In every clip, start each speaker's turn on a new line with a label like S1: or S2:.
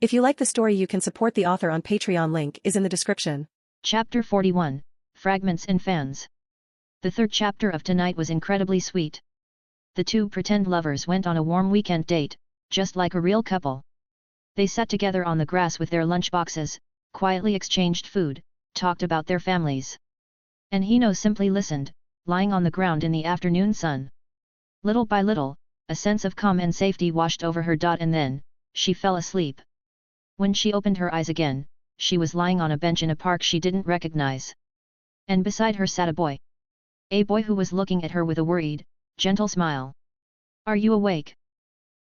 S1: If you like the story, you can support the author on Patreon. Link is in the description.
S2: Chapter 41, Fragments and Fans. The third chapter of tonight was incredibly sweet. The two pretend lovers went on a warm weekend date, just like a real couple. They sat together on the grass with their lunchboxes, quietly exchanged food, talked about their families. And Hino simply listened, lying on the ground in the afternoon sun. Little by little, a sense of calm and safety washed over her. And then, she fell asleep. When she opened her eyes again, she was lying on a bench in a park she didn't recognize. And beside her sat a boy. A boy who was looking at her with a worried, gentle smile. "Are you awake?"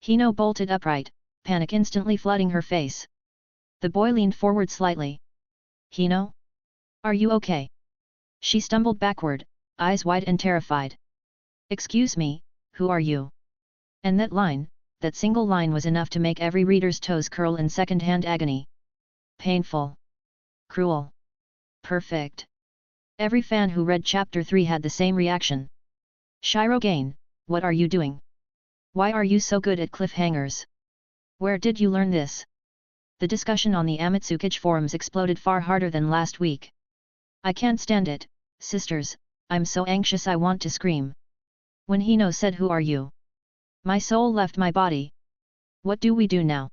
S2: Hino bolted upright, panic instantly flooding her face. The boy leaned forward slightly. "Hino? Are you okay?" She stumbled backward, eyes wide and terrified. "Excuse me, who are you?" And that single line was enough to make every reader's toes curl in second-hand agony. Painful. Cruel. Perfect. Every fan who read Chapter 3 had the same reaction. "Shyro Gain, what are you doing? Why are you so good at cliffhangers? Where did you learn this?" The discussion on the Amatsukage forums exploded far harder than last week. "I can't stand it, sisters, I'm so anxious I want to scream." When Hino said "Who are you?" my soul left my body. What do we do now?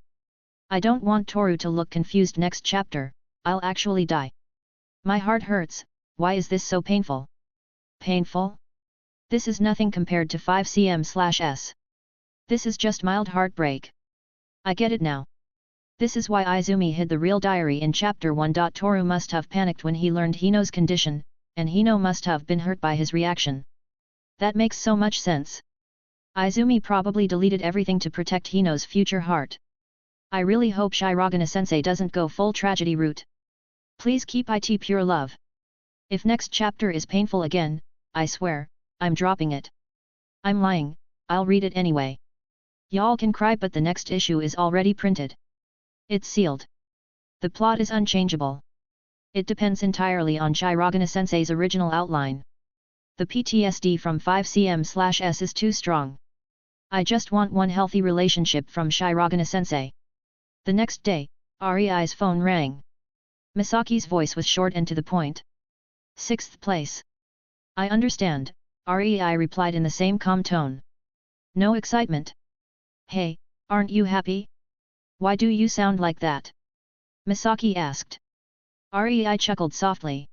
S2: I don't want Toru to look confused next chapter, I'll actually die. My heart hurts, why is this so painful? Painful? This is nothing compared to 5cm/s. This is just mild heartbreak. I get it now. This is why Izumi hid the real diary in Chapter 1. Toru must have panicked when he learned Hino's condition, and Hino must have been hurt by his reaction. That makes so much sense. Izumi probably deleted everything to protect Hino's future heart. I really hope Shirogane-sensei doesn't go full tragedy route. Please keep it pure love. If next chapter is painful again, I swear, I'm dropping it. I'm lying, I'll read it anyway. Y'all can cry, but the next issue is already printed. It's sealed. The plot is unchangeable. It depends entirely on Shirogane-sensei's original outline. The PTSD from 5cm/s is too strong. I just want one healthy relationship from Shirogane-sensei. The next day, Rei's phone rang. Misaki's voice was short and to the point. "6th place. I understand," Rei replied in the same calm tone. No excitement. "Hey, aren't you happy? Why do you sound like that?" Misaki asked. Rei chuckled softly.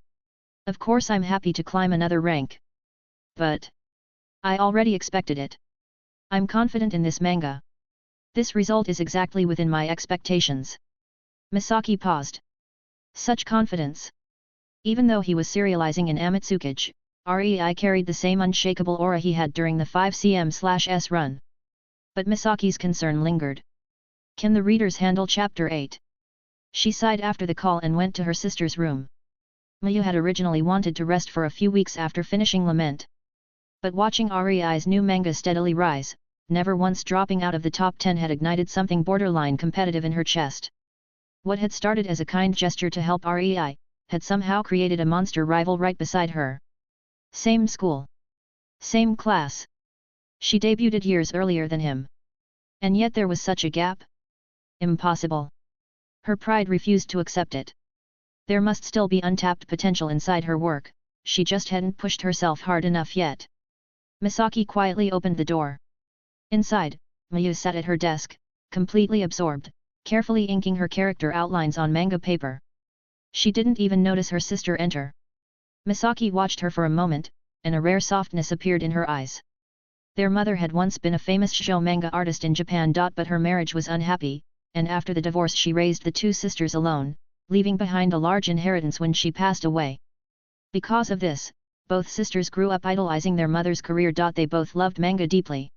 S2: "Of course I'm happy to climb another rank. But I already expected it. I'm confident in this manga. This result is exactly within my expectations." Misaki paused. Such confidence. Even though he was serializing in Amatsukage, Rei carried the same unshakable aura he had during the 5cm/s run. But Misaki's concern lingered. Can the readers handle Chapter 8? She sighed after the call and went to her sister's room. Mayu had originally wanted to rest for a few weeks after finishing Lament. But watching Rei's new manga steadily rise, never once dropping out of the top 10, had ignited something borderline competitive in her chest. What had started as a kind gesture to help Rei, had somehow created a monster rival right beside her. Same school. Same class. She debuted years earlier than him. And yet there was such a gap? Impossible. Her pride refused to accept it. There must still be untapped potential inside her work, she just hadn't pushed herself hard enough yet. Misaki quietly opened the door. Inside, Mayu sat at her desk, completely absorbed, carefully inking her character outlines on manga paper. She didn't even notice her sister enter. Misaki watched her for a moment, and a rare softness appeared in her eyes. Their mother had once been a famous shoujo manga artist in Japan. But her marriage was unhappy, and after the divorce she raised the two sisters alone, leaving behind a large inheritance when she passed away. Because of this, both sisters grew up idolizing their mother's career. They both loved manga deeply.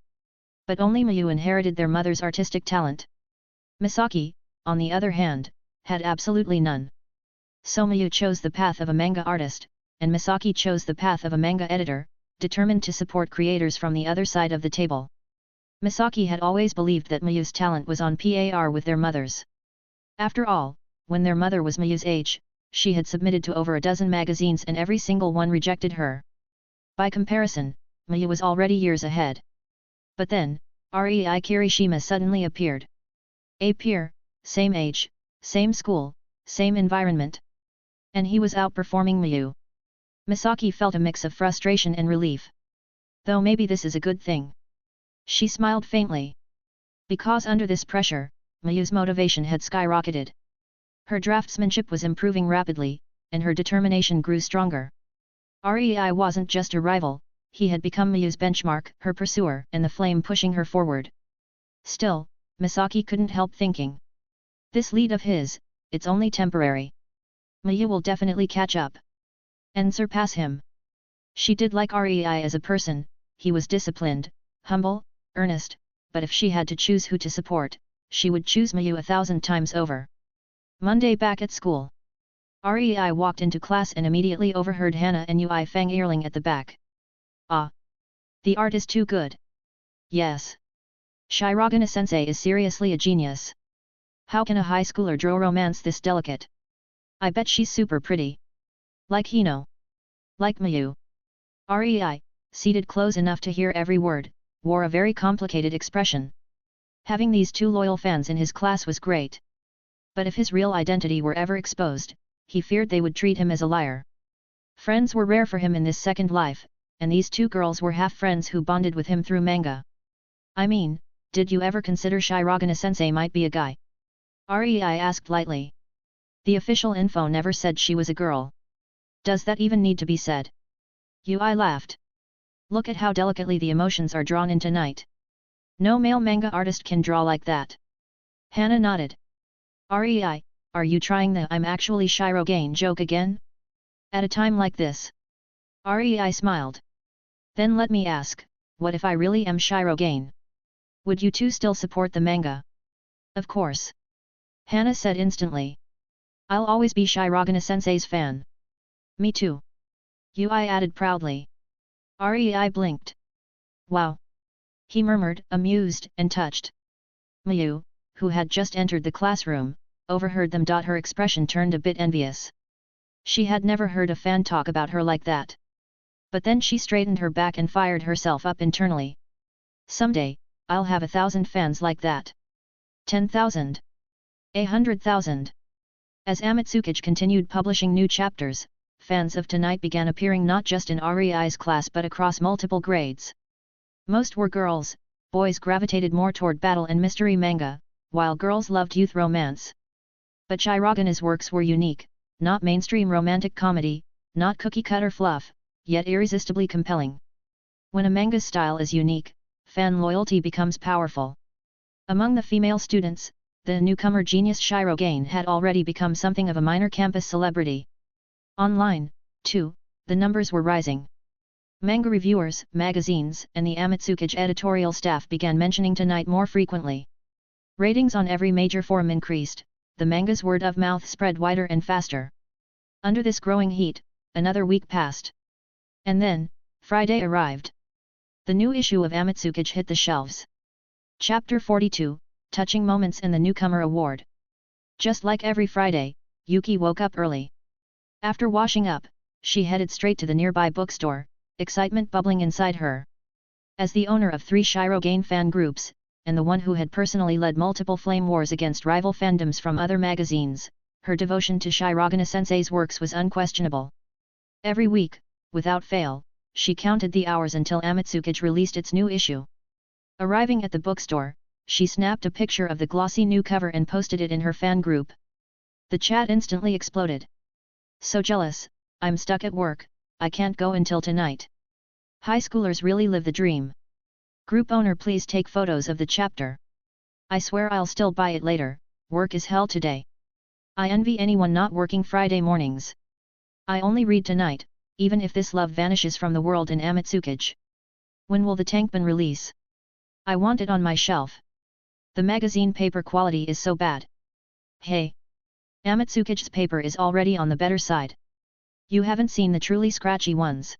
S2: But only Mayu inherited their mother's artistic talent. Misaki, on the other hand, had absolutely none. So Mayu chose the path of a manga artist, and Misaki chose the path of a manga editor, determined to support creators from the other side of the table. Misaki had always believed that Mayu's talent was on par with their mother's. After all, when their mother was Mayu's age, she had submitted to over a dozen magazines and every single one rejected her. By comparison, Mayu was already years ahead. But then, Rei Kirishima suddenly appeared. A peer, same age, same school, same environment. And he was outperforming Mayu. Misaki felt a mix of frustration and relief. Though maybe this is a good thing. She smiled faintly. Because under this pressure, Mayu's motivation had skyrocketed. Her draftsmanship was improving rapidly, and her determination grew stronger. Rei wasn't just a rival, he had become Mayu's benchmark, her pursuer, and the flame pushing her forward. Still, Misaki couldn't help thinking. This lead of his, it's only temporary. Mayu will definitely catch up. And surpass him. She did like Rei as a person, he was disciplined, humble, earnest, but if she had to choose who to support, she would choose Mayu 1,000 times over. Monday back at school. Rei walked into class and immediately overheard Hana and Ui Fang yelling at the back. Ah! The art is too good. Yes. Shirogane-sensei is seriously a genius. How can a high schooler draw romance this delicate? I bet she's super pretty. Like Hino. Like Mayu. Rei, seated close enough to hear every word, wore a very complicated expression. Having these two loyal fans in his class was great. But if his real identity were ever exposed, he feared they would treat him as a liar. Friends were rare for him in this second life, and these two girls were half-friends who bonded with him through manga. I mean, did you ever consider Shirogane-sensei might be a guy? Rei asked lightly. The official info never said she was a girl. Does that even need to be said? Ui laughed. Look at how delicately the emotions are drawn in tonight. No male manga artist can draw like that. Hana nodded. Rei, are you trying the I'm actually Shirogane joke again? At a time like this? Rei smiled. Then let me ask, what if I really am Shirogane? Would you two still support the manga? Of course. Hana said instantly. I'll always be Shirogane-sensei's fan. Me too. Ui added proudly. Rei blinked. Wow! He murmured, amused and touched. Mayu, who had just entered the classroom, overheard them. Her expression turned a bit envious. She had never heard a fan talk about her like that. But then she straightened her back and fired herself up internally. Someday, I'll have 1,000 fans like that. 10,000. 100,000. As Amatsukichi continued publishing new chapters, fans of Tonight began appearing not just in Rei's class but across multiple grades. Most were girls, boys gravitated more toward battle and mystery manga, while girls loved youth romance. But Shirogane's works were unique, not mainstream romantic comedy, not cookie-cutter fluff, yet irresistibly compelling. When a manga's style is unique, fan loyalty becomes powerful. Among the female students, the newcomer genius Shirogane had already become something of a minor campus celebrity. Online, too, the numbers were rising. Manga reviewers, magazines, and the Amatsukichi editorial staff began mentioning Tonight more frequently. Ratings on every major forum increased, the manga's word of mouth spread wider and faster. Under this growing heat, another week passed. And then, Friday arrived. The new issue of Amatsukichi hit the shelves. Chapter 42, Touching Moments and the Newcomer Award. Just like every Friday, Yuki woke up early. After washing up, she headed straight to the nearby bookstore, excitement bubbling inside her. As the owner of 3 Shirogane fan groups, and the one who had personally led multiple flame wars against rival fandoms from other magazines, her devotion to Shirogane-sensei's works was unquestionable. Every week, without fail, she counted the hours until Amatsukichi released its new issue. Arriving at the bookstore, she snapped a picture of the glossy new cover and posted it in her fan group. The chat instantly exploded. So jealous, I'm stuck at work, I can't go until tonight. High schoolers really live the dream. Group owner, please take photos of the chapter. I swear I'll still buy it later, work is hell today. I envy anyone not working Friday mornings. I only read tonight, even if this love vanishes from the world in Amatsukichi. When will the tankban release? I want it on my shelf. The magazine paper quality is so bad. Hey! Amatsukichi's paper is already on the better side. You haven't seen the truly scratchy ones.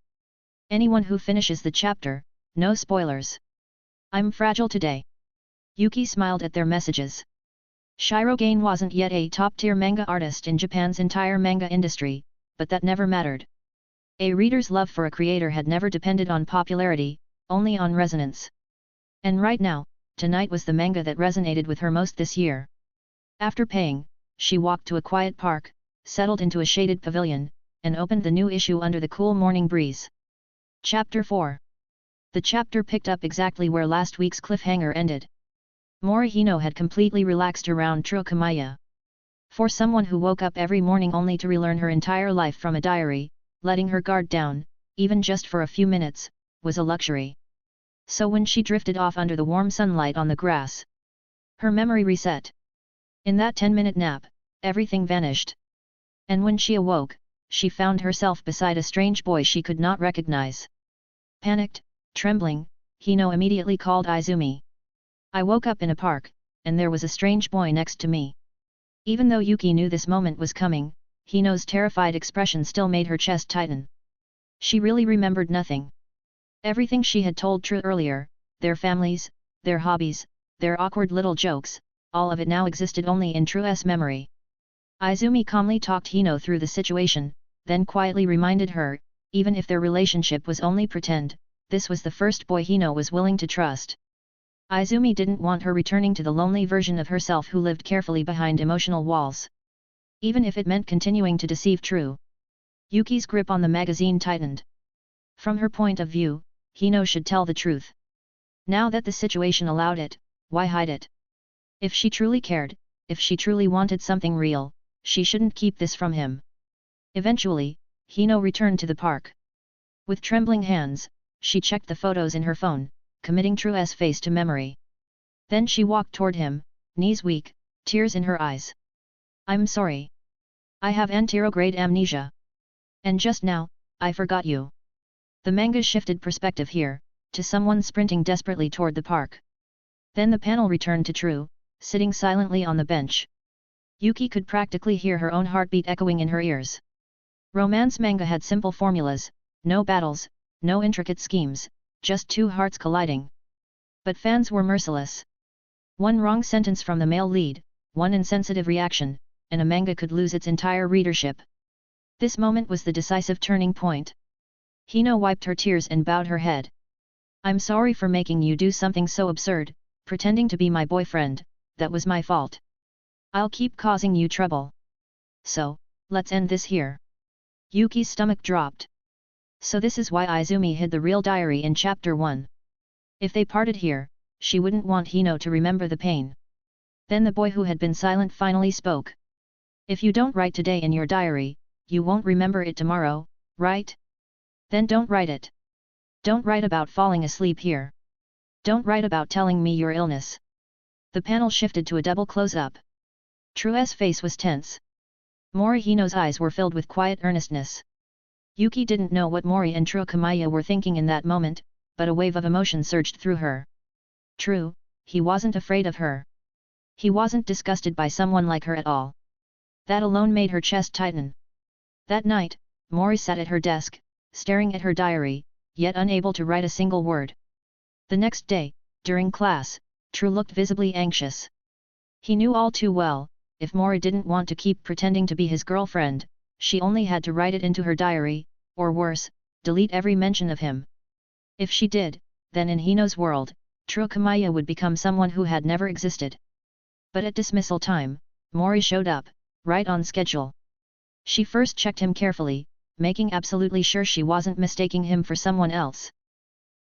S2: Anyone who finishes the chapter, no spoilers. I'm fragile today. Yuki smiled at their messages. Shirogane wasn't yet a top-tier manga artist in Japan's entire manga industry, but that never mattered. A reader's love for a creator had never depended on popularity, only on resonance. And right now, Tonight was the manga that resonated with her most this year. After paying, she walked to a quiet park, settled into a shaded pavilion, and opened the new issue under the cool morning breeze. Chapter 4. The chapter picked up exactly where last week's cliffhanger ended. Morihino had completely relaxed around Tsukumaya. For someone who woke up every morning only to relearn her entire life from a diary, letting her guard down, even just for a few minutes, was a luxury. So when she drifted off under the warm sunlight on the grass, her memory reset. In that 10-minute nap, everything vanished. And when she awoke, she found herself beside a strange boy she could not recognize. Panicked, trembling, Hino immediately called Izumi. I woke up in a park, and there was a strange boy next to me. Even though Yuki knew this moment was coming, Hino's terrified expression still made her chest tighten. She really remembered nothing. Everything she had told True earlier, their families, their hobbies, their awkward little jokes, all of it now existed only in True's memory. Izumi calmly talked Hino through the situation, then quietly reminded her, even if their relationship was only pretend, this was the first boy Hino was willing to trust. Izumi didn't want her returning to the lonely version of herself who lived carefully behind emotional walls. Even if it meant continuing to deceive True. Yuki's grip on the magazine tightened. From her point of view, Hino should tell the truth. Now that the situation allowed it, why hide it? If she truly cared, if she truly wanted something real, she shouldn't keep this from him. Eventually, Hino returned to the park. With trembling hands, she checked the photos in her phone, committing True's face to memory. Then she walked toward him, knees weak, tears in her eyes. I'm sorry. I have anterograde amnesia. And just now, I forgot you. The manga shifted perspective here, to someone sprinting desperately toward the park. Then the panel returned to True, sitting silently on the bench. Yuki could practically hear her own heartbeat echoing in her ears. Romance manga had simple formulas, no battles, no intricate schemes, just two hearts colliding. But fans were merciless. One wrong sentence from the male lead, one insensitive reaction, and a manga could lose its entire readership. This moment was the decisive turning point. Hino wiped her tears and bowed her head. I'm sorry for making you do something so absurd, pretending to be my boyfriend, that was my fault. I'll keep causing you trouble. So, let's end this here. Yuki's stomach dropped. So this is why Izumi hid the real diary in chapter 1. If they parted here, she wouldn't want Hino to remember the pain. Then the boy who had been silent finally spoke. If you don't write today in your diary, you won't remember it tomorrow, right? Then don't write it. Don't write about falling asleep here. Don't write about telling me your illness. The panel shifted to a double close-up. True's face was tense. Morihino's eyes were filled with quiet earnestness. Yuki didn't know what Mori and Tsukumaya were thinking in that moment, but a wave of emotion surged through her. True, he wasn't afraid of her. He wasn't disgusted by someone like her at all. That alone made her chest tighten. That night, Mori sat at her desk, staring at her diary, yet unable to write a single word. The next day, during class, True looked visibly anxious. He knew all too well, if Mori didn't want to keep pretending to be his girlfriend, she only had to write it into her diary, or worse, delete every mention of him. If she did, then in Hino's world, Tsukumaya would become someone who had never existed. But at dismissal time, Mori showed up, right on schedule. She first checked him carefully, making absolutely sure she wasn't mistaking him for someone else.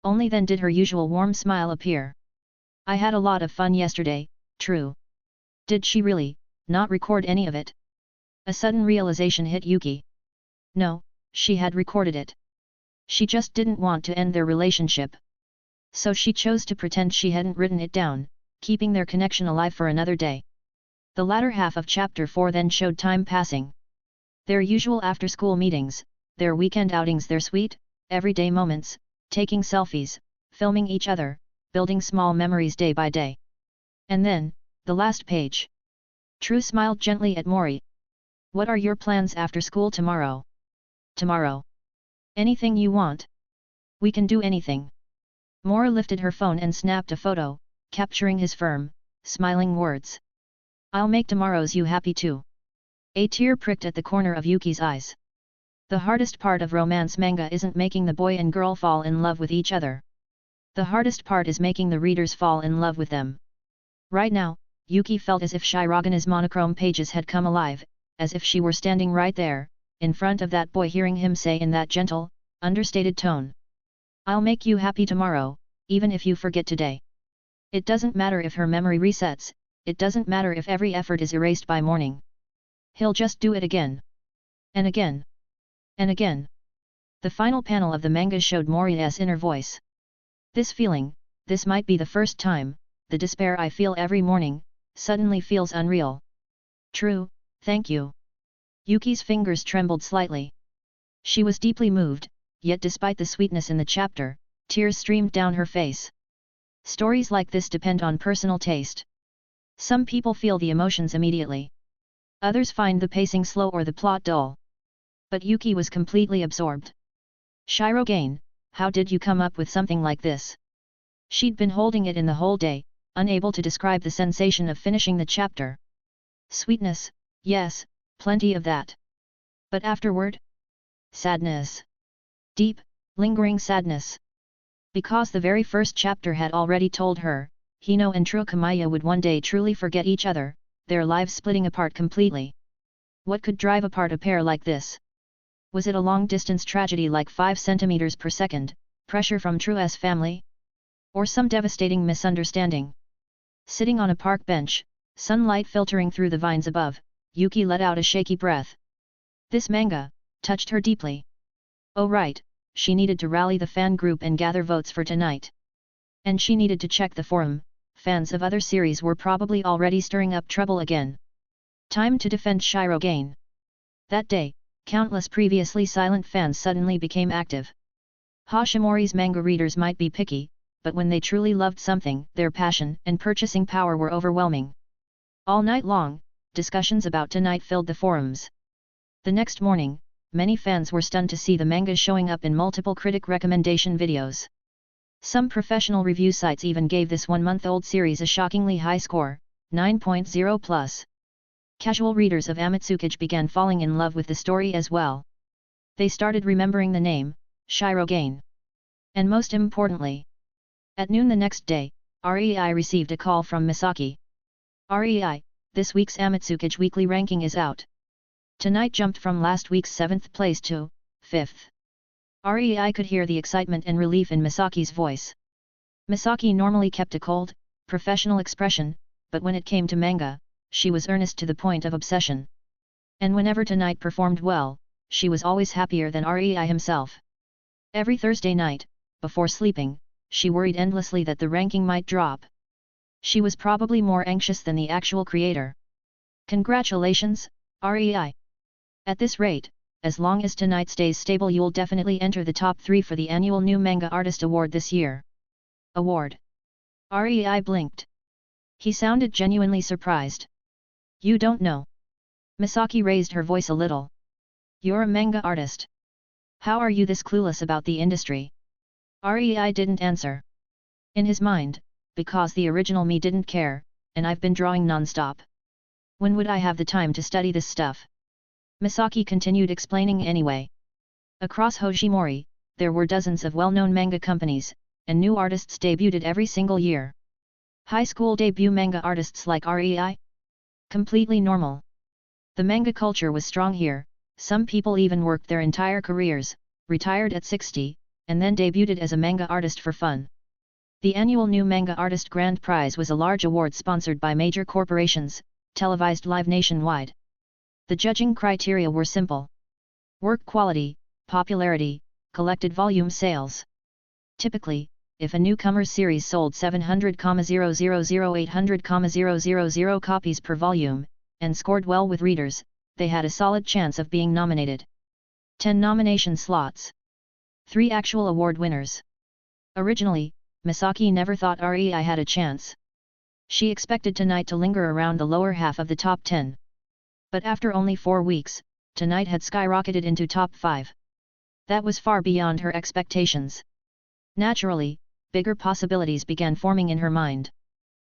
S2: Only then did her usual warm smile appear. I had a lot of fun yesterday, True. Did she really, not record any of it? A sudden realization hit Yuki. No, she had recorded it. She just didn't want to end their relationship. So she chose to pretend she hadn't written it down, keeping their connection alive for another day. The latter half of chapter 4 then showed time passing. Their usual after-school meetings, their weekend outings, their sweet, everyday moments, taking selfies, filming each other, building small memories day by day. And then, the last page. True smiled gently at Mori. What are your plans after school tomorrow? Tomorrow? Anything you want. We can do anything. Mori lifted her phone and snapped a photo, capturing his firm, smiling words. I'll make tomorrow's you happy too. A tear pricked at the corner of Yuki's eyes. The hardest part of romance manga isn't making the boy and girl fall in love with each other. The hardest part is making the readers fall in love with them. Right now, Yuki felt as if Shirogana's monochrome pages had come alive, as if she were standing right there, in front of that boy, hearing him say in that gentle, understated tone, "I'll make you happy tomorrow, even if you forget today." It doesn't matter if her memory resets, it doesn't matter if every effort is erased by morning. He'll just do it again. And again. And again. The final panel of the manga showed Moriya's inner voice. This feeling, this might be the first time, the despair I feel every morning, suddenly feels unreal. True, thank you. Yuki's fingers trembled slightly. She was deeply moved, yet despite the sweetness in the chapter, tears streamed down her face. Stories like this depend on personal taste. Some people feel the emotions immediately. Others find the pacing slow or the plot dull. But Yuki was completely absorbed. Shirogane, how did you come up with something like this? She'd been holding it in the whole day, unable to describe the sensation of finishing the chapter. Sweetness, yes, plenty of that. But afterward? Sadness. Deep, lingering sadness. Because the very first chapter had already told her, Hino and Trukamaya would one day truly forget each other, their lives splitting apart completely. What could drive apart a pair like this? Was it a long-distance tragedy like 5 centimeters per second, pressure from True's family? Or some devastating misunderstanding? Sitting on a park bench, sunlight filtering through the vines above, Yuki let out a shaky breath. This manga touched her deeply. Oh right, she needed to rally the fan group and gather votes for tonight. And she needed to check the forum, fans of other series were probably already stirring up trouble again. Time to defend Shirogane. That day, countless previously silent fans suddenly became active. Hashimori's manga readers might be picky, but when they truly loved something, their passion and purchasing power were overwhelming. All night long, discussions about tonight filled the forums. The next morning, many fans were stunned to see the manga showing up in multiple critic recommendation videos. Some professional review sites even gave this one-month-old series a shockingly high score, 9.0+. Casual readers of Amatsukage began falling in love with the story as well. They started remembering the name, Shirogane. And most importantly, at noon the next day, REI received a call from Misaki. REI, this week's Amatsukage weekly ranking is out. Tonight jumped from last week's 7th place to 5th. REI could hear the excitement and relief in Misaki's voice. Misaki normally kept a cold, professional expression, but when it came to manga, she was earnest to the point of obsession. And whenever tonight performed well, she was always happier than REI himself. Every Thursday night, before sleeping, she worried endlessly that the ranking might drop. She was probably more anxious than the actual creator. Congratulations, REI! At this rate, as long as tonight stays stable, you'll definitely enter the top 3 for the annual New Manga Artist Award this year. Award? REI blinked. He sounded genuinely surprised. You don't know. Misaki raised her voice a little. You're a manga artist. How are you this clueless about the industry? REI didn't answer. In his mind, because the original me didn't care, and I've been drawing non-stop. When would I have the time to study this stuff? Misaki continued explaining anyway. Across Hojimori, there were dozens of well-known manga companies, and new artists debuted every single year. High school debut manga artists like REI? Completely normal. The manga culture was strong here, some people even worked their entire careers, retired at 60, and then debuted as a manga artist for fun. The annual New Manga Artist Grand Prize was a large award sponsored by major corporations, televised live nationwide. The judging criteria were simple. Work quality, popularity, collected volume sales. Typically, if a newcomer series sold 700,000-800,000 copies per volume, and scored well with readers, they had a solid chance of being nominated. 10 nomination slots. 3 actual award winners. Originally, Misaki never thought REI had a chance. She expected tonight to linger around the lower half of the top 10. But after only 4 weeks, tonight had skyrocketed into top 5. That was far beyond her expectations. Naturally, bigger possibilities began forming in her mind.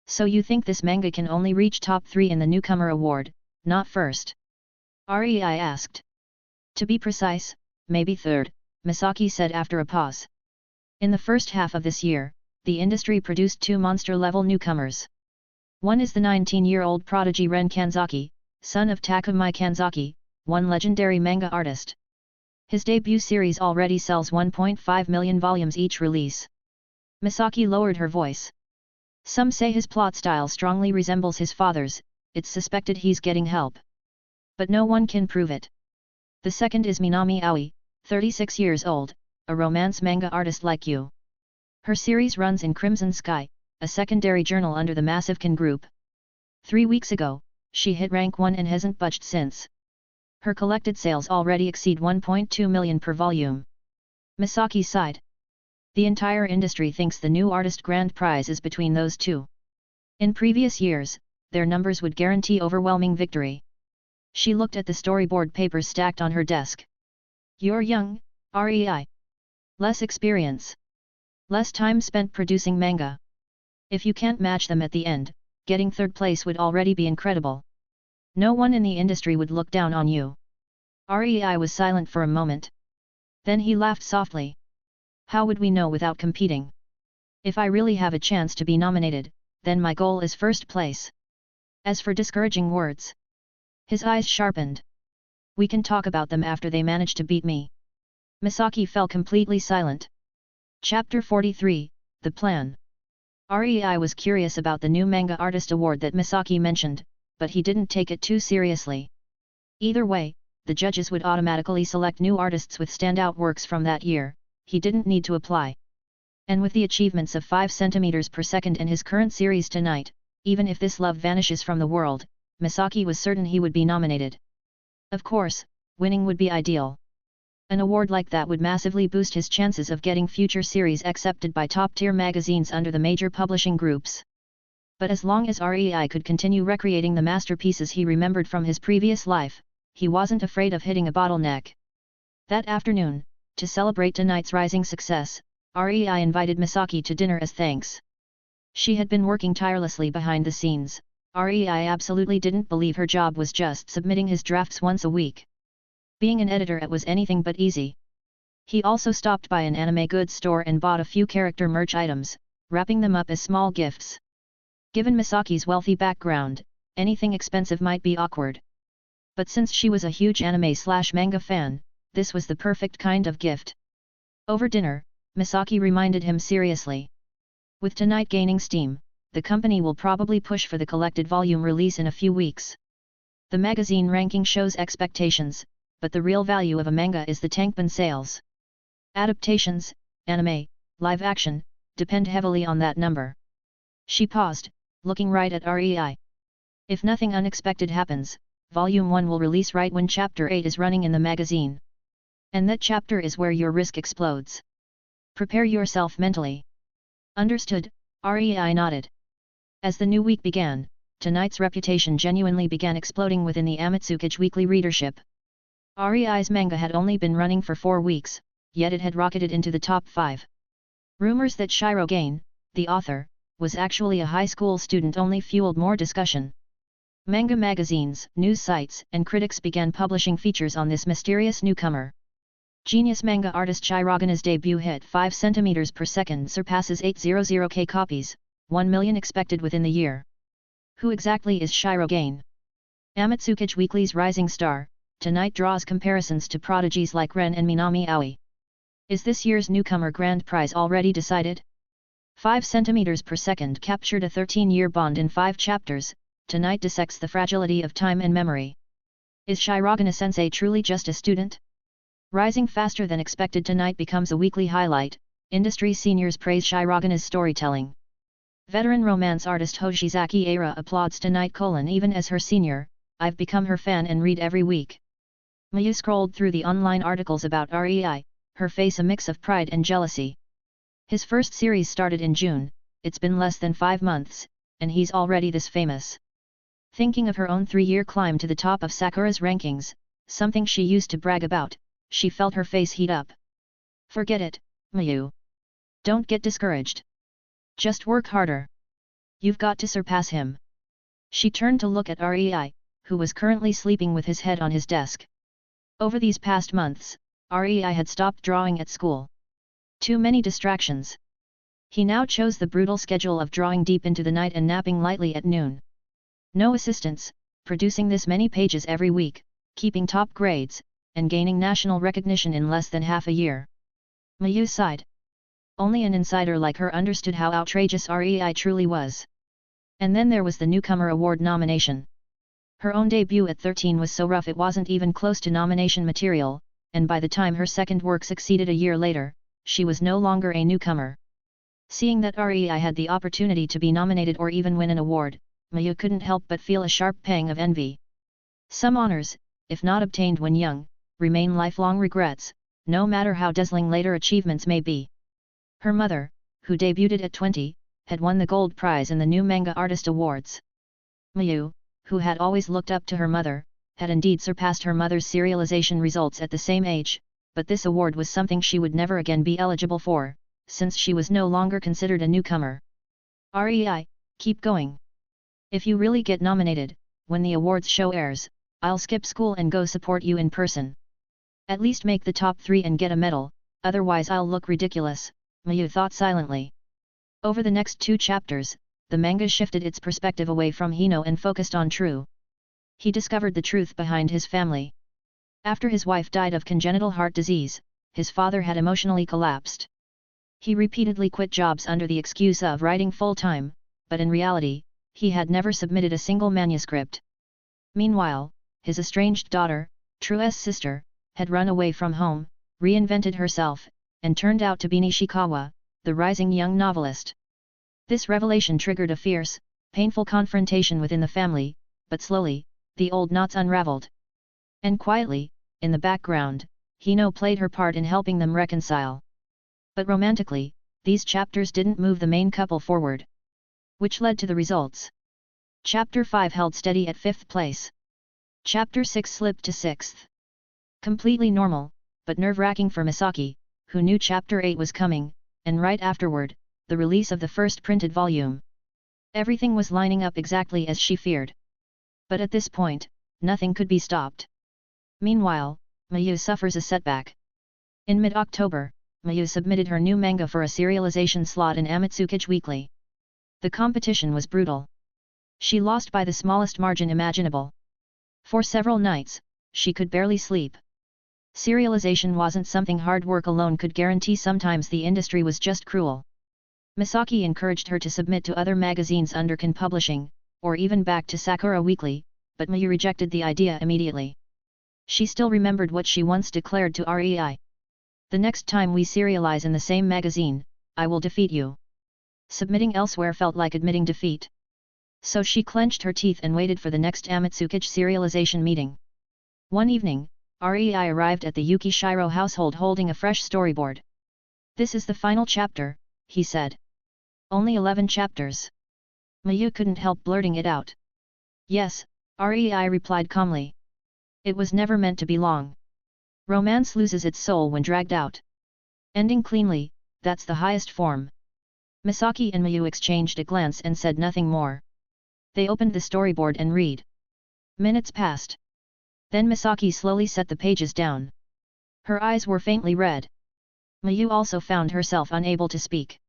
S2: So you think this manga can only reach top 3 in the Newcomer Award, not first? REI asked. To be precise, maybe third, Misaki said after a pause. In the first half of this year, the industry produced 2 monster-level newcomers. One is the 19-year-old prodigy Ren Kanzaki, son of Takumi Kanzaki, one legendary manga artist. His debut series already sells 1.5 million volumes each release. Misaki lowered her voice. Some say his plot style strongly resembles his father's, it's suspected he's getting help. But no one can prove it. The second is Minami Aoi, 36 years old, a romance manga artist like you. Her series runs in Crimson Sky, a secondary journal under the Massive Can Group. 3 weeks ago, she hit rank 1 and hasn't budged since. Her collected sales already exceed 1.2 million per volume. Misaki sighed. The entire industry thinks the new artist grand prize is between those two. In previous years, their numbers would guarantee overwhelming victory. She looked at the storyboard papers stacked on her desk. You're young, Rei. Less experience. Less time spent producing manga. If you can't match them at the end, getting third place would already be incredible. No one in the industry would look down on you. Rei was silent for a moment. Then he laughed softly. How would we know without competing? If I really have a chance to be nominated, then my goal is first place. As for discouraging words. His eyes sharpened. We can talk about them after they manage to beat me. Misaki fell completely silent. Chapter 43, The Plan. Rei was curious about the new manga artist award that Misaki mentioned, but he didn't take it too seriously. Either way, the judges would automatically select new artists with standout works from that year, he didn't need to apply. And with the achievements of 5 cm per second in his current series tonight, even if this love vanishes from the world, Misaki was certain he would be nominated. Of course, winning would be ideal. An award like that would massively boost his chances of getting future series accepted by top-tier magazines under the major publishing groups. But as long as Rei could continue recreating the masterpieces he remembered from his previous life, he wasn't afraid of hitting a bottleneck. That afternoon, to celebrate tonight's rising success, Rei invited Misaki to dinner as thanks. She had been working tirelessly behind the scenes. Rei absolutely didn't believe her job was just submitting his drafts once a week. Being an editor it was anything but easy. He also stopped by an anime goods store and bought a few character merch items, wrapping them up as small gifts. Given Misaki's wealthy background, anything expensive might be awkward. But since she was a huge anime/manga fan, this was the perfect kind of gift. Over dinner, Misaki reminded him seriously. With tonight gaining steam, the company will probably push for the collected volume release in a few weeks. The magazine ranking shows expectations, but the real value of a manga is the tankban sales. Adaptations, anime, live action, depend heavily on that number. She paused, looking right at Rei. If nothing unexpected happens, Volume 1 will release right when Chapter 8 is running in the magazine. And that chapter is where your risk explodes. Prepare yourself mentally. Understood, Rei nodded. As the new week began, tonight's reputation genuinely began exploding within the Amatsuki's weekly readership. Rei's manga had only been running for 4 weeks, yet it had rocketed into the top 5. Rumors that Shyro, the author, was actually a high school student only fueled more discussion. Manga magazines, news sites, and critics began publishing features on this mysterious newcomer. Genius manga artist Shirogana's debut hit 5 cm per second surpasses 800k copies, 1 million expected within the year. Who exactly is Shyro? Amatsuki's Weekly's rising star, tonight draws comparisons to prodigies like Ren and Minami Aoi. Is this year's newcomer grand prize already decided? 5 cm per second captured a 13-year bond in 5 chapters, tonight dissects the fragility of time and memory. Is Shirogana-sensei truly just a student? Rising faster than expected tonight becomes a weekly highlight, industry seniors praise Shirogana's storytelling. Veteran romance artist Hoshizaki Eira applauds tonight. Even as her senior, I've become her fan and read every week. Mayu scrolled through the online articles about Rei, her face a mix of pride and jealousy. His first series started in June, it's been less than 5 months, and he's already this famous. Thinking of her own 3-year climb to the top of Sakura's rankings, something she used to brag about, she felt her face heat up. Forget it, Mayu. Don't get discouraged. Just work harder. You've got to surpass him. She turned to look at Rei, who was currently sleeping with his head on his desk. Over these past months, Rei had stopped drawing at school. Too many distractions. He now chose the brutal schedule of drawing deep into the night and napping lightly at noon. No assistance, producing this many pages every week, keeping top grades, and gaining national recognition in less than half a year. Mayu sighed. Only an insider like her understood how outrageous Rei truly was. And then there was the newcomer award nomination. Her own debut at 13 was so rough it wasn't even close to nomination material, and by the time her second work succeeded a year later, she was no longer a newcomer. Seeing that Rei had the opportunity to be nominated or even win an award, Mayu couldn't help but feel a sharp pang of envy. Some honors, if not obtained when young, remain lifelong regrets, no matter how dazzling later achievements may be. Her mother, who debuted at 20, had won the gold prize in the new Manga Artist Awards. Mayu, who had always looked up to her mother, had indeed surpassed her mother's serialization results at the same age, but this award was something she would never again be eligible for, since she was no longer considered a newcomer. Rei, keep going. If you really get nominated, when the awards show airs, I'll skip school and go support you in person. At least make the top 3 and get a medal, otherwise I'll look ridiculous, Mayu thought silently. Over the next 2 chapters, the manga shifted its perspective away from Hino and focused on True. He discovered the truth behind his family. After his wife died of congenital heart disease, his father had emotionally collapsed. He repeatedly quit jobs under the excuse of writing full-time, but in reality, he had never submitted a single manuscript. Meanwhile, his estranged daughter, True's sister, had run away from home, reinvented herself, and turned out to be Nishikawa, the rising young novelist. This revelation triggered a fierce, painful confrontation within the family, but slowly, the old knots unraveled. And quietly, in the background, Hino played her part in helping them reconcile. But romantically, these chapters didn't move the main couple forward. Which led to the results. Chapter 5 held steady at 5th place. Chapter 6 slipped to 6th. Completely normal, but nerve-wracking for Misaki, who knew Chapter 8 was coming, and right afterward, the release of the first printed volume. Everything was lining up exactly as she feared. But at this point, nothing could be stopped. Meanwhile, Mayu suffers a setback. In mid-October, Mayu submitted her new manga for a serialization slot in Amitsukage Weekly. The competition was brutal. She lost by the smallest margin imaginable. For several nights, she could barely sleep. Serialization wasn't something hard work alone could guarantee. Sometimes the industry was just cruel. Misaki encouraged her to submit to other magazines under Kan Publishing, or even back to Sakura Weekly, but Mayu rejected the idea immediately. She still remembered what she once declared to Rei. The next time we serialize in the same magazine, I will defeat you. Submitting elsewhere felt like admitting defeat. So she clenched her teeth and waited for the next Amitsukage serialization meeting. One evening, Rei arrived at the Yuki Shyro household holding a fresh storyboard. "This is the final chapter," he said. "Only 11 chapters." Mayu couldn't help blurting it out. "Yes," Rei replied calmly. "It was never meant to be long. Romance loses its soul when dragged out. Ending cleanly, that's the highest form." Misaki and Mayu exchanged a glance and said nothing more. They opened the storyboard and read. Minutes passed. Then Misaki slowly set the pages down. Her eyes were faintly red. Mayu also found herself unable to speak.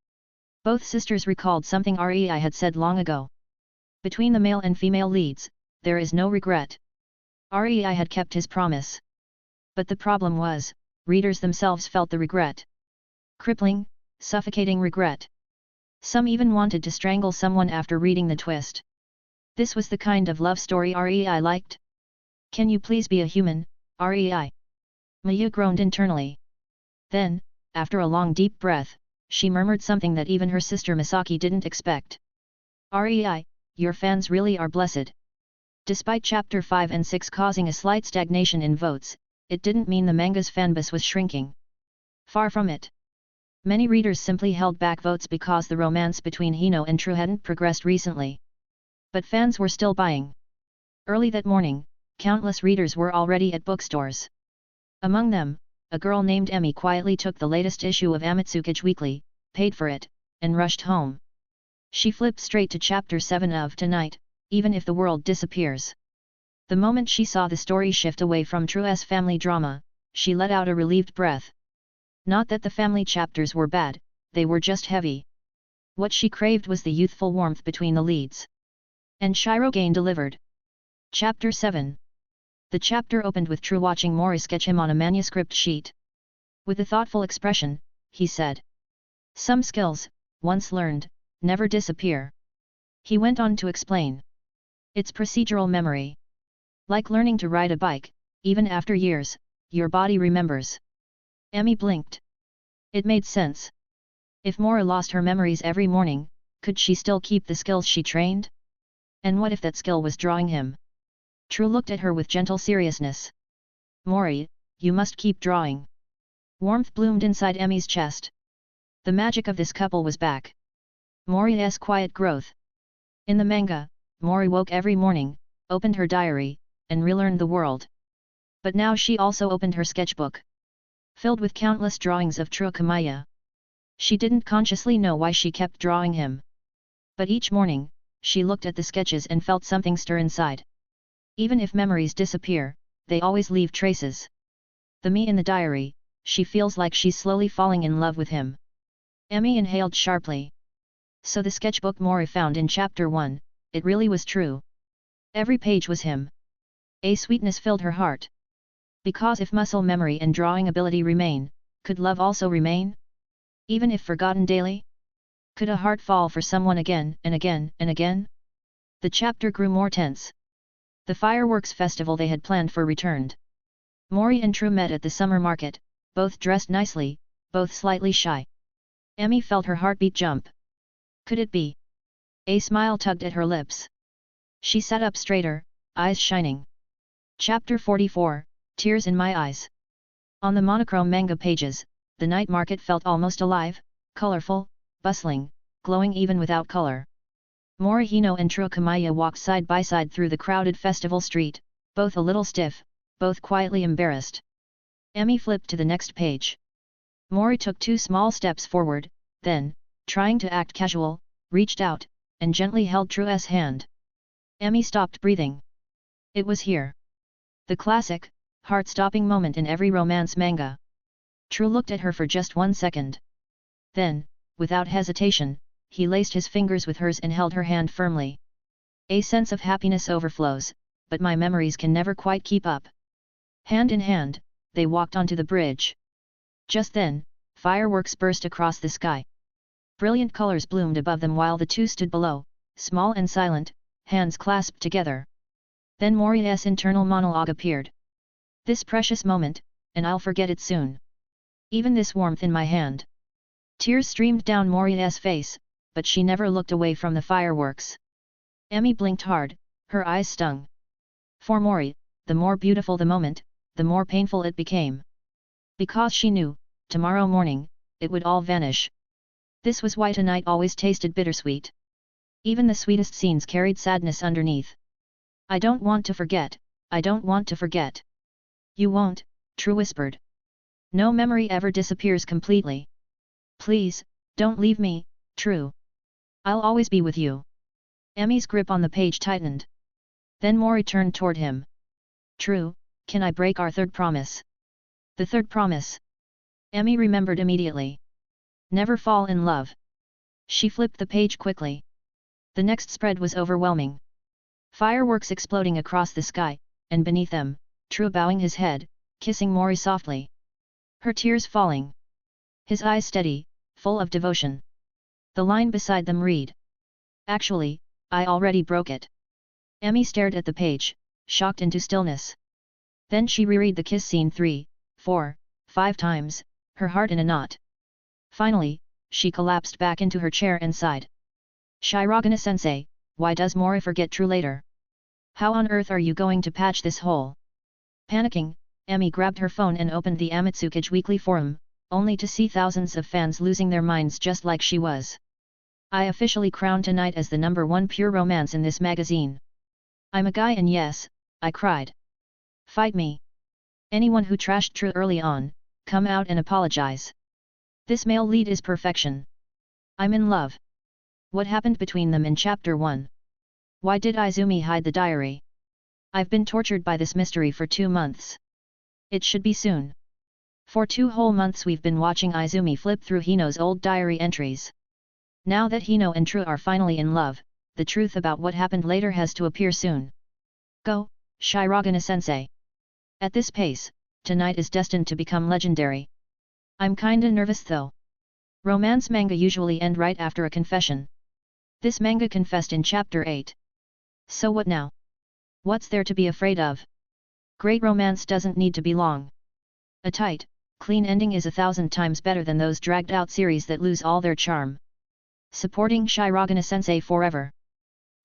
S2: Both sisters recalled something Rei had said long ago. Between the male and female leads, there is no regret. Rei had kept his promise. But the problem was, readers themselves felt the regret. Crippling, suffocating regret. Some even wanted to strangle someone after reading the twist. This was the kind of love story Rei liked. "Can you please be a human, Rei?" Mayu groaned internally. Then, after a long deep breath, she murmured something that even her sister Misaki didn't expect. "Rei, your fans really are blessed." Despite Chapter 5 and 6 causing a slight stagnation in votes, it didn't mean the manga's fanbase was shrinking. Far from it. Many readers simply held back votes because the romance between Hino and True hadn't progressed recently. But fans were still buying. Early that morning, countless readers were already at bookstores. Among them, a girl named Emmy quietly took the latest issue of Amitsukage Weekly, paid for it, and rushed home. She flipped straight to Chapter 7 of Tonight, Even If the World Disappears. The moment she saw the story shift away from True's family drama, she let out a relieved breath. Not that the family chapters were bad, they were just heavy. What she craved was the youthful warmth between the leads. And Shyro delivered. Chapter 7. The chapter opened with True watching Mori sketch him on a manuscript sheet. With a thoughtful expression, he said, "Some skills, once learned, never disappear." He went on to explain. It's procedural memory. Like learning to ride a bike, even after years, your body remembers. Emmy blinked. It made sense. If Mori lost her memories every morning, could she still keep the skills she trained? And what if that skill was drawing him? True looked at her with gentle seriousness. "Mori, you must keep drawing." Warmth bloomed inside Emmy's chest. The magic of this couple was back. Mori's quiet growth. In the manga, Mori woke every morning, opened her diary, and relearned the world. But now she also opened her sketchbook, filled with countless drawings of True Kamaya. She didn't consciously know why she kept drawing him. But each morning, she looked at the sketches and felt something stir inside. Even if memories disappear, they always leave traces. The me in the diary, she feels like she's slowly falling in love with him. Emmy inhaled sharply. So the sketchbook Mori found in chapter 1, it really was true. Every page was him. A sweetness filled her heart. Because if muscle memory and drawing ability remain, could love also remain? Even if forgotten daily? Could a heart fall for someone again and again and again? The chapter grew more tense. The fireworks festival they had planned for returned. Mori and True met at the summer market, both dressed nicely, both slightly shy. Emmy felt her heartbeat jump. Could it be? A smile tugged at her lips. She sat up straighter, eyes shining. Chapter 44, Tears in My Eyes. On the monochrome manga pages, the night market felt almost alive, colorful, bustling, glowing even without color. Morihino and True Kamaya walked side by side through the crowded festival street, both a little stiff, both quietly embarrassed. Emmy flipped to the next page. Mori took 2 small steps forward, then, trying to act casual, reached out, and gently held True's hand. Emmy stopped breathing. It was here. The classic, heart-stopping moment in every romance manga. True looked at her for just 1 second. Then, without hesitation, he laced his fingers with hers and held her hand firmly. A sense of happiness overflows, but my memories can never quite keep up. Hand in hand, they walked onto the bridge. Just then, fireworks burst across the sky. Brilliant colors bloomed above them while the two stood below, small and silent, hands clasped together. Then Mori's internal monologue appeared. "This precious moment, and I'll forget it soon. Even this warmth in my hand." Tears streamed down Mori's face, but she never looked away from the fireworks. Emmy blinked hard, her eyes stung. For Mori, the more beautiful the moment, the more painful it became. Because she knew, tomorrow morning, it would all vanish. This was why tonight always tasted bittersweet. Even the sweetest scenes carried sadness underneath. "I don't want to forget, I don't want to forget." "You won't," True whispered. "No memory ever disappears completely. Please, don't leave me, True. I'll always be with you." Emmy's grip on the page tightened. Then Mori turned toward him. "True, can I break our third promise?" "The third promise?" Emmy remembered immediately. "Never fall in love." She flipped the page quickly. The next spread was overwhelming. Fireworks exploding across the sky, and beneath them, True bowing his head, kissing Mori softly. Her tears falling. His eyes steady, full of devotion. The line beside them read, "Actually, I already broke it." Emmy stared at the page, shocked into stillness. Then she reread the kiss scene 3, 4, 5 times, her heart in a knot. Finally, she collapsed back into her chair and sighed. "Shirogane-sensei, why does Mori forget True later? How on earth are you going to patch this hole?" Panicking, Emmy grabbed her phone and opened the Amatsukage weekly forum, only to see thousands of fans losing their minds just like she was. "I officially crowned tonight as the #1 pure romance in this magazine. I'm a guy and yes, I cried. Fight me. Anyone who trashed True early on, come out and apologize. This male lead is perfection. I'm in love. What happened between them in chapter 1? Why did Izumi hide the diary? I've been tortured by this mystery for 2 months. It should be soon. For 2 whole months we've been watching Izumi flip through Hino's old diary entries. Now that Hino and True are finally in love, the truth about what happened later has to appear soon. Go, Shirogane-sensei. At this pace, tonight is destined to become legendary. I'm kinda nervous though. Romance manga usually end right after a confession. This manga confessed in chapter 8. So what now? What's there to be afraid of? Great romance doesn't need to be long. A tight, clean ending is 1,000 times better than those dragged-out series that lose all their charm. Supporting Shirogane-sensei forever.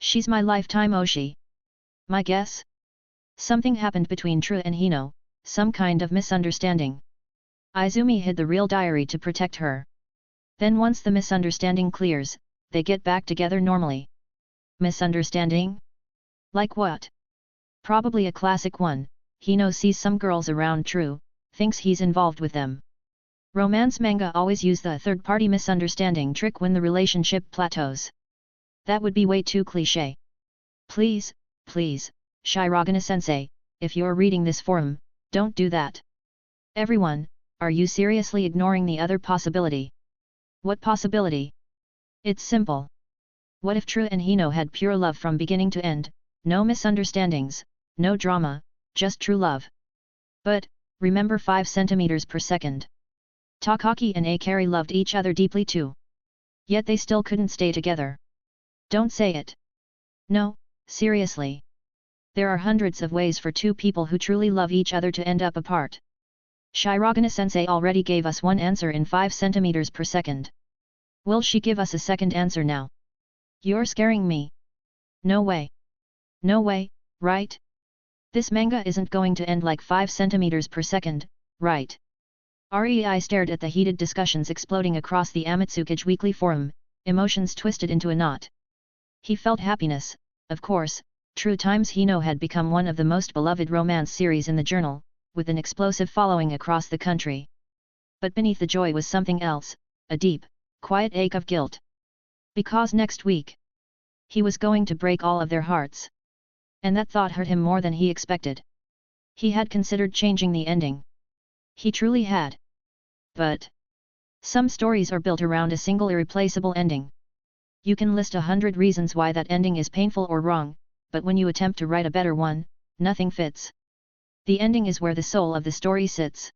S2: She's my lifetime Oshi. My guess? Something happened between True and Hino, some kind of misunderstanding. Izumi hid the real diary to protect her. Then once the misunderstanding clears, they get back together normally. Misunderstanding? Like what? Probably a classic one. Hino sees some girls around True, thinks he's involved with them. Romance manga always use the third-party misunderstanding trick when the relationship plateaus. That would be way too cliché. Please, Shirogane-sensei, if you're reading this forum, don't do that. Everyone, are you seriously ignoring the other possibility? What possibility? It's simple. What if True and Hino had pure love from beginning to end, no misunderstandings, no drama, just true love? But, remember 5 centimeters per second. Takaki and Akari loved each other deeply too. Yet they still couldn't stay together. Don't say it. No, seriously. There are hundreds of ways for two people who truly love each other to end up apart. Shirogane-sensei already gave us one answer in 5 centimeters per second. Will she give us a second answer now? You're scaring me. No way. No way, right? This manga isn't going to end like 5 centimeters per second, right? Rei stared at the heated discussions exploding across the Amatsukage weekly forum, emotions twisted into a knot. He felt happiness, of course. True Times Hino had become one of the most beloved romance series in the journal, with an explosive following across the country. But beneath the joy was something else, a deep, quiet ache of guilt. Because next week, he was going to break all of their hearts. And that thought hurt him more than he expected. He had considered changing the ending. He truly had. But some stories are built around a single irreplaceable ending. You can list 100 reasons why that ending is painful or wrong, but when you attempt to write a better one, nothing fits. The ending is where the soul of the story sits.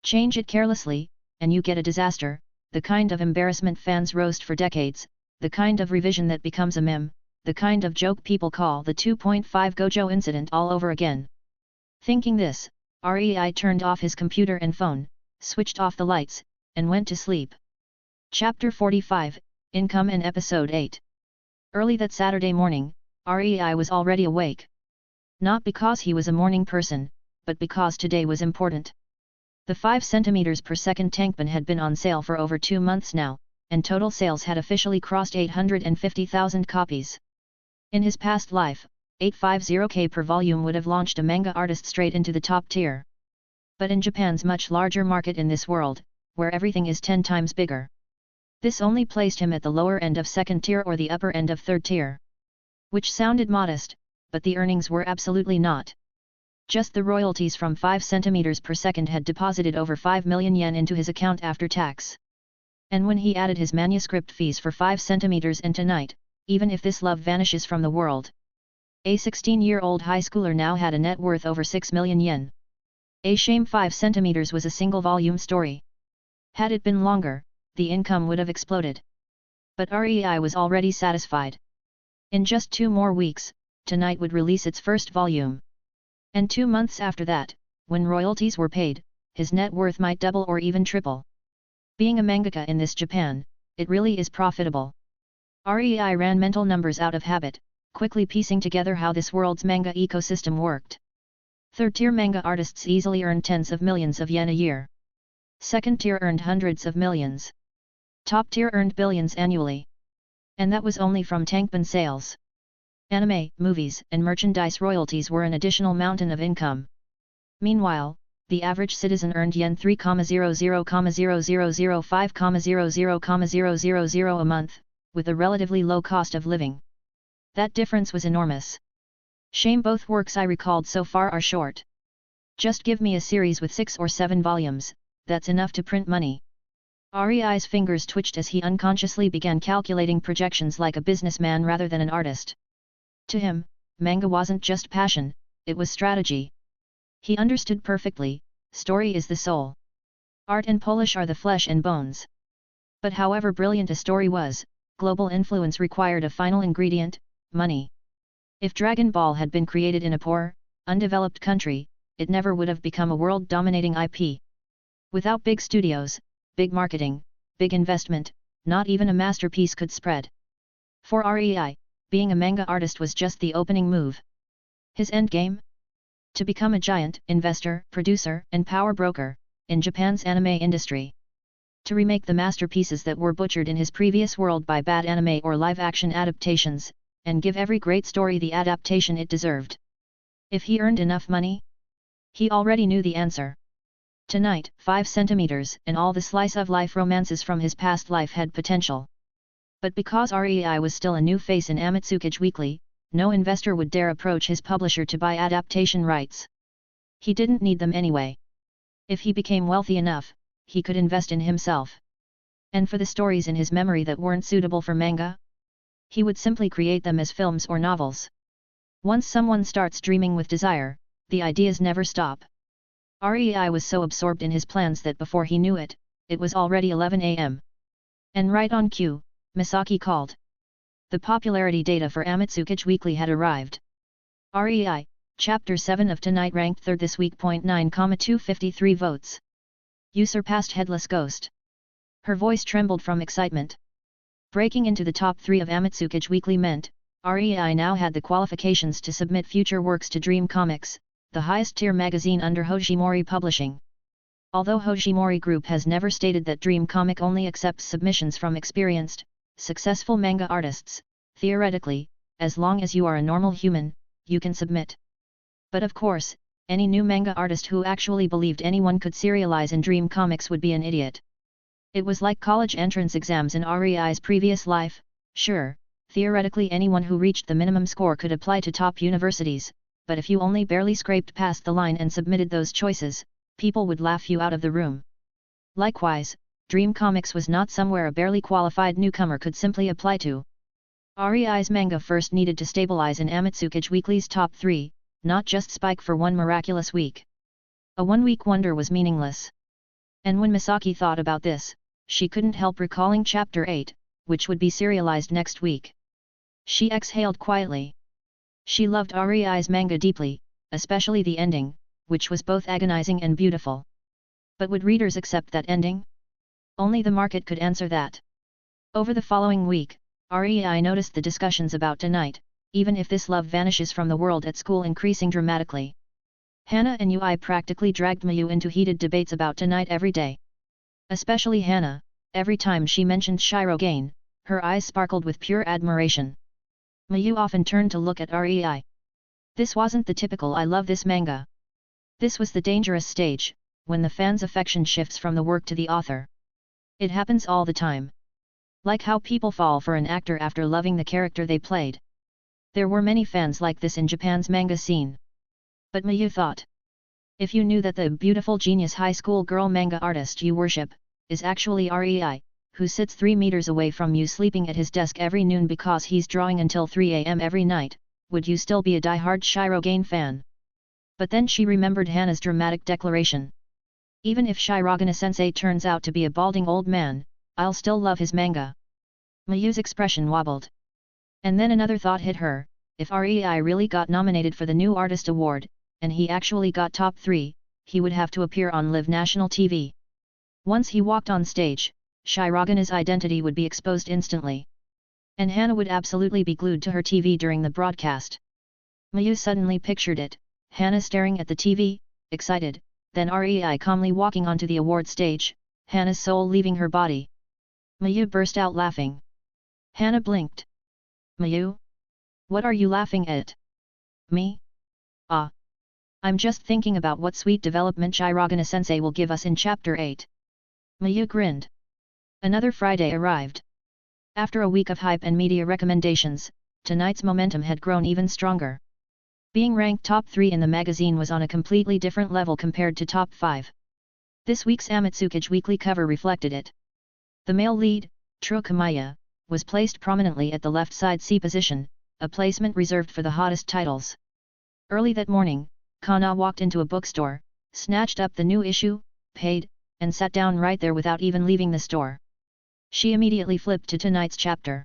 S2: Change it carelessly, and you get a disaster, the kind of embarrassment fans roast for decades, the kind of revision that becomes a meme, the kind of joke people call the 2.5 Gojo incident all over again. Thinking this, Rei turned off his computer and phone, switched off the lights, and went to sleep. Chapter 45, Income and Episode 8. Early that Saturday morning, Rei was already awake. Not because he was a morning person, but because today was important. The 5 centimeters per second tankban had been on sale for over 2 months now, and total sales had officially crossed 850,000 copies. In his past life, 850k per volume would have launched a manga artist straight into the top tier. But in Japan's much larger market in this world, where everything is 10 times bigger, this only placed him at the lower end of second tier or the upper end of third tier. Which sounded modest, but the earnings were absolutely not. Just the royalties from 5 centimeters per second had deposited over 5 million yen into his account after tax. And when he added his manuscript fees for 5 centimeters and tonight, even if this love vanishes from the world, a 16-year-old high schooler now had a net worth over 6 million yen. A shame 5 centimeters was a single volume story. Had it been longer, the income would have exploded. But Rei was already satisfied. In just 2 more weeks, Tonight would release its first volume. And 2 months after that, when royalties were paid, his net worth might double or even triple. Being a mangaka in this Japan, it really is profitable. Rei ran mental numbers out of habit, quickly piecing together how this world's manga ecosystem worked. Third-tier manga artists easily earned tens of millions of yen a year. Second-tier earned hundreds of millions. Top-tier earned billions annually. And that was only from tankban sales. Anime, movies, and merchandise royalties were an additional mountain of income. Meanwhile, the average citizen earned yen 3,000,005,000,000 a month, with a relatively low cost of living. That difference was enormous. Shame both works I recalled so far are short. Just give me a series with 6 or 7 volumes, that's enough to print money. Rei's fingers twitched as he unconsciously began calculating projections like a businessman rather than an artist. To him, manga wasn't just passion, it was strategy. He understood perfectly, story is the soul. Art and polish are the flesh and bones. But however brilliant a story was, global influence required a final ingredient, money. If Dragon Ball had been created in a poor, undeveloped country, it never would have become a world-dominating IP. Without big studios, big marketing, big investment, not even a masterpiece could spread. For Rei, being a manga artist was just the opening move. His endgame? To become a giant investor, producer, and power broker in Japan's anime industry. To remake the masterpieces that were butchered in his previous world by bad anime or live-action adaptations, and give every great story the adaptation it deserved. If he earned enough money? He already knew the answer. Tonight, 5 centimeters and all the slice-of-life romances from his past life had potential. But because Rei was still a new face in Amitsukage Weekly, no investor would dare approach his publisher to buy adaptation rights. He didn't need them anyway. If he became wealthy enough, he could invest in himself. And for the stories in his memory that weren't suitable for manga? He would simply create them as films or novels. Once someone starts dreaming with desire, the ideas never stop. Rei was so absorbed in his plans that before he knew it, it was already 11 a.m. And right on cue, Misaki called. The popularity data for Amitsukage Weekly had arrived. Rei, Chapter 7 of Tonight ranked 3rd this week. 9,253 votes. You surpassed Headless Ghost. Her voice trembled from excitement. Breaking into the top 3 of Amitsukage Weekly meant, Rei now had the qualifications to submit future works to Dream Comics, the highest-tier magazine under Hojimori Publishing. Although Hojimori Group has never stated that Dream Comic only accepts submissions from experienced, successful manga artists, theoretically, as long as you are a normal human, you can submit. But of course, any new manga artist who actually believed anyone could serialize in Dream Comics would be an idiot. It was like college entrance exams in Rei's previous life. Sure, theoretically anyone who reached the minimum score could apply to top universities, but if you only barely scraped past the line and submitted those choices, people would laugh you out of the room. Likewise, Dream Comics was not somewhere a barely qualified newcomer could simply apply to. Rei's manga first needed to stabilize in Amitsukage Weekly's top 3, not just spike for one miraculous week. A one-week wonder was meaningless. And when Misaki thought about this, she couldn't help recalling Chapter 8, which would be serialized next week. She exhaled quietly. She loved Rei's manga deeply, especially the ending, which was both agonizing and beautiful. But would readers accept that ending? Only the market could answer that. Over the following week, Rei noticed the discussions about Tonight, even if this love vanishes from the world at school, increasing dramatically. Hana and Ui practically dragged Mayu into heated debates about Tonight every day. Especially Hana, every time she mentioned Shyro Gain, her eyes sparkled with pure admiration. Mayu often turned to look at Rei. This wasn't the typical "I love this manga." This was the dangerous stage, when the fan's affection shifts from the work to the author. It happens all the time. Like how people fall for an actor after loving the character they played. There were many fans like this in Japan's manga scene. But Mayu thought. If you knew that the beautiful genius high school girl manga artist you worship, is actually Rei, who sits 3 meters away from you sleeping at his desk every noon because he's drawing until 3 a.m. every night, would you still be a die-hard Shyro Gain fan? But then she remembered Hana's dramatic declaration. Even if Shirogane-sensei turns out to be a balding old man, I'll still love his manga. Mayu's expression wobbled. And then another thought hit her, if Rei really got nominated for the New Artist Award, and he actually got top 3, he would have to appear on live national TV. Once he walked on stage, Shirogane's identity would be exposed instantly. And Hana would absolutely be glued to her TV during the broadcast. Mayu suddenly pictured it, Hana staring at the TV, excited, then Rei calmly walking onto the award stage, Hana's soul leaving her body. Mayu burst out laughing. Hana blinked. Mayu? What are you laughing at? Me? Ah. I'm just thinking about what sweet development Shirogane-sensei will give us in Chapter 8. Mayu grinned. Another Friday arrived. After a week of hype and media recommendations, Tonight's momentum had grown even stronger. Being ranked top 3 in the magazine was on a completely different level compared to top 5. This week's Amitsukage Weekly cover reflected it. The male lead, True Kamaya, was placed prominently at the left side C position, a placement reserved for the hottest titles. Early that morning, Kana walked into a bookstore, snatched up the new issue, paid, and sat down right there without even leaving the store. She immediately flipped to tonight's chapter.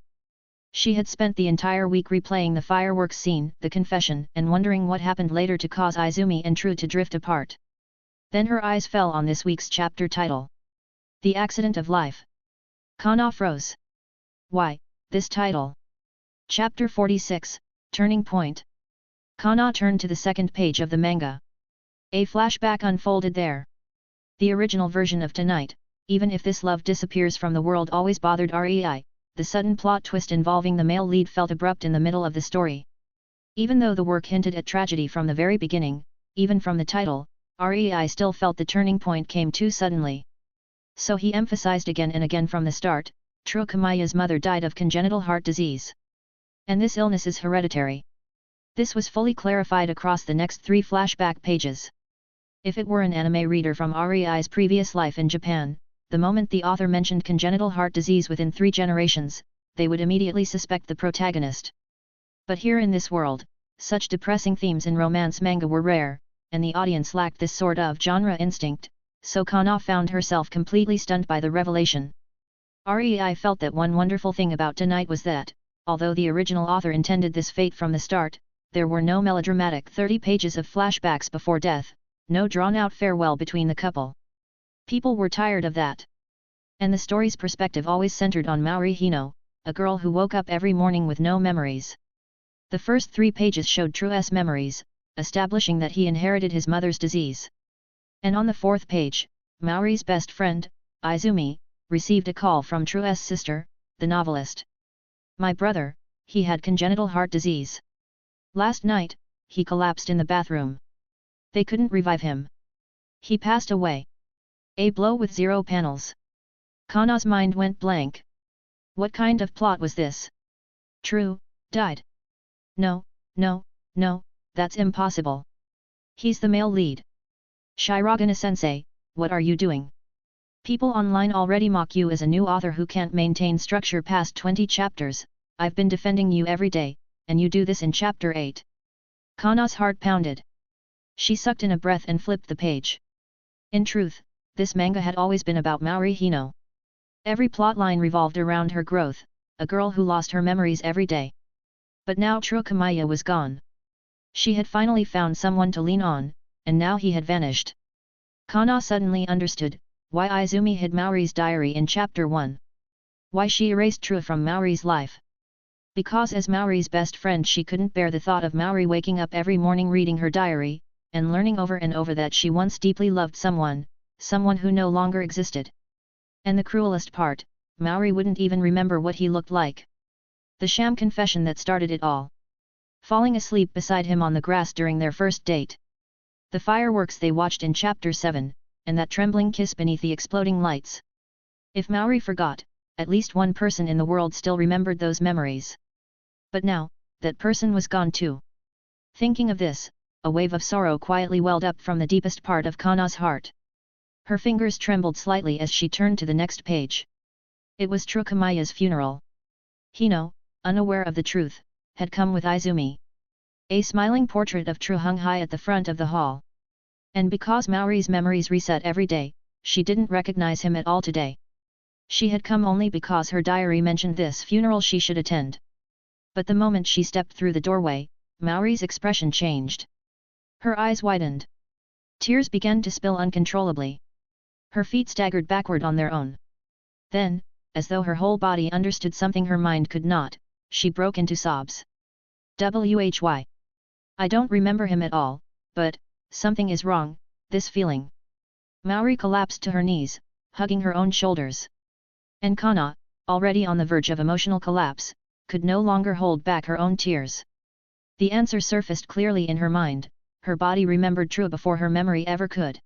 S2: She had spent the entire week replaying the fireworks scene, the confession, and wondering what happened later to cause Izumi and True to drift apart. Then her eyes fell on this week's chapter title. The Accident of Life. Kana froze. Why, this title? Chapter 46, Turning Point. Kana turned to the second page of the manga. A flashback unfolded there. The original version of Tonight, even if this love disappears from the world, always bothered Rei. The sudden plot twist involving the male lead felt abrupt in the middle of the story. Even though the work hinted at tragedy from the very beginning, even from the title, Rei still felt the turning point came too suddenly. So he emphasized again and again from the start, True Kamaya's mother died of congenital heart disease. And this illness is hereditary. This was fully clarified across the next 3 flashback pages. If it were an anime reader from Rei's previous life in Japan, the moment the author mentioned congenital heart disease within 3 generations, they would immediately suspect the protagonist. But here in this world, such depressing themes in romance manga were rare, and the audience lacked this sort of genre instinct, so Kana found herself completely stunned by the revelation. Rei felt that one wonderful thing about Tonight was that, although the original author intended this fate from the start, there were no melodramatic 30 pages of flashbacks before death, no drawn-out farewell between the couple. People were tired of that. And the story's perspective always centered on Maori Hino, a girl who woke up every morning with no memories. The first 3 pages showed True's memories, establishing that he inherited his mother's disease. And on the 4th page, Maori's best friend, Izumi, received a call from True's sister, the novelist. My brother, he had congenital heart disease. Last night, he collapsed in the bathroom. They couldn't revive him. He passed away. A blow with 0 panels. Kana's mind went blank. What kind of plot was this? True, died. No, that's impossible. He's the male lead. Shirogane-sensei, what are you doing? People online already mock you as a new author who can't maintain structure past 20 chapters, I've been defending you every day, and you do this in chapter 8. Kana's heart pounded. She sucked in a breath and flipped the page. In truth, this manga had always been about Maori Hino. Every plotline revolved around her growth, a girl who lost her memories every day. But now True Kamaya was gone. She had finally found someone to lean on, and now he had vanished. Kana suddenly understood why Izumi hid Maori's diary in chapter 1. Why she erased True from Maori's life. Because as Maori's best friend she couldn't bear the thought of Maori waking up every morning reading her diary, and learning over and over that she once deeply loved someone who no longer existed. And the cruelest part, Maori wouldn't even remember what he looked like. The sham confession that started it all. Falling asleep beside him on the grass during their first date. The fireworks they watched in chapter 7, and that trembling kiss beneath the exploding lights. If Maori forgot, at least one person in the world still remembered those memories. But now, that person was gone too. Thinking of this, a wave of sorrow quietly welled up from the deepest part of Kana's heart. Her fingers trembled slightly as she turned to the next page. It was True Kamaya's funeral. Hino, unaware of the truth, had come with Izumi. A smiling portrait of True hung high at the front of the hall. And because Maori's memories reset every day, she didn't recognize him at all today. She had come only because her diary mentioned this funeral she should attend. But the moment she stepped through the doorway, Maori's expression changed. Her eyes widened. Tears began to spill uncontrollably. Her feet staggered backward on their own. Then, as though her whole body understood something her mind could not, she broke into sobs. Why? I don't remember him at all, but something is wrong, this feeling. Maori collapsed to her knees, hugging her own shoulders. And Kana, already on the verge of emotional collapse, could no longer hold back her own tears. The answer surfaced clearly in her mind, her body remembered True before her memory ever could.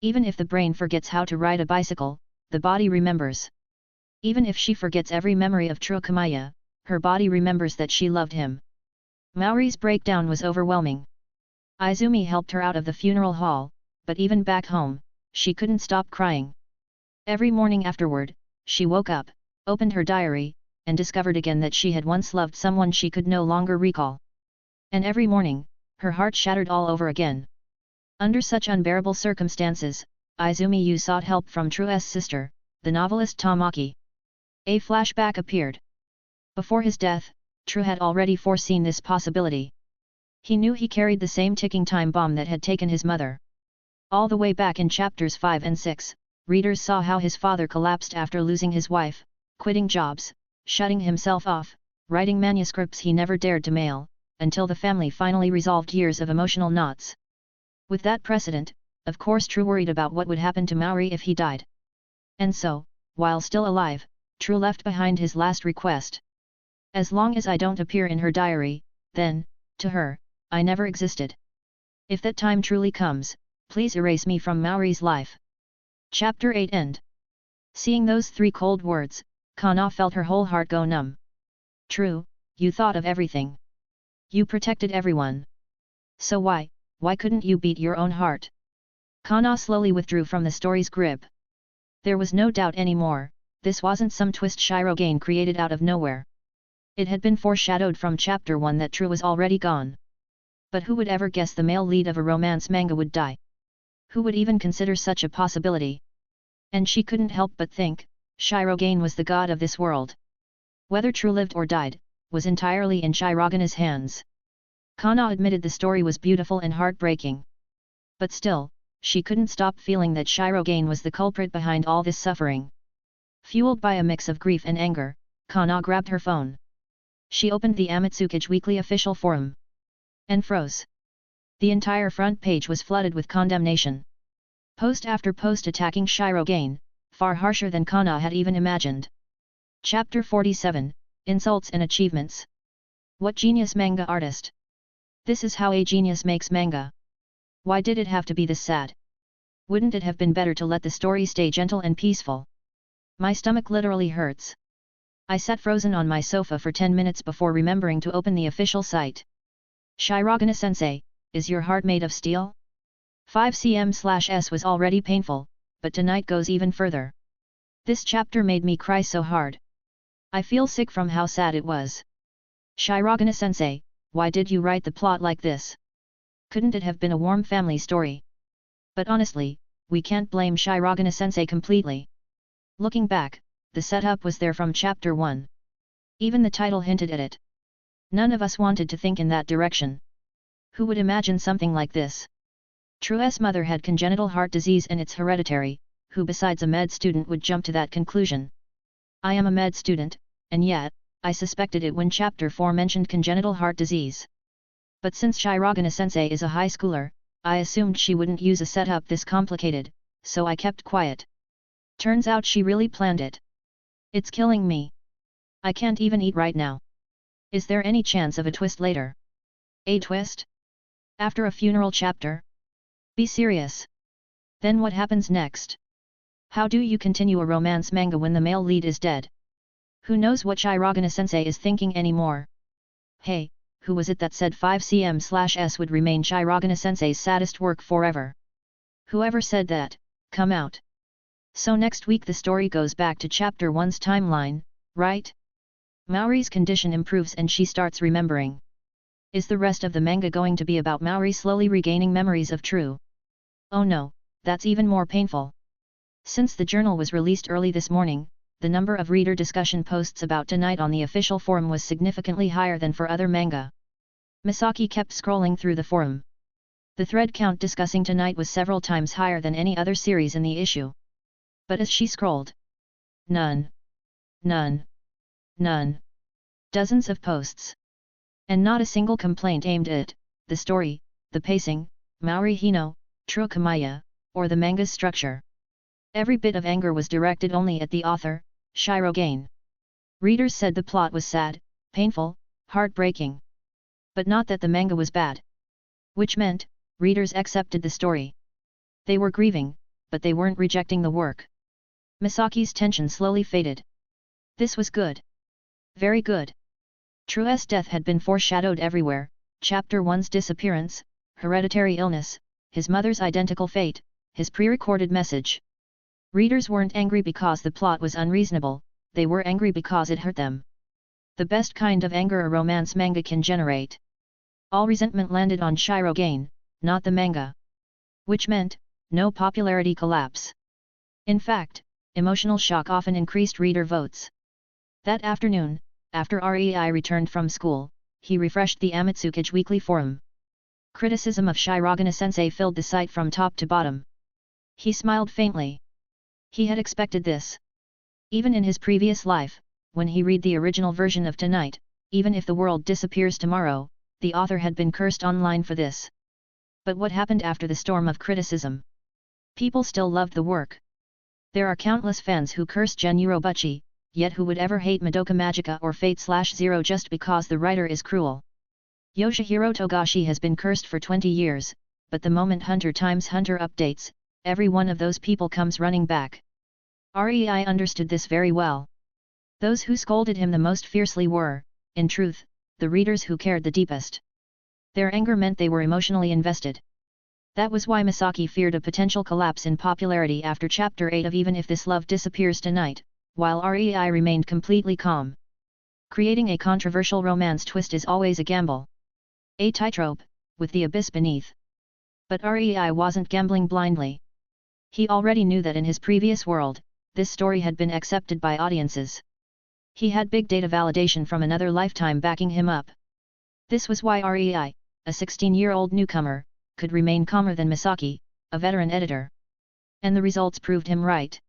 S2: Even if the brain forgets how to ride a bicycle, the body remembers. Even if she forgets every memory of True Kamaya, her body remembers that she loved him. Maori's breakdown was overwhelming. Izumi helped her out of the funeral hall, but even back home, she couldn't stop crying. Every morning afterward, she woke up, opened her diary, and discovered again that she had once loved someone she could no longer recall. And every morning, her heart shattered all over again. Under such unbearable circumstances, Izumi Yu sought help from True's sister, the novelist Tamaki. A flashback appeared. Before his death, True had already foreseen this possibility. He knew he carried the same ticking time bomb that had taken his mother. All the way back in chapters 5 and 6, readers saw how his father collapsed after losing his wife, quitting jobs, shutting himself off, writing manuscripts he never dared to mail, until the family finally resolved years of emotional knots. With that precedent, of course True worried about what would happen to Maori if he died. And so, while still alive, True left behind his last request. As long as I don't appear in her diary, then, to her, I never existed. If that time truly comes, please erase me from Maori's life. Chapter 8 End. Seeing those 3 cold words, Kana felt her whole heart go numb. True, you thought of everything. You protected everyone. So why couldn't you beat your own heart? Kana slowly withdrew from the story's grip. There was no doubt anymore, this wasn't some twist Shyro gain created out of nowhere. It had been foreshadowed from chapter 1 that True was already gone. But who would ever guess the male lead of a romance manga would die? Who would even consider such a possibility? And she couldn't help but think, Shyro gain was the god of this world. Whether True lived or died, was entirely in Shirogana's hands. Kana admitted the story was beautiful and heartbreaking. But still, she couldn't stop feeling that Shyro gain was the culprit behind all this suffering. Fueled by a mix of grief and anger, Kana grabbed her phone. She opened the Amatsukage Weekly official forum. And froze. The entire front page was flooded with condemnation. Post after post attacking Shyro gain, far harsher than Kana had even imagined. Chapter 47, Insults and Achievements. What genius manga artist! This is how a genius makes manga. Why did it have to be this sad? Wouldn't it have been better to let the story stay gentle and peaceful? My stomach literally hurts. I sat frozen on my sofa for 10 minutes before remembering to open the official site. Shirogane-sensei, is your heart made of steel? 5cm/s was already painful, but tonight goes even further. This chapter made me cry so hard. I feel sick from how sad it was. Shirogane-sensei, why did you write the plot like this? Couldn't it have been a warm family story? But honestly, we can't blame Shirogane-sensei completely. Looking back, the setup was there from chapter 1. Even the title hinted at it. None of us wanted to think in that direction. Who would imagine something like this? True's mother had congenital heart disease and it's hereditary, who besides a med student would jump to that conclusion? I am a med student, and yet, I suspected it when chapter 4 mentioned congenital heart disease. But since Shirogane-sensei is a high schooler, I assumed she wouldn't use a setup this complicated, so I kept quiet. Turns out she really planned it. It's killing me. I can't even eat right now. Is there any chance of a twist later? A twist? After a funeral chapter? Be serious. Then what happens next? How do you continue a romance manga when the male lead is dead? Who knows what Shirogane-sensei is thinking anymore? Hey, who was it that said 5cm/s would remain Shirogane-sensei's saddest work forever? Whoever said that, come out. So next week the story goes back to chapter 1's timeline, right? Maori's condition improves and she starts remembering. Is the rest of the manga going to be about Maori slowly regaining memories of True? Oh no, that's even more painful. Since the journal was released early this morning, the number of reader discussion posts about tonight on the official forum was significantly higher than for other manga. Misaki kept scrolling through the forum. The thread count discussing tonight was several times higher than any other series in the issue. But as she scrolled, none. Dozens of posts. And not a single complaint aimed at the story, the pacing, Maori Hino, True Kamaya, or the manga's structure. Every bit of anger was directed only at the author, Shyro gain. Readers said the plot was sad, painful, heartbreaking. But not that the manga was bad. Which meant, readers accepted the story. They were grieving, but they weren't rejecting the work. Misaki's tension slowly faded. This was good. Very good. True's death had been foreshadowed everywhere, chapter 1's disappearance, hereditary illness, his mother's identical fate, his pre-recorded message. Readers weren't angry because the plot was unreasonable, they were angry because it hurt them. The best kind of anger a romance manga can generate. All resentment landed on Shyro gain, not the manga. Which meant, no popularity collapse. In fact, emotional shock often increased reader votes. That afternoon, after Rei returned from school, he refreshed the Amatsukage weekly forum. Criticism of Shirogane-sensei filled the site from top to bottom. He smiled faintly. He had expected this. Even in his previous life, when he read the original version of Tonight, even if the world disappears tomorrow, the author had been cursed online for this. But what happened after the storm of criticism? People still loved the work. There are countless fans who curse Genjuro Buchi, yet who would ever hate Madoka Magica or Fate/Zero just because the writer is cruel? Yoshihiro Togashi has been cursed for 20 years, but the moment Hunter x Hunter updates, every one of those people comes running back. Rei understood this very well. Those who scolded him the most fiercely were, in truth, the readers who cared the deepest. Their anger meant they were emotionally invested. That was why Misaki feared a potential collapse in popularity after Chapter 8 of Even If This Love Disappears Tonight, while Rei remained completely calm. Creating a controversial romance twist is always a gamble. A tightrope, with the abyss beneath. But Rei wasn't gambling blindly. He already knew that in his previous world, this story had been accepted by audiences. He had big data validation from another lifetime backing him up. This was why Rei, a 16-year-old newcomer, could remain calmer than Misaki, a veteran editor. And the results proved him right.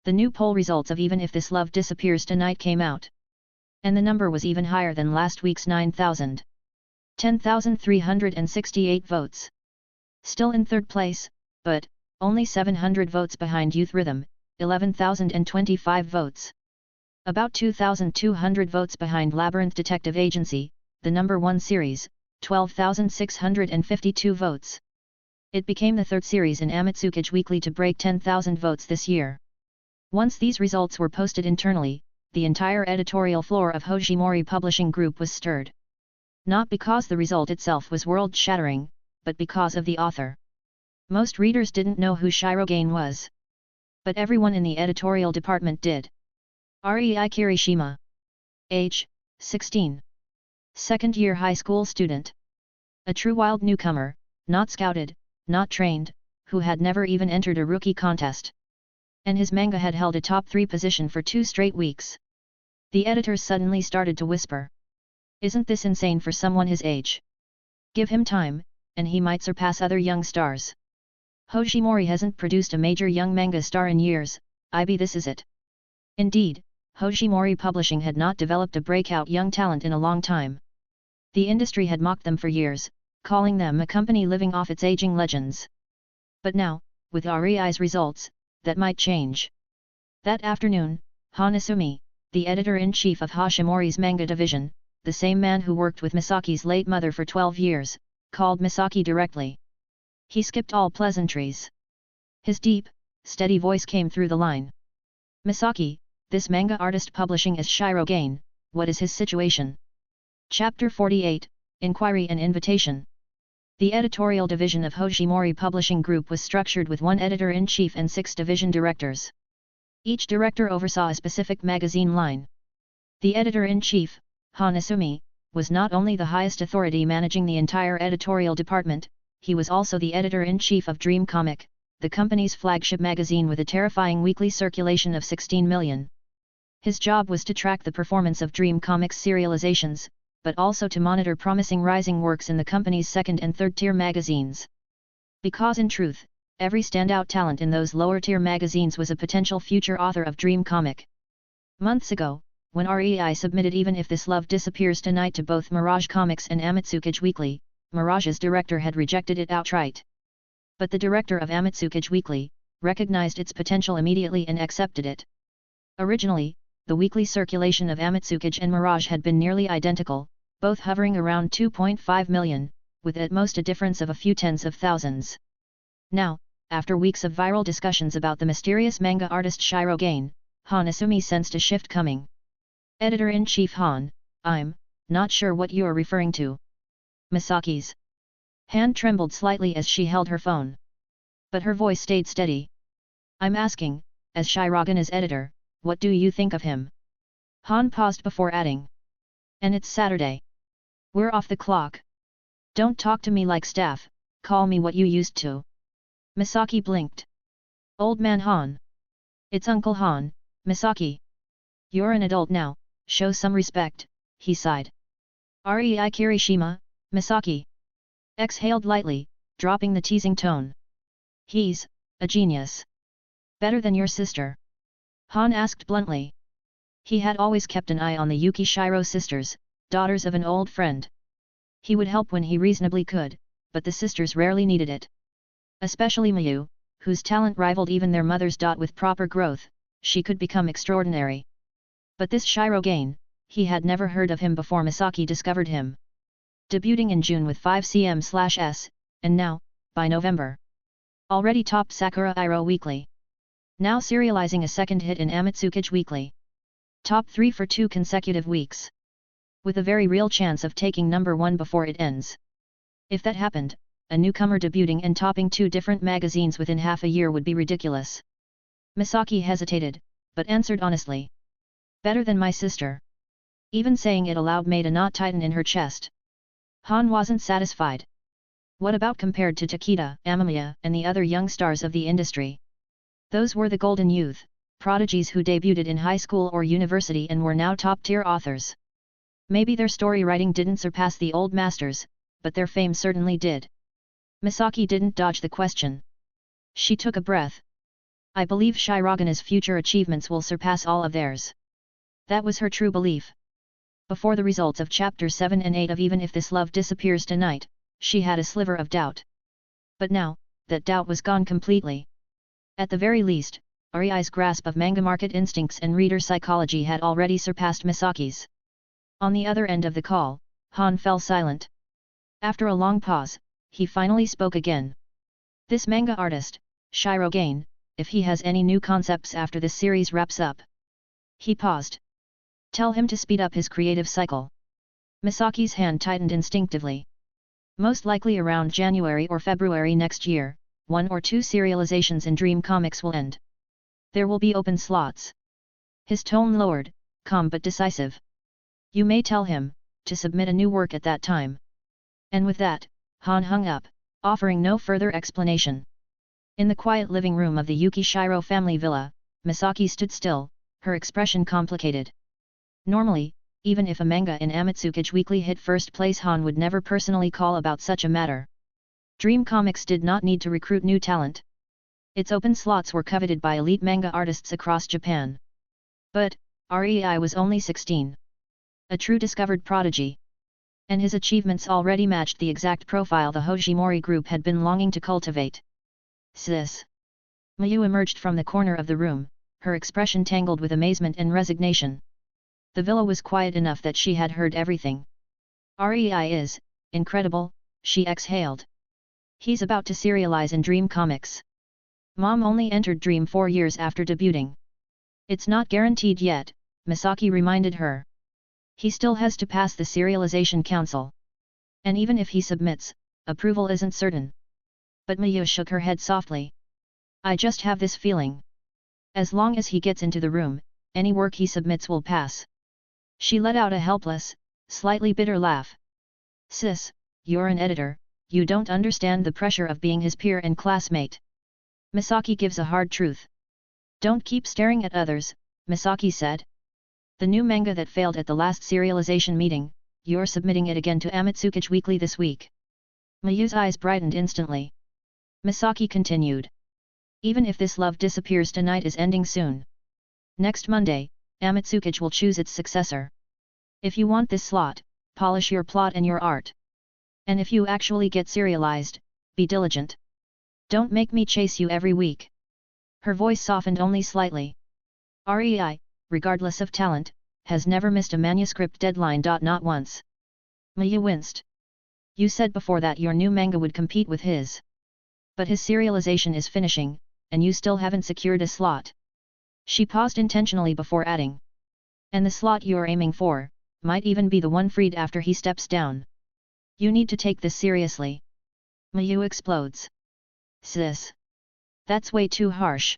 S2: The new poll results of Even If This Love Disappears Tonight came out. And the number was even higher than last week's 9,000. 10,368 votes. Still in third place, but only 700 votes behind Youth Rhythm, 11,025 votes. About 2,200 votes behind Labyrinth Detective Agency, the number 1 series, 12,652 votes. It became the third series in Amatsukage Weekly to break 10,000 votes this year. Once these results were posted internally, the entire editorial floor of Hojimori Publishing Group was stirred. Not because the result itself was world-shattering, but because of the author. Most readers didn't know who Shyro Gain was. But everyone in the editorial department did. Rei Kirishima. Age, 16. Second-year high school student. A true wild newcomer, not scouted, not trained, who had never even entered a rookie contest. And his manga had held a top 3 position for 2 straight weeks. The editors suddenly started to whisper. Isn't this insane for someone his age? Give him time, and he might surpass other young stars. Hojimori hasn't produced a major young manga star in years, this is it. Indeed, Hojimori Publishing had not developed a breakout young talent in a long time. The industry had mocked them for years, calling them a company living off its aging legends. But now, with Rei's results, that might change. That afternoon, Hanasumi, the editor-in-chief of Hashimori's manga division, the same man who worked with Misaki's late mother for 12 years, called Misaki directly. He skipped all pleasantries. His deep, steady voice came through the line. Misaki, this manga artist publishing as Shyro Gain, what is his situation? Chapter 48, Inquiry and Invitation. The editorial division of Hojimori Publishing Group was structured with 1 editor-in-chief and 6 division directors. Each director oversaw a specific magazine line. The editor-in-chief, Hanasumi, was not only the highest authority managing the entire editorial department, he was also the editor-in-chief of Dream Comic, the company's flagship magazine with a terrifying weekly circulation of 16 million. His job was to track the performance of Dream Comic's serializations, but also to monitor promising rising works in the company's second and third-tier magazines. Because in truth, every standout talent in those lower-tier magazines was a potential future author of Dream Comic. Months ago, when Rei submitted Even If This Love Disappears Tonight to both Mirage Comics and Amatsukage Weekly, Mirage's director had rejected it outright. But the director of Amatsukage Weekly recognized its potential immediately and accepted it. Originally, the weekly circulation of Amatsukage and Mirage had been nearly identical, both hovering around 2.5 million, with at most a difference of a few tens of thousands. Now, after weeks of viral discussions about the mysterious manga artist Shyro Gain, Hanasumi sensed a shift coming. Editor-in-chief Han, I'm not sure what you're referring to. Misaki's hand trembled slightly as she held her phone. But her voice stayed steady. I'm asking, as Shyro is editor, what do you think of him? Han paused before adding. And it's Saturday. We're off the clock. Don't talk to me like staff, call me what you used to. Misaki blinked. Old man Han. It's Uncle Han, Misaki. You're an adult now, show some respect, he sighed. Rei Kirishima, Misaki. Exhaled lightly, dropping the teasing tone. He's a genius. Better than your sister? Han asked bluntly. He had always kept an eye on the Yuki Shyro sisters, daughters of an old friend. He would help when he reasonably could, but the sisters rarely needed it. Especially Miyu, whose talent rivaled even their mother's. With proper growth, she could become extraordinary. But this Shyro Gain, he had never heard of him before Misaki discovered him. Debuting in June with 5cm/s, and now, by November, already topped Sakura Iro Weekly. Now serializing a second hit in Amatsukage Weekly. Top 3 for 2 consecutive weeks. With a very real chance of taking number 1 before it ends. If that happened, a newcomer debuting and topping 2 different magazines within half a year would be ridiculous. Misaki hesitated, but answered honestly. Better than my sister. Even saying it aloud made a knot tighten in her chest. Han wasn't satisfied. What about compared to Takeda, Amamiya, and the other young stars of the industry? Those were the golden youth, prodigies who debuted in high school or university and were now top-tier authors. Maybe their story writing didn't surpass the old masters, but their fame certainly did. Misaki didn't dodge the question. She took a breath. I believe Shyro's future achievements will surpass all of theirs. That was her true belief. Before the results of Chapters 7 and 8 of Even If This Love Disappears Tonight, she had a sliver of doubt. But now, that doubt was gone completely. At the very least, Rei's grasp of manga market instincts and reader psychology had already surpassed Misaki's. On the other end of the call, Han fell silent. After a long pause, he finally spoke again. This manga artist, Shyro Gain, if he has any new concepts after this series wraps up. He paused. Tell him to speed up his creative cycle. Misaki's hand tightened instinctively. Most likely around January or February next year, 1 or 2 serializations in Dream Comics will end. There will be open slots. His tone lowered, calm but decisive. You may tell him to submit a new work at that time. And with that, Han hung up, offering no further explanation. In the quiet living room of the Yuki Shyro family villa, Misaki stood still, her expression complicated. Normally, even if a manga in Amatsukage Weekly hit first place, Han would never personally call about such a matter. Dream Comics did not need to recruit new talent. Its open slots were coveted by elite manga artists across Japan. But, Rei was only 16. A true discovered prodigy. And his achievements already matched the exact profile the Hojimori group had been longing to cultivate. Sis. Miyu emerged from the corner of the room, her expression tangled with amazement and resignation. The villa was quiet enough that she had heard everything. Rei is incredible, she exhaled. He's about to serialize in Dream Comics. Mom only entered Dream 4 years after debuting. It's not guaranteed yet, Misaki reminded her. He still has to pass the Serialization Council. And even if he submits, approval isn't certain. But Miyu shook her head softly. I just have this feeling. As long as he gets into the room, any work he submits will pass. She let out a helpless, slightly bitter laugh. Sis, you're an editor, you don't understand the pressure of being his peer and classmate. Misaki gives a hard truth. Don't keep staring at others, Misaki said. The new manga that failed at the last serialization meeting, you're submitting it again to Amatsukage Weekly this week. Miyu's eyes brightened instantly. Misaki continued. Even if This Love Disappears Tonight is ending soon. Next Monday, Amatsukage will choose its successor. If you want this slot, polish your plot and your art. And if you actually get serialized, be diligent. Don't make me chase you every week. Her voice softened only slightly. Rei, regardless of talent, has never missed a manuscript deadline. Not once. Miyu winced. You said before that your new manga would compete with his. But his serialization is finishing, and you still haven't secured a slot. She paused intentionally before adding. And the slot you're aiming for, might even be the one freed after he steps down. You need to take this seriously. Miyu explodes. Sis. That's way too harsh.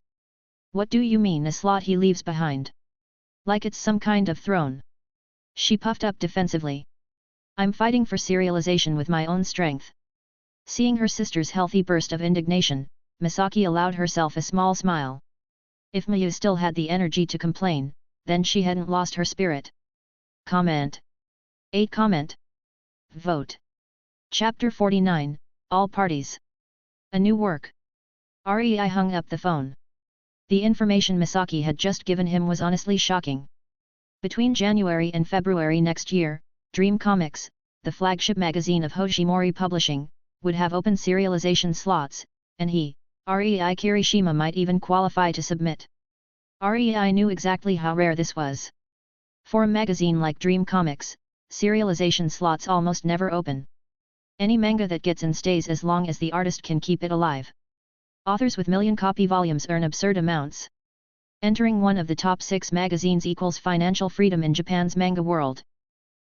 S2: What do you mean a slot he leaves behind? Like it's some kind of throne. She puffed up defensively. I'm fighting for serialization with my own strength. Seeing her sister's healthy burst of indignation, Misaki allowed herself a small smile. If Mayu still had the energy to complain, then she hadn't lost her spirit. Comment. 8 comment. Vote. Chapter 49, All Parties. A new work. Rei hung up the phone. The information Misaki had just given him was honestly shocking. Between January and February next year, Dream Comics, the flagship magazine of Hojimori Publishing, would have open serialization slots, and he, Rei Kirishima, might even qualify to submit. Rei knew exactly how rare this was. For a magazine like Dream Comics, serialization slots almost never open. Any manga that gets in stays as long as the artist can keep it alive. Authors with million-copy volumes earn absurd amounts. Entering one of the top 6 magazines equals financial freedom in Japan's manga world.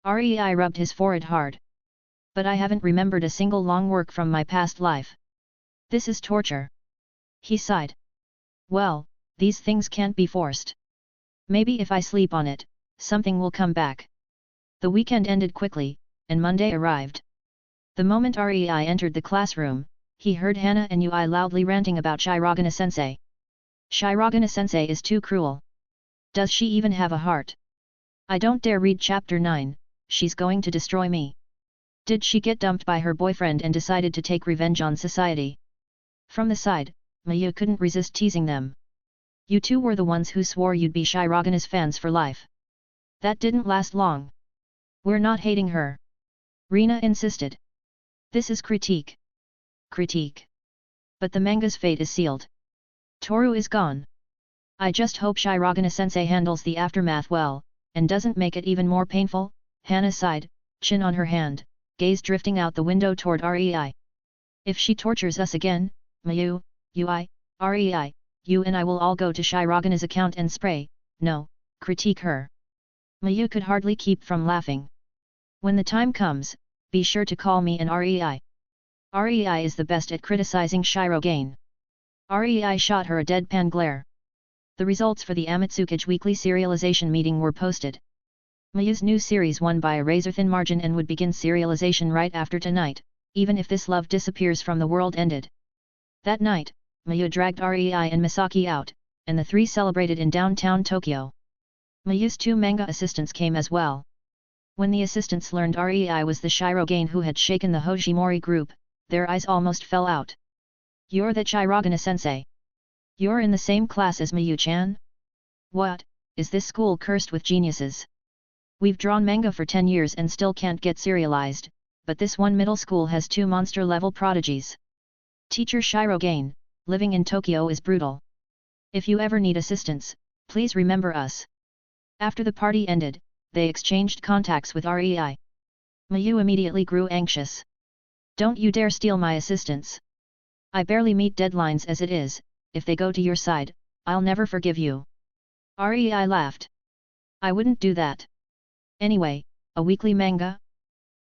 S2: Rei rubbed his forehead hard. But I haven't remembered a single long work from my past life. This is torture. He sighed. Well, these things can't be forced. Maybe if I sleep on it, something will come back. The weekend ended quickly, and Monday arrived. The moment Rei entered the classroom, he heard Hana and Yui loudly ranting about Shirogane-sensei. Shirogane-sensei is too cruel. Does she even have a heart? I don't dare read chapter 9, she's going to destroy me. Did she get dumped by her boyfriend and decided to take revenge on society? From the side, Mayu couldn't resist teasing them. You two were the ones who swore you'd be Shirogane's fans for life. That didn't last long. We're not hating her. Rina insisted. This is critique. Critique. But the manga's fate is sealed. Toru is gone. I just hope Shirogane-sensei handles the aftermath well, and doesn't make it even more painful. Hana sighed, chin on her hand, gaze drifting out the window toward Rei. If she tortures us again, Mayu, Yui, Rei, you and I will all go to Shirogane's account and spray, no, critique her. Mayu could hardly keep from laughing. When the time comes, be sure to call me and Rei. Rei is the best at criticizing Shirogane. Rei shot her a deadpan glare. The results for the Amatsukage weekly serialization meeting were posted. Mayu's new series won by a razor-thin margin and would begin serialization right after tonight, even if this love disappears from the world ended. That night, Mayu dragged Rei and Misaki out, and the three celebrated in downtown Tokyo. Mayu's 2 manga assistants came as well. When the assistants learned Rei was the Shirogane who had shaken the Hojimori group, their eyes almost fell out. You're that Shirogane-sensei. You're in the same class as Mayu-chan? What, is this school cursed with geniuses? We've drawn manga for 10 years and still can't get serialized, but this one middle school has 2 monster-level prodigies. Teacher Shirogane, living in Tokyo is brutal. If you ever need assistance, please remember us. After the party ended, they exchanged contacts with Rei. Mayu immediately grew anxious. Don't you dare steal my assistants. I barely meet deadlines as it is, if they go to your side, I'll never forgive you. Rei laughed. I wouldn't do that. Anyway, a weekly manga?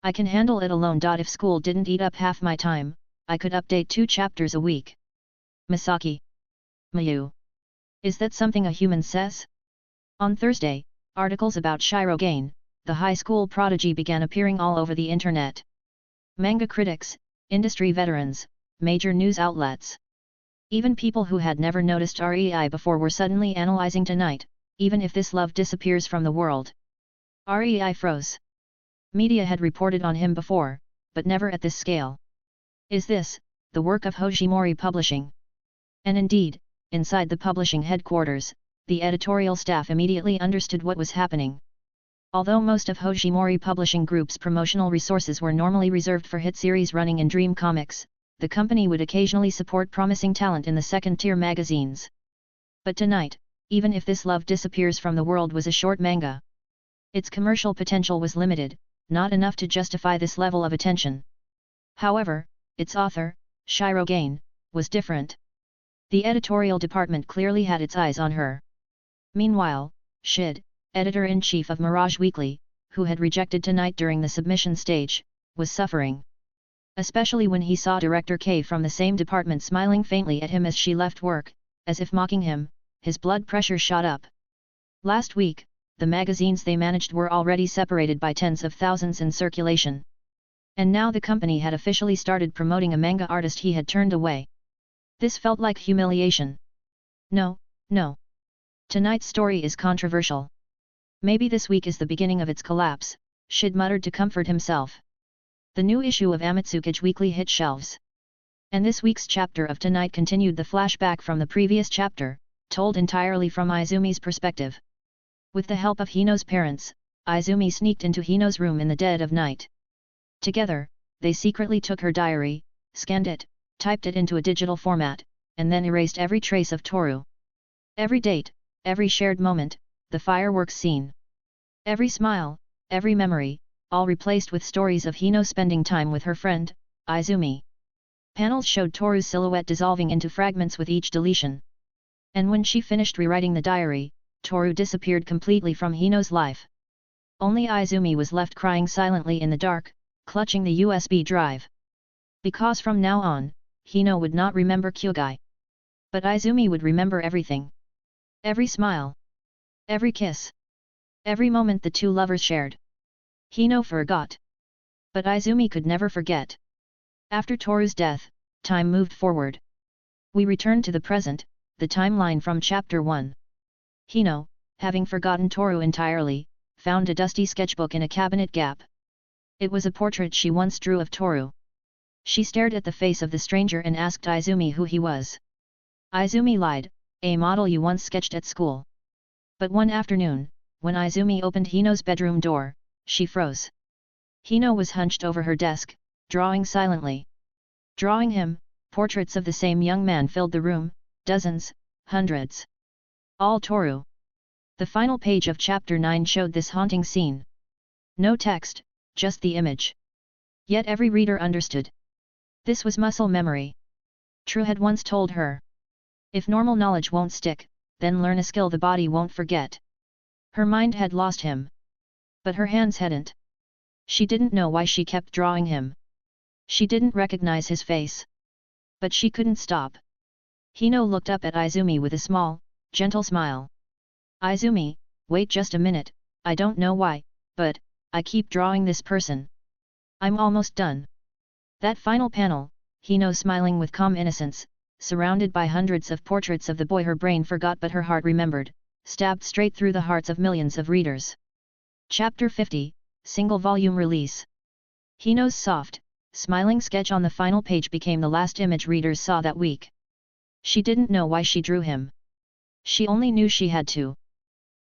S2: I can handle it alone. If school didn't eat up half my time, I could update 2 chapters a week. Misaki. Mayu. Is that something a human says? On Thursday, articles about Shirogane, the high school prodigy, began appearing all over the internet. Manga critics, industry veterans, major news outlets. Even people who had never noticed Rei before were suddenly analyzing tonight, even if this love disappears from the world. Rei froze. Media had reported on him before, but never at this scale. Is this the work of Hojimori Publishing? And indeed, inside the publishing headquarters, the editorial staff immediately understood what was happening. Although most of Hojimori Publishing Group's promotional resources were normally reserved for hit series running in Dream Comics, the company would occasionally support promising talent in the second-tier magazines. But tonight, even if this love disappears from the world was a short manga, its commercial potential was limited, not enough to justify this level of attention. However, its author, Shirogane, was different. The editorial department clearly had its eyes on her. Meanwhile, Shid, editor-in-chief of Mirage Weekly, who had rejected tonight during the submission stage, was suffering. Especially when he saw Director K from the same department smiling faintly at him as she left work, as if mocking him, his blood pressure shot up. Last week, the magazines they managed were already separated by tens of thousands in circulation. And now the company had officially started promoting a manga artist he had turned away. This felt like humiliation. No, no. Tonight's story is controversial. Maybe this week is the beginning of its collapse, Shid muttered to comfort himself. The new issue of Amatsuki's weekly hit shelves. And this week's chapter of Tonight continued the flashback from the previous chapter, told entirely from Izumi's perspective. With the help of Hino's parents, Izumi sneaked into Hino's room in the dead of night. Together, they secretly took her diary, scanned it, typed it into a digital format, and then erased every trace of Toru. Every date, every shared moment, the fireworks scene. Every smile, every memory, all replaced with stories of Hino spending time with her friend, Izumi. Panels showed Toru's silhouette dissolving into fragments with each deletion. And when she finished rewriting the diary, Toru disappeared completely from Hino's life. Only Izumi was left crying silently in the dark, clutching the USB drive. Because from now on, Hino would not remember Kyugai. But Izumi would remember everything. Every smile. Every kiss. Every moment the two lovers shared. Hino forgot. But Izumi could never forget. After Toru's death, time moved forward. We return to the present, the timeline from Chapter 1. Hino, having forgotten Toru entirely, found a dusty sketchbook in a cabinet gap. It was a portrait she once drew of Toru. She stared at the face of the stranger and asked Izumi who he was. Izumi lied, a model you once sketched at school. But one afternoon, when Izumi opened Hino's bedroom door, she froze. Hino was hunched over her desk, drawing silently. Drawing him, portraits of the same young man filled the room, dozens, hundreds. All Toru. The final page of Chapter 9 showed this haunting scene. No text, just the image. Yet every reader understood. This was muscle memory. True had once told her. If normal knowledge won't stick, then learn a skill the body won't forget. Her mind had lost him. But her hands hadn't. She didn't know why she kept drawing him. She didn't recognize his face. But she couldn't stop. Hino looked up at Izumi with a small, gentle smile. Izumi, wait just a minute, I don't know why, but I keep drawing this person. I'm almost done. That final panel, Hino smiling with calm innocence, surrounded by hundreds of portraits of the boy her brain forgot but her heart remembered, stabbed straight through the hearts of millions of readers. Chapter 50, Single Volume Release. Hino's soft, smiling sketch on the final page became the last image readers saw that week. She didn't know why she drew him. She only knew she had to.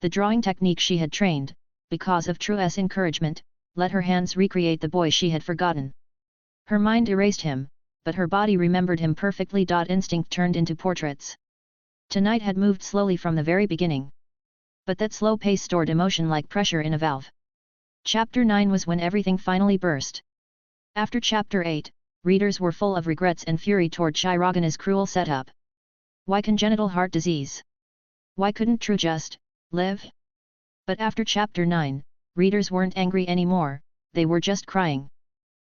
S2: The drawing technique she had trained, because of True's encouragement, let her hands recreate the boy she had forgotten. Her mind erased him, but her body remembered him perfectly. Instinct turned into portraits. Tonight had moved slowly from the very beginning. But that slow pace stored emotion like pressure in a valve. Chapter 9 was when everything finally burst. After Chapter 8, readers were full of regrets and fury toward Shirogana's cruel setup. Why congenital heart disease? Why couldn't True just live? But after Chapter 9, readers weren't angry anymore, they were just crying.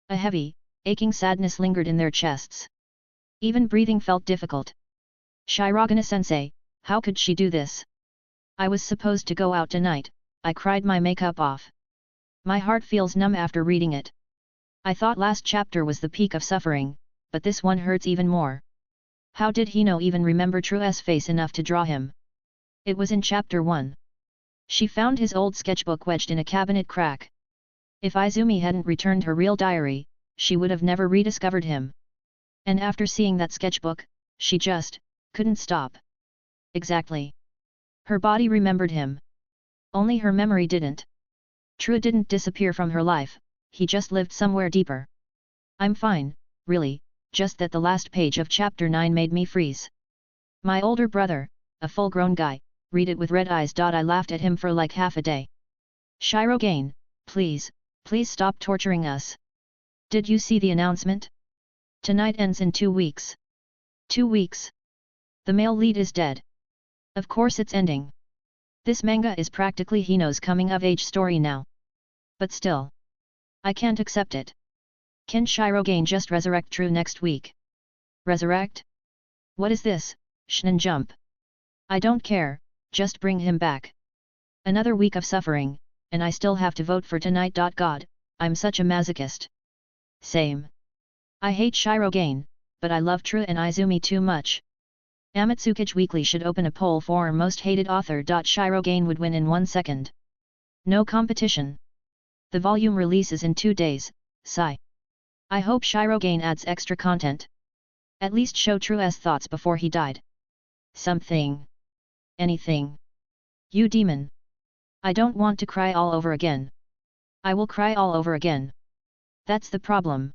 S2: A heavy, aching sadness lingered in their chests. Even breathing felt difficult. Shirogana-sensei, how could she do this? I was supposed to go out tonight, I cried my makeup off. My heart feels numb after reading it. I thought last chapter was the peak of suffering, but this one hurts even more. How did Hino even remember True's face enough to draw him? It was in Chapter 1. She found his old sketchbook wedged in a cabinet crack. If Izumi hadn't returned her real diary, she would have never rediscovered him. And after seeing that sketchbook, she just couldn't stop. Exactly. Her body remembered him. Only her memory didn't. True didn't disappear from her life, he just lived somewhere deeper. I'm fine, really, just that the last page of Chapter 9 made me freeze. My older brother, a full-grown guy, read it with red eyes. I laughed at him for like half a day. Shirogane, please stop torturing us. Did you see the announcement? Tonight ends in 2 weeks. 2 weeks. The male lead is dead. Of course it's ending. This manga is practically Hino's coming-of-age story now. But still. I can't accept it. Can Shirogane just resurrect True next week? Resurrect? What is this, Shonen Jump? I don't care, just bring him back. Another week of suffering, and I still have to vote for tonight. God, I'm such a masochist. Same. I hate Shyro Gain, but I love True and Izumi too much. Amatsukage Weekly should open a poll for most hated author. Shyro Gain would win in 1 second. No competition. The volume releases in 2 days, sigh. I hope Shyro Gain adds extra content. At least show True's thoughts before he died. Something. Anything. You demon. I don't want to cry all over again. I will cry all over again. That's the problem.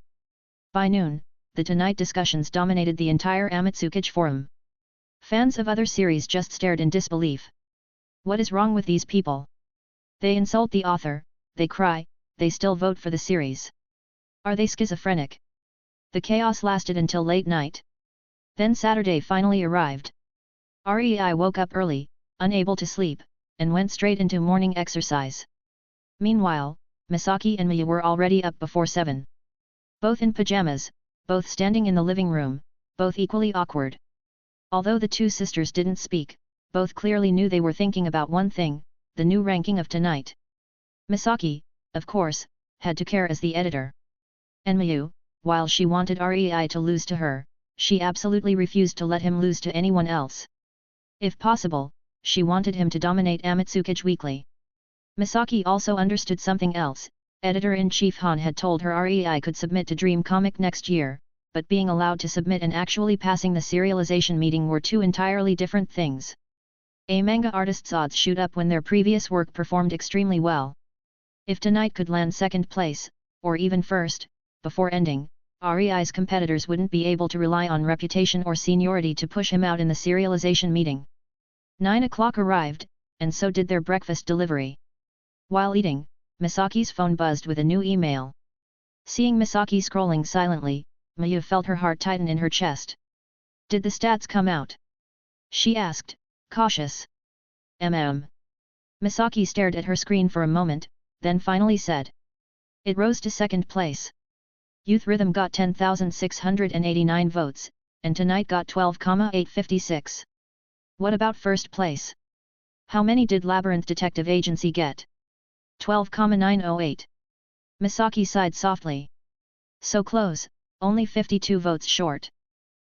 S2: By noon, the Tonight discussions dominated the entire Amatsukage forum. Fans of other series just stared in disbelief. What is wrong with these people? They insult the author, they cry, they still vote for the series. Are they schizophrenic? The chaos lasted until late night. Then Saturday finally arrived. Rei woke up early, unable to sleep, and went straight into morning exercise. Meanwhile, Misaki and Miyu were already up before 7. Both in pajamas, both standing in the living room, both equally awkward. Although the two sisters didn't speak, both clearly knew they were thinking about one thing, the new ranking of Tonight. Misaki, of course, had to care as the editor. And Miyu, while she wanted Rei to lose to her, she absolutely refused to let him lose to anyone else. If possible, she wanted him to dominate Amatsukage Weekly. Misaki also understood something else. Editor-in-Chief Han had told her Rei could submit to Dream Comic next year, but being allowed to submit and actually passing the serialization meeting were two entirely different things. A manga artist's odds shoot up when their previous work performed extremely well. If Tonight could land second place, or even first, before ending, Rei's competitors wouldn't be able to rely on reputation or seniority to push him out in the serialization meeting. 9 o'clock arrived, and so did their breakfast delivery. While eating, Misaki's phone buzzed with a new email. Seeing Misaki scrolling silently, Miyu felt her heart tighten in her chest. Did the stats come out? She asked, cautious. Misaki stared at her screen for a moment, then finally said. It rose to second place. Youth Rhythm got 10,689 votes, and Tonight got 12,856. What about first place? How many did Labyrinth Detective Agency get? 12,908. Misaki sighed softly. So close, only 52 votes short.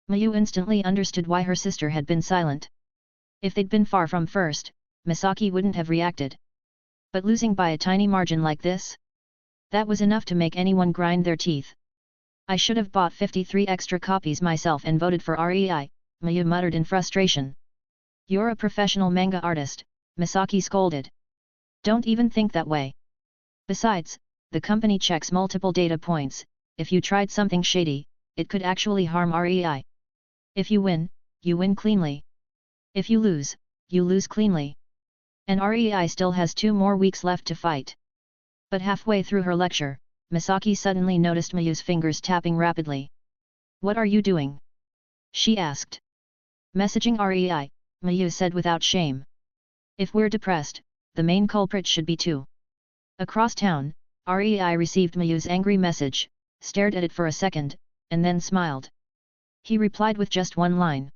S2: Miyu instantly understood why her sister had been silent. If they'd been far from first, Misaki wouldn't have reacted. But losing by a tiny margin like this? That was enough to make anyone grind their teeth. I should have bought 53 extra copies myself and voted for Rei, Miyu muttered in frustration. You're a professional manga artist, Misaki scolded. Don't even think that way. Besides, the company checks multiple data points. If you tried something shady, it could actually harm Rei. If you win cleanly. If you lose cleanly. And Rei still has 2 more weeks left to fight. But halfway through her lecture, Misaki suddenly noticed Miyu's fingers tapping rapidly. What are you doing? She asked. Messaging Rei, Miyu said without shame. If we're depressed, the main culprit should be too. Across town, Rei received Miyu's angry message, stared at it for a second, and then smiled. He replied with just one line.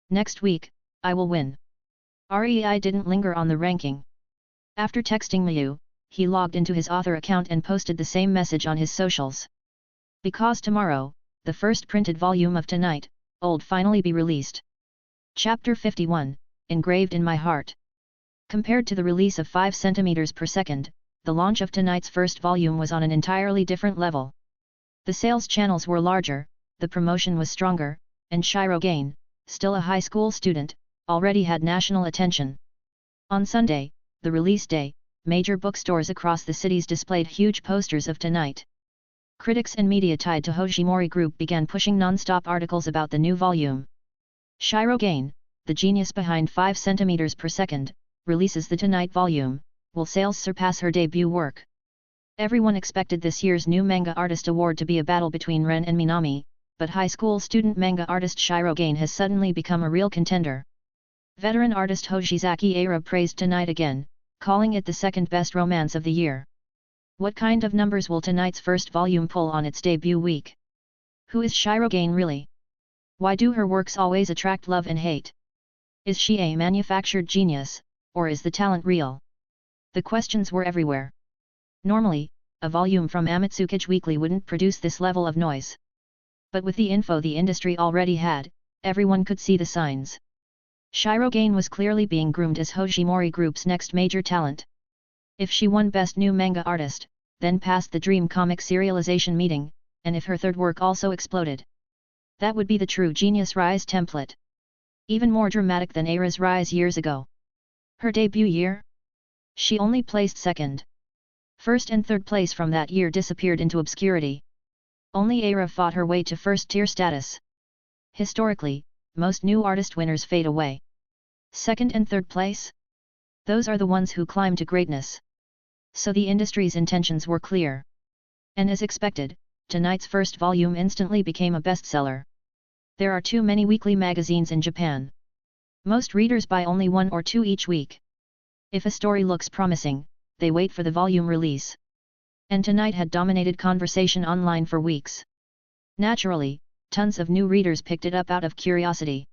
S2: Next week, I will win. Rei didn't linger on the ranking. After texting Miyu, he logged into his author account and posted the same message on his socials. Because tomorrow, the first printed volume of Tonight, Old finally be released. Chapter 51, Engraved in My Heart. Compared to the release of 5 cm per second, the launch of Tonight's first volume was on an entirely different level. The sales channels were larger, the promotion was stronger, and Shyro Gain, still a high school student, already had national attention. On Sunday, the release day, major bookstores across the cities displayed huge posters of Tonight. Critics and media tied to Hojimori Group began pushing non-stop articles about the new volume. Shyro Gain, the genius behind 5 cm per second, releases the Tonight volume, will sales surpass her debut work? Everyone expected this year's New Manga Artist Award to be a battle between Ren and Minami, but high school student manga artist Shyro Gain has suddenly become a real contender. Veteran artist Hojizaki Eira praised Tonight again, calling it the second best romance of the year. What kind of numbers will Tonight's first volume pull on its debut week? Who is Shyro Gain really? Why do her works always attract love and hate? Is she a manufactured genius, or is the talent real? The questions were everywhere. Normally, a volume from Amitsukage Weekly wouldn't produce this level of noise. But with the info the industry already had, everyone could see the signs. Shyro was clearly being groomed as Hojimori Group's next major talent. If she won Best New Manga Artist, then passed the Dream Comic Serialization meeting, and if her third work also exploded, that would be the true Genius Rise template. Even more dramatic than Aira's rise years ago. Her debut year? She only placed second. First and third place from that year disappeared into obscurity. Only Aira fought her way to first-tier status. Historically, most new artist winners fade away. Second and third place? Those are the ones who climb to greatness. So the industry's intentions were clear. And as expected, tonight's first volume instantly became a bestseller. There are too many weekly magazines in Japan. Most readers buy only one or two each week. If a story looks promising, they wait for the volume release. And tonight had dominated conversation online for weeks. Naturally, tons of new readers picked it up out of curiosity.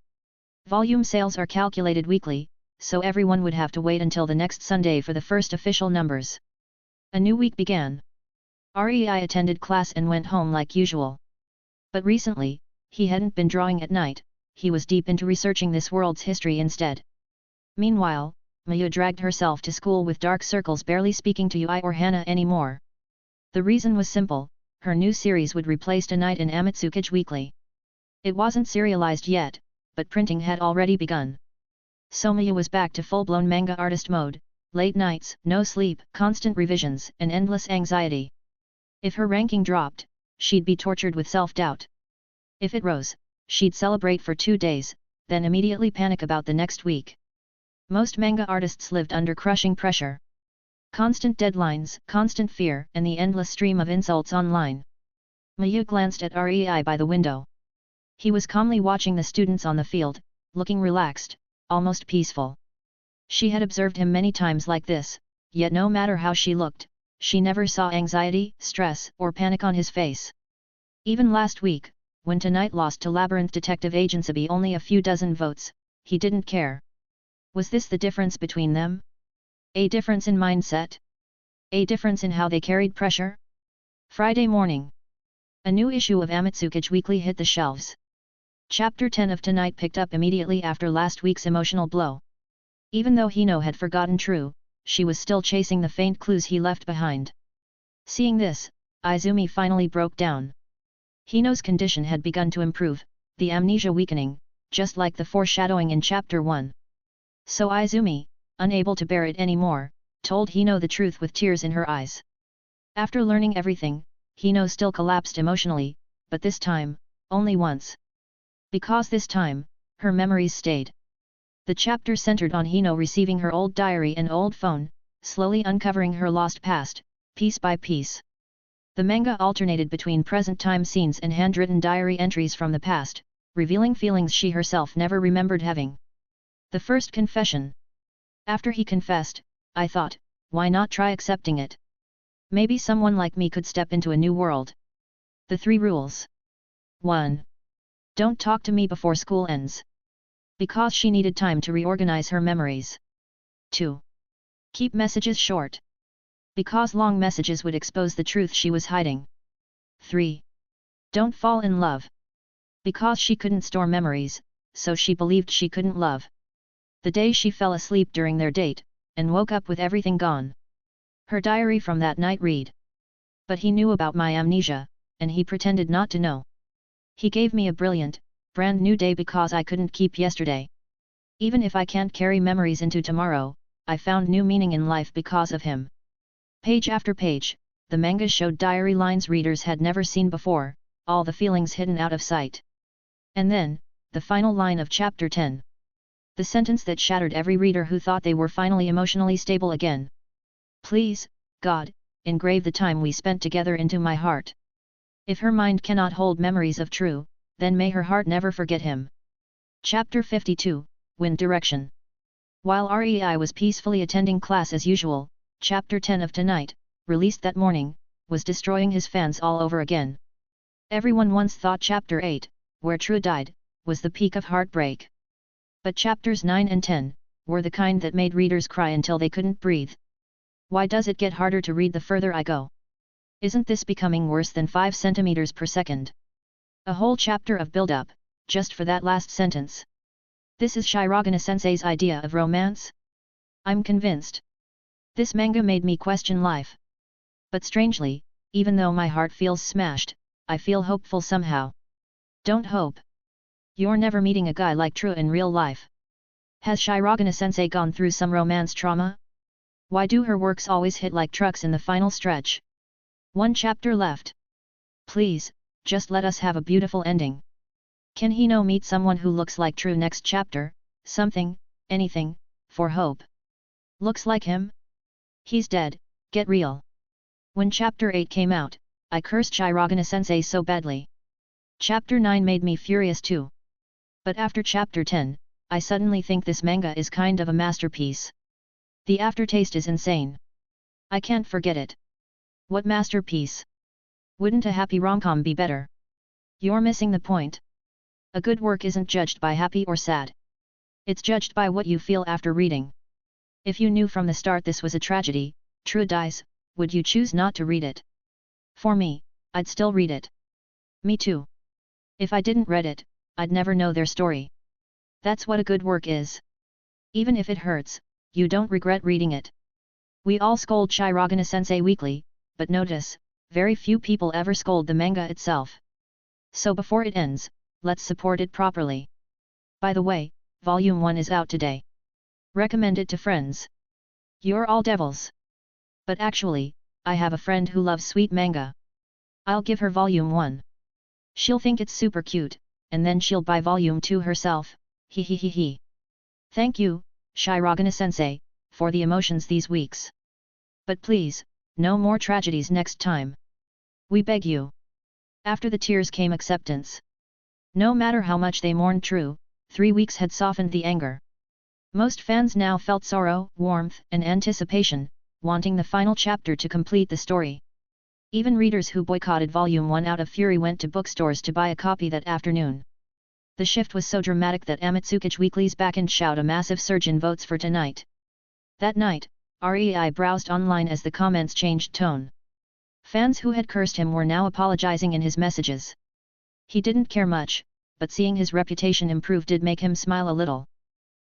S2: Volume sales are calculated weekly, so everyone would have to wait until the next Sunday for the first official numbers. A new week began. Rei attended class and went home like usual. But recently, he hadn't been drawing at night, he was deep into researching this world's history instead. Meanwhile, Miyu dragged herself to school with dark circles, barely speaking to Yui or Hana anymore. The reason was simple, her new series would replace Tonight in Amitsukage Weekly. It wasn't serialized yet, but printing had already begun. So Miyu was back to full-blown manga artist mode, late nights, no sleep, constant revisions, and endless anxiety. If her ranking dropped, she'd be tortured with self-doubt. If it rose, she'd celebrate for 2 days, then immediately panic about the next week. Most manga artists lived under crushing pressure. Constant deadlines, constant fear, and the endless stream of insults online. Miyu glanced at Rei by the window. He was calmly watching the students on the field, looking relaxed, almost peaceful. She had observed him many times like this, yet no matter how she looked, she never saw anxiety, stress, or panic on his face. Even last week, when Tonight lost to Labyrinth Detective Agency by only a few dozen votes, he didn't care. Was this the difference between them? A difference in mindset? A difference in how they carried pressure? Friday morning. A new issue of Amitsukage Weekly hit the shelves. Chapter 10 of Tonight picked up immediately after last week's emotional blow. Even though Hino had forgotten True, she was still chasing the faint clues he left behind. Seeing this, Izumi finally broke down. Hino's condition had begun to improve, the amnesia weakening, just like the foreshadowing in Chapter 1. So Izumi, unable to bear it anymore, told Hino the truth with tears in her eyes. After learning everything, Hino still collapsed emotionally, but this time, only once. Because this time, her memories stayed. The chapter centered on Hino receiving her old diary and old phone, slowly uncovering her lost past, piece by piece. The manga alternated between present-time scenes and handwritten diary entries from the past, revealing feelings she herself never remembered having. The first confession. After he confessed, I thought, why not try accepting it? Maybe someone like me could step into a new world. The 3 rules. 1. Don't talk to me before school ends. Because she needed time to reorganize her memories. 2. Keep messages short. Because long messages would expose the truth she was hiding. 3. Don't fall in love. Because she couldn't store memories, so she believed she couldn't love. The day she fell asleep during their date, and woke up with everything gone. Her diary from that night read. But he knew about my amnesia, and he pretended not to know. He gave me a brilliant, brand new day because I couldn't keep yesterday. Even if I can't carry memories into tomorrow, I found new meaning in life because of him. Page after page, the manga showed diary lines readers had never seen before, all the feelings hidden out of sight. And then, the final line of Chapter 10. The sentence that shattered every reader who thought they were finally emotionally stable again. Please, God, engrave the time we spent together into my heart. If her mind cannot hold memories of True, then may her heart never forget him. Chapter 52, Wind Direction. While Rei was peacefully attending class as usual, Chapter 10 of Tonight, released that morning, was destroying his fans all over again. Everyone once thought Chapter 8, where True died, was the peak of heartbreak. But chapters 9 and 10 were the kind that made readers cry until they couldn't breathe. Why does it get harder to read the further I go? Isn't this becoming worse than 5 centimeters per second? A whole chapter of build-up, just for that last sentence. This is Shirogane-sensei's idea of romance? I'm convinced. This manga made me question life. But strangely, even though my heart feels smashed, I feel hopeful somehow. Don't hope. You're never meeting a guy like True in real life. Has Shirogane-sensei gone through some romance trauma? Why do her works always hit like trucks in the final stretch? 1 chapter left. Please, just let us have a beautiful ending. Can he meet someone who looks like True next chapter? Something, anything, for hope. Looks like him? He's dead, get real. When chapter 8 came out, I cursed Shirogane-sensei so badly. Chapter 9 made me furious too. But after chapter 10, I suddenly think this manga is kind of a masterpiece. The aftertaste is insane. I can't forget it. What masterpiece? Wouldn't a happy rom-com be better? You're missing the point. A good work isn't judged by happy or sad. It's judged by what you feel after reading. If you knew from the start this was a tragedy, True dies, would you choose not to read it? For me, I'd still read it. Me too. If I didn't read it, I'd never know their story. That's what a good work is. Even if it hurts, you don't regret reading it. We all scold Shirogane-sensei weekly, but notice, very few people ever scold the manga itself. So before it ends, let's support it properly. By the way, Volume 1 is out today. Recommend it to friends. You're all devils. But actually, I have a friend who loves sweet manga. I'll give her Volume 1. She'll think it's super cute, and then she'll buy Volume 2 herself, he. Thank you, Shirogane-sensei, for the emotions these weeks. But please, no more tragedies next time. We beg you. After the tears came acceptance. No matter how much they mourned True, 3 weeks had softened the anger. Most fans now felt sorrow, warmth, and anticipation, wanting the final chapter to complete the story. Even readers who boycotted Volume 1 out of fury went to bookstores to buy a copy that afternoon. The shift was so dramatic that Amatsukichi Weekly's backend showed a massive surge in votes for tonight. That night, Rei browsed online as the comments changed tone. Fans who had cursed him were now apologizing in his messages. He didn't care much, but seeing his reputation improve did make him smile a little.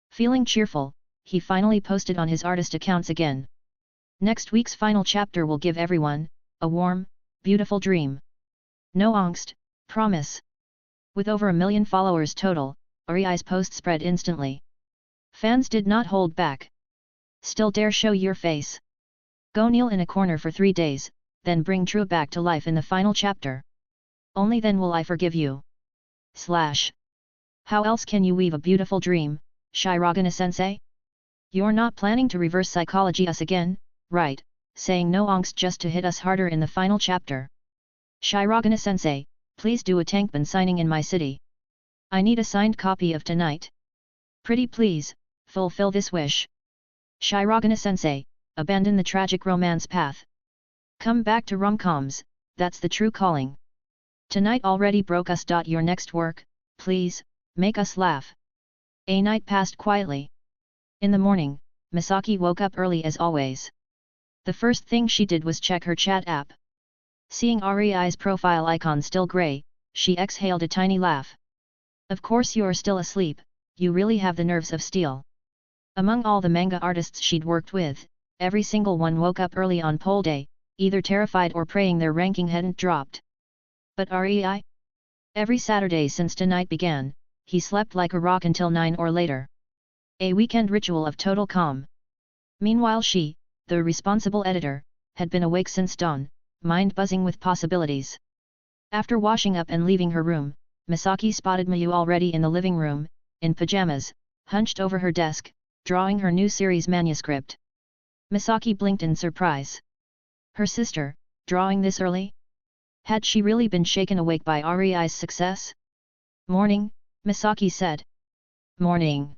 S2: Feeling cheerful, he finally posted on his artist accounts again. Next week's final chapter will give everyone a warm, beautiful dream. No angst, promise. With over 1 million followers total, Rei's post spread instantly. Fans did not hold back. Still dare show your face? Go kneel in a corner for 3 days, then bring True back to life in the final chapter. Only then will I forgive you. How else can you weave a beautiful dream, Shirogane-sensei? You're not planning to reverse psychology us again, right, saying no angst just to hit us harder in the final chapter. Shirogane-sensei, please do a tankban signing in my city. I need a signed copy of Tonight. Pretty please, fulfill this wish. Shirogane-sensei, abandon the tragic romance path. Come back to rom-coms, that's the true calling. Tonight already broke us. Your next work, please, make us laugh. A night passed quietly. In the morning, Misaki woke up early as always. The first thing she did was check her chat app. Seeing Rei's profile icon still grey, she exhaled a tiny laugh. Of course you're still asleep, you really have the nerves of steel. Among all the manga artists she'd worked with, every single one woke up early on poll day, either terrified or praying their ranking hadn't dropped. But Rei? Every Saturday since Tonight began, he slept like a rock until 9 or later. A weekend ritual of total calm. Meanwhile she, the responsible editor, had been awake since dawn, mind buzzing with possibilities. After washing up and leaving her room, Misaki spotted Mayu already in the living room, in pajamas, hunched over her desk, drawing her new series manuscript. Misaki blinked in surprise. Her sister, drawing this early? Had she really been shaken awake by Rei's success? Morning, Misaki said. Morning.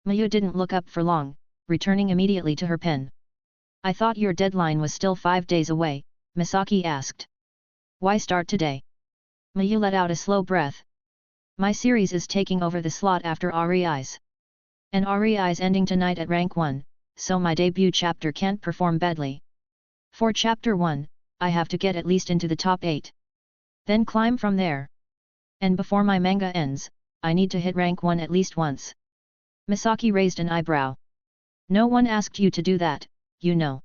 S2: Mayu didn't look up for long, returning immediately to her pen. I thought your deadline was still 5 days away, Misaki asked. Why start today? Mayu let out a slow breath. My series is taking over the slot after Rei's. And REI's ending tonight at rank 1, so my debut chapter can't perform badly. For chapter 1, I have to get at least into the top 8. Then climb from there. And before my manga ends, I need to hit rank 1 at least once. Misaki raised an eyebrow. No one asked you to do that, you know.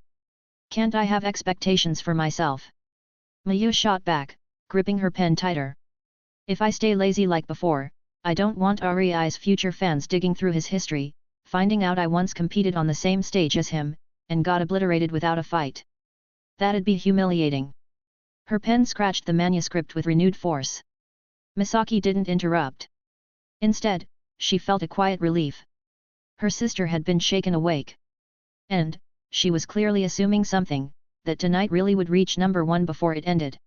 S2: Can't I have expectations for myself? Mayu shot back, gripping her pen tighter. If I stay lazy like before, I don't want REI's future fans digging through his history, finding out I once competed on the same stage as him, and got obliterated without a fight. That'd be humiliating. Her pen scratched the manuscript with renewed force. Misaki didn't interrupt. Instead, she felt a quiet relief. Her sister had been shaken awake. And, she was clearly assuming something, that tonight really would reach number 1 before it ended.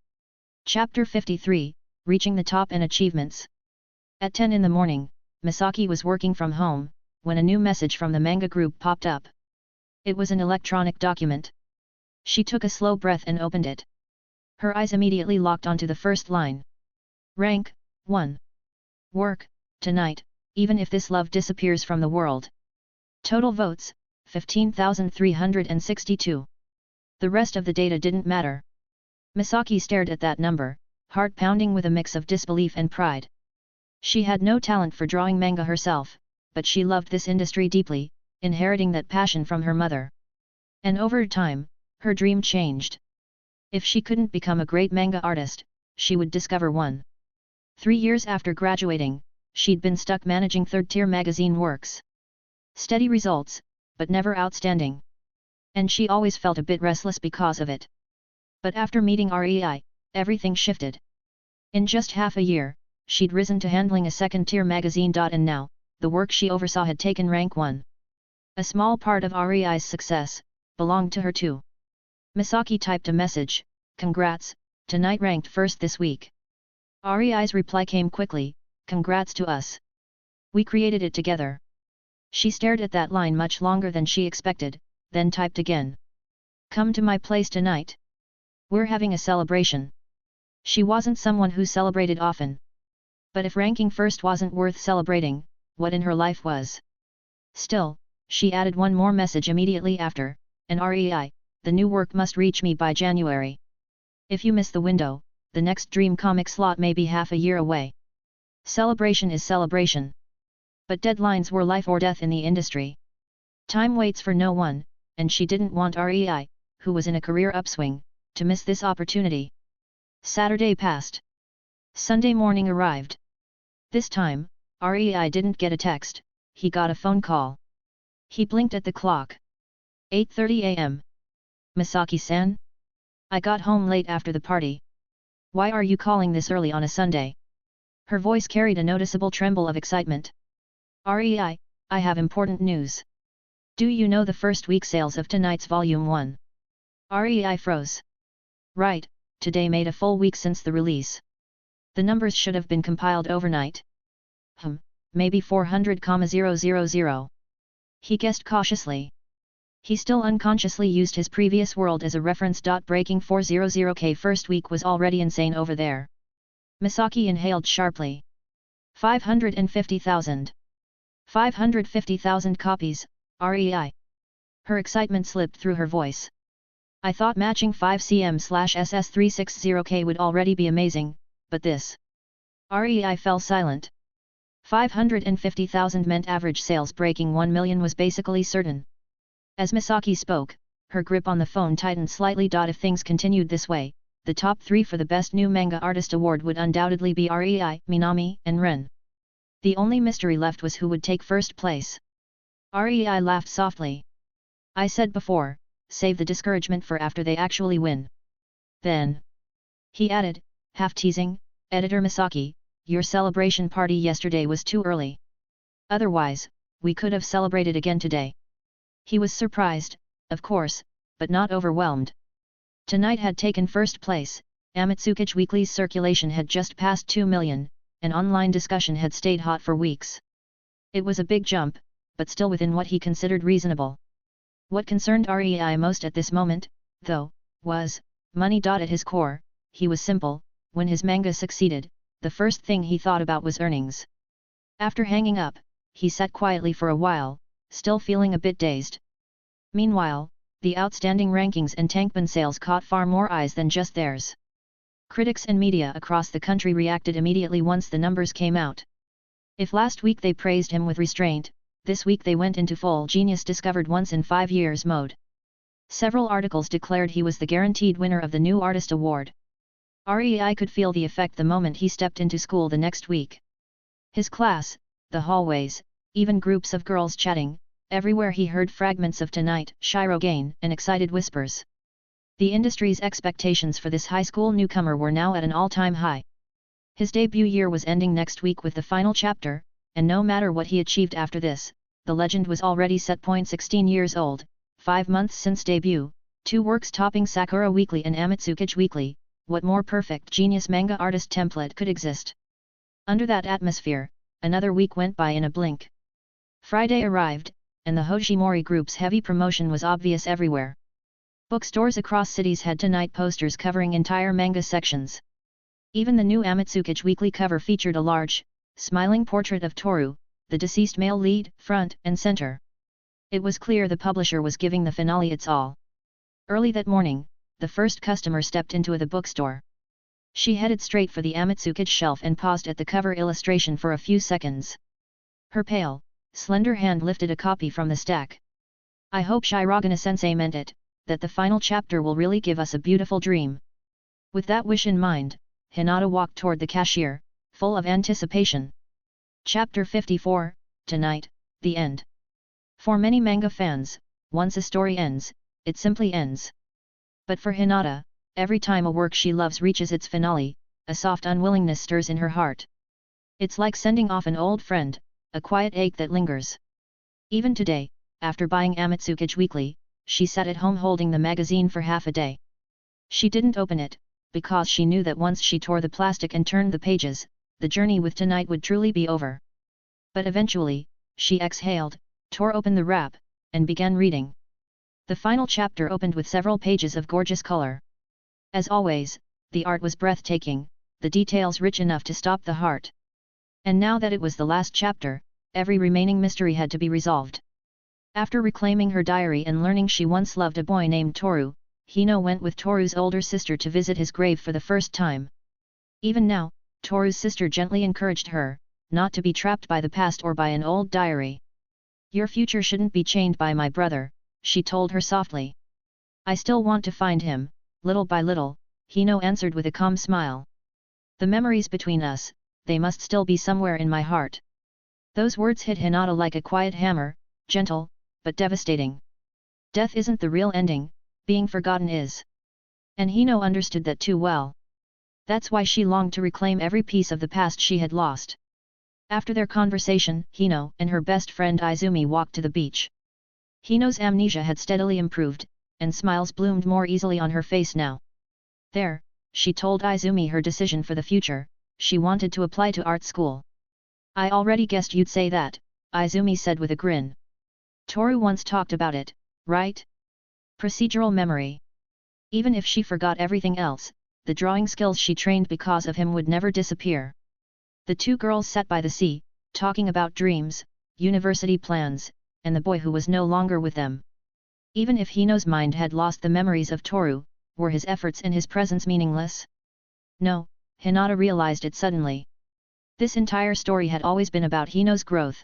S2: Chapter 53, Reaching the Top and Achievements. At 10 in the morning, Misaki was working from home, when a new message from the manga group popped up. It was an electronic document. She took a slow breath and opened it. Her eyes immediately locked onto the first line. Rank 1. Work, tonight, even if this love disappears from the world. Total votes, 15,362. The rest of the data didn't matter. Misaki stared at that number, heart pounding with a mix of disbelief and pride. She had no talent for drawing manga herself, but she loved this industry deeply, inheriting that passion from her mother. And over time, her dream changed. If she couldn't become a great manga artist, she would discover one. 3 years after graduating, she'd been stuck managing third-tier magazine works. Steady results, but never outstanding. And she always felt a bit restless because of it. But after meeting REI, everything shifted. In just half a year, she'd risen to handling a second-tier magazine. And now, the work she oversaw had taken rank 1. A small part of REI's success belonged to her too. Misaki typed a message, "Congrats, tonight ranked first this week." REI's reply came quickly, "Congrats to us. We created it together." She stared at that line much longer than she expected, then typed again. "Come to my place tonight. We're having a celebration." She wasn't someone who celebrated often. But if ranking first wasn't worth celebrating, what in her life was? Still, she added one more message immediately after, "And REI, the new work must reach me by January. If you miss the window, the next Dream Comic slot may be half a year away." Celebration is celebration. But deadlines were life or death in the industry. Time waits for no one, and she didn't want REI, who was in a career upswing, to miss this opportunity. Saturday passed. Sunday morning arrived. This time, REI didn't get a text, he got a phone call. He blinked at the clock. 8:30 a.m. "Misaki-san? I got home late after the party. Why are you calling this early on a Sunday?" Her voice carried a noticeable tremble of excitement. "REI, I have important news. Do you know the first week sales of tonight's Volume 1? REI froze. "Right, today made a full week since the release. The numbers should have been compiled overnight. Maybe 400,000. He guessed cautiously. He still unconsciously used his previous world as a reference. Breaking 400k first week was already insane over there. Misaki inhaled sharply. 550,000. 550,000 copies, REI. Her excitement slipped through her voice. I thought matching 5cm/SS360k would already be amazing, but this. REI fell silent. 550,000 meant average sales breaking 1 million was basically certain. As Misaki spoke, her grip on the phone tightened slightly. If things continued this way, the top 3 for the Best New Manga Artist award would undoubtedly be REI, Minami, and Ren. The only mystery left was who would take first place. REI laughed softly. I said before, save the discouragement for after they actually win. Then. He added, half teasing, Editor Misaki, your celebration party yesterday was too early. Otherwise, we could have celebrated again today. He was surprised, of course, but not overwhelmed. Tonight had taken first place, Amatsukichi Weekly's circulation had just passed 2 million, and online discussion had stayed hot for weeks. It was a big jump, but still within what he considered reasonable. What concerned REI most at this moment, though, was money. At his core, he was simple. When his manga succeeded, the first thing he thought about was earnings. After hanging up, he sat quietly for a while, still feeling a bit dazed. Meanwhile, the outstanding rankings and tankban sales caught far more eyes than just theirs. Critics and media across the country reacted immediately once the numbers came out. If last week they praised him with restraint, this week they went into full genius discovered once in 5 years mode. Several articles declared he was the guaranteed winner of the New Artist Award. Rei could feel the effect the moment he stepped into school the next week. His class, the hallways, even groups of girls chatting, everywhere he heard fragments of "Tonight," Shyro gain, and excited whispers. The industry's expectations for this high school newcomer were now at an all-time high. His debut year was ending next week with the final chapter, and no matter what he achieved after this, the legend was already set. 16 years old, 5 months since debut, 2 works topping Sakura Weekly and Amatsukichi Weekly, what more perfect genius manga artist template could exist? Under that atmosphere, another week went by in a blink. Friday arrived, and the Hojimori Group's heavy promotion was obvious everywhere. Bookstores across cities had "Tonight" posters covering entire manga sections. Even the new Amatsukichi Weekly cover featured a large, smiling portrait of Toru, the deceased male lead, front and center. It was clear the publisher was giving the finale its all. Early that morning, the first customer stepped into the bookstore. She headed straight for the Amatsukichi shelf and paused at the cover illustration for a few seconds. Her pale, slender hand lifted a copy from the stack. "I hope Shirogane-sensei meant it, that the final chapter will really give us a beautiful dream." With that wish in mind, Hinata walked toward the cashier, full of anticipation. Chapter 54, Tonight, the end. For many manga fans, once a story ends, it simply ends. But for Hinata, every time a work she loves reaches its finale, a soft unwillingness stirs in her heart. It's like sending off an old friend, a quiet ache that lingers. Even today, after buying Amatsukichi Weekly, she sat at home holding the magazine for half a day. She didn't open it, because she knew that once she tore the plastic and turned the pages, the journey with Tonight would truly be over. But eventually, she exhaled, tore open the wrap, and began reading. The final chapter opened with several pages of gorgeous color. As always, the art was breathtaking, the details rich enough to stop the heart. And now that it was the last chapter, every remaining mystery had to be resolved. After reclaiming her diary and learning she once loved a boy named Toru, Hino went with Toru's older sister to visit his grave for the first time. Even now, Toru's sister gently encouraged her, not to be trapped by the past or by an old diary. "Your future shouldn't be chained by my brother," she told her softly. "I still want to find him, little by little," Hino answered with a calm smile. "The memories between us, they must still be somewhere in my heart." Those words hit Hinata like a quiet hammer, gentle, but devastating. Death isn't the real ending, being forgotten is. And Hino understood that too well. That's why she longed to reclaim every piece of the past she had lost. After their conversation, Hino and her best friend Izumi walked to the beach. Hino's amnesia had steadily improved, and smiles bloomed more easily on her face now. There, she told Izumi her decision for the future: she wanted to apply to art school. "I already guessed you'd say that," Izumi said with a grin. "Toru once talked about it, right? Procedural memory. Even if she forgot everything else, the drawing skills she trained because of him would never disappear." The two girls sat by the sea, talking about dreams, university plans, and the boy who was no longer with them. Even if Hino's mind had lost the memories of Toru, were his efforts and his presence meaningless? No, Hinata realized it suddenly. This entire story had always been about Hino's growth.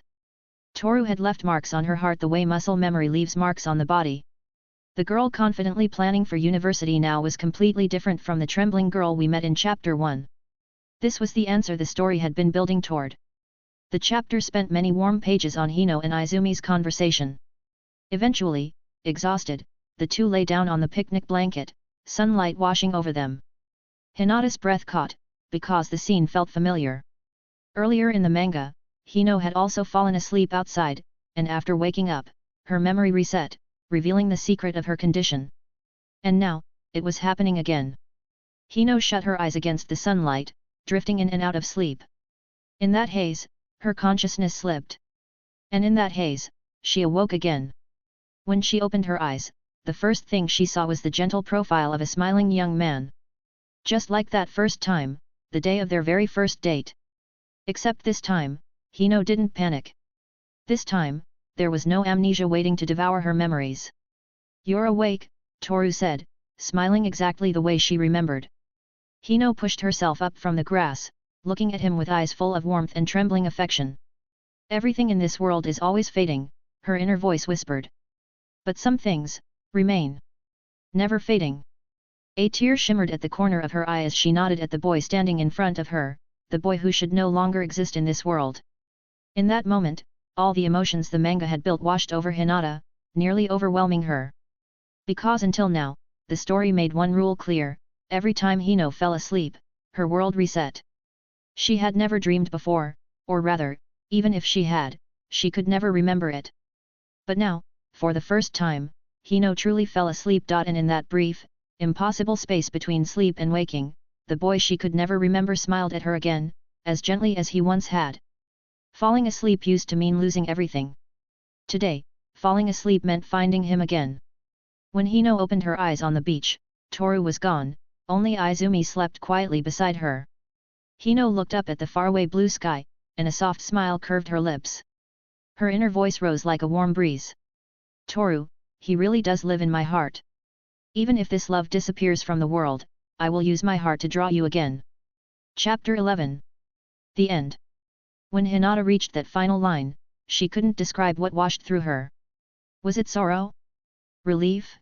S2: Toru had left marks on her heart the way muscle memory leaves marks on the body. The girl confidently planning for university now was completely different from the trembling girl we met in Chapter 1. This was the answer the story had been building toward. The chapter spent many warm pages on Hino and Izumi's conversation. Eventually, exhausted, the two lay down on the picnic blanket, sunlight washing over them. Hinata's breath caught, because the scene felt familiar. Earlier in the manga, Hino had also fallen asleep outside, and after waking up, her memory reset, revealing the secret of her condition. And now, it was happening again. Hino shut her eyes against the sunlight, drifting in and out of sleep. In that haze, her consciousness slipped. And in that haze, she awoke again. When she opened her eyes, the first thing she saw was the gentle profile of a smiling young man. Just like that first time, the day of their very first date. Except this time, Hino didn't panic. This time, there was no amnesia waiting to devour her memories. "You're awake," Toru said, smiling exactly the way she remembered. Hino pushed herself up from the grass, looking at him with eyes full of warmth and trembling affection. "Everything in this world is always fading," her inner voice whispered. "But some things remain. Never fading." A tear shimmered at the corner of her eye as she nodded at the boy standing in front of her, the boy who should no longer exist in this world. In that moment, all the emotions the manga had built washed over Hinata, nearly overwhelming her. Because until now, the story made one rule clear: every time Hino fell asleep, her world reset. She had never dreamed before, or rather, even if she had, she could never remember it. But now, for the first time, Hino truly fell asleep. And in that brief, impossible space between sleep and waking, the boy she could never remember smiled at her again, as gently as he once had. Falling asleep used to mean losing everything. Today, falling asleep meant finding him again. When Hino opened her eyes on the beach, Toru was gone, only Izumi slept quietly beside her. Hino looked up at the faraway blue sky, and a soft smile curved her lips. Her inner voice rose like a warm breeze. "Toru, he really does live in my heart. Even if this love disappears from the world, I will use my heart to draw you again." Chapter 11. The End. When Hinata reached that final line, she couldn't describe what washed through her. Was it sorrow? Relief?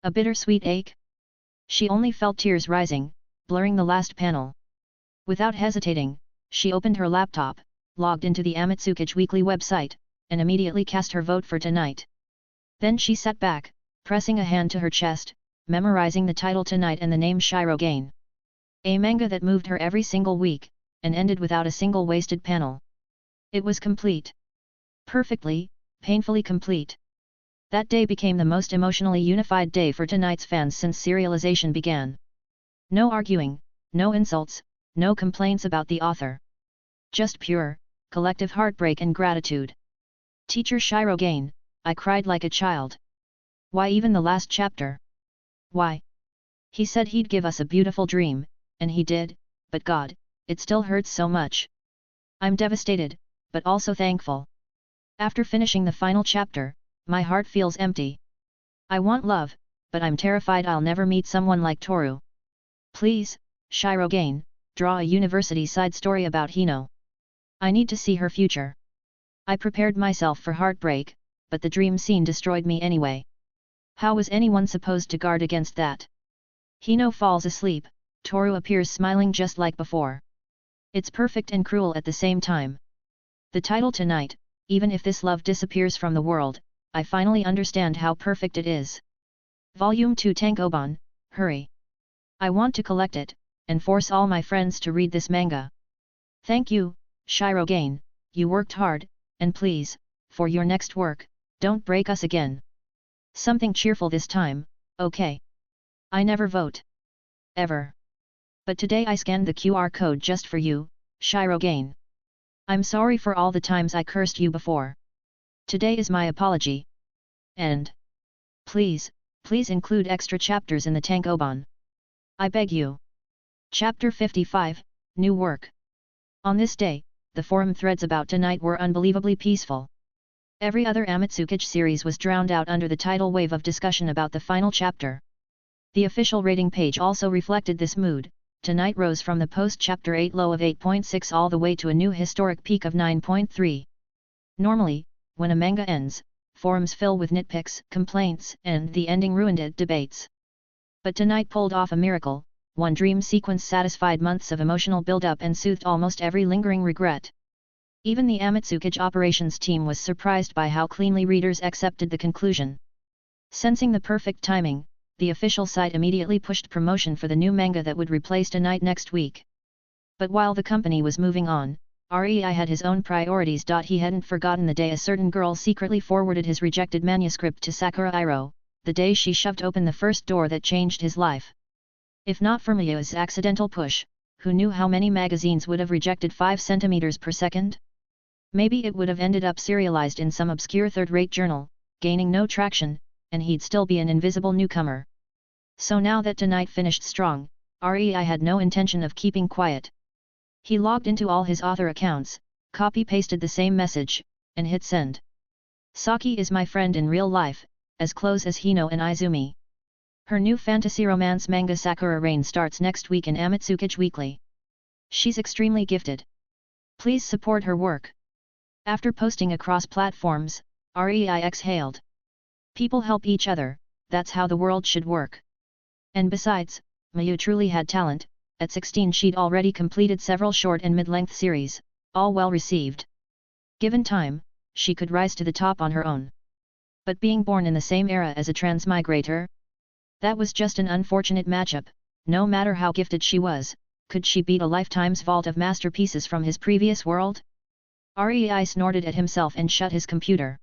S2: A bittersweet ache? She only felt tears rising, blurring the last panel. Without hesitating, she opened her laptop, logged into the Amatsukage weekly website, and immediately cast her vote for tonight. Then she sat back, pressing a hand to her chest, memorizing the title tonight and the name Shyro. A manga that moved her every single week, and ended without a single wasted panel. It was complete. Perfectly, painfully complete. That day became the most emotionally unified day for tonight's fans since Serialization began. No arguing, no insults, no complaints about the author. Just pure, collective heartbreak and gratitude. "Teacher Shyro, I cried like a child. Why even the last chapter? Why? He said he'd give us a beautiful dream, and he did, but God, it still hurts so much. I'm devastated, but also thankful. After finishing the final chapter, my heart feels empty. I want love, but I'm terrified I'll never meet someone like Toru. Please, Shyro, draw a university side story about Hino. I need to see her future. I prepared myself for heartbreak, but the dream scene destroyed me anyway. How was anyone supposed to guard against that?" Hino falls asleep, Toru appears smiling just like before. It's perfect and cruel at the same time. The title tonight, "Even if this love disappears from the world, I finally understand how perfect it is." Volume 2 Tankobon, hurry. I want to collect it, and force all my friends to read this manga. Thank you, Shyro, you worked hard, and please, for your next work, don't break us again. Something cheerful this time, okay? I never vote. Ever. But today I scanned the QR code just for you, Shyro. I'm sorry for all the times I cursed you before. Today is my apology. And please, please include extra chapters in the Tankobon. I beg you. Chapter 55, New Work. On this day, the forum threads about tonight were unbelievably peaceful. Every other Amatsukage series was drowned out under the tidal wave of discussion about the final chapter. The official rating page also reflected this mood. Tonight rose from the post-chapter 8 low of 8.6 all the way to a new historic peak of 9.3. Normally, when a manga ends, forums fill with nitpicks, complaints, and the ending ruined it debates. But tonight pulled off a miracle. One dream sequence satisfied months of emotional build-up and soothed almost every lingering regret. Even the Amatsukage operations team was surprised by how cleanly readers accepted the conclusion. Sensing the perfect timing, the official site immediately pushed promotion for the new manga that would replace Tonight next week. But while the company was moving on, Rei had his own priorities. He hadn't forgotten the day a certain girl secretly forwarded his rejected manuscript to Sakura Iro, the day she shoved open the first door that changed his life. If not for Miya's accidental push, who knew how many magazines would have rejected 5 centimeters per second? Maybe it would have ended up serialized in some obscure third-rate journal, gaining no traction, and he'd still be an invisible newcomer. So now that Tonight finished strong, Rei had no intention of keeping quiet. He logged into all his author accounts, copy-pasted the same message, and hit send. Saki is my friend in real life, as close as Hino and Izumi. Her new fantasy romance manga Sakura Rain starts next week in Amatsukichi Weekly. She's extremely gifted. Please support her work. After posting across platforms, Rei exhaled. People help each other, that's how the world should work. And besides, Mayu truly had talent. At 16 she'd already completed several short and mid-length series, all well received. Given time, she could rise to the top on her own. But being born in the same era as a transmigrator? That was just an unfortunate matchup. No matter how gifted she was, could she beat a lifetime's vault of masterpieces from his previous world? Rei snorted at himself and shut his computer.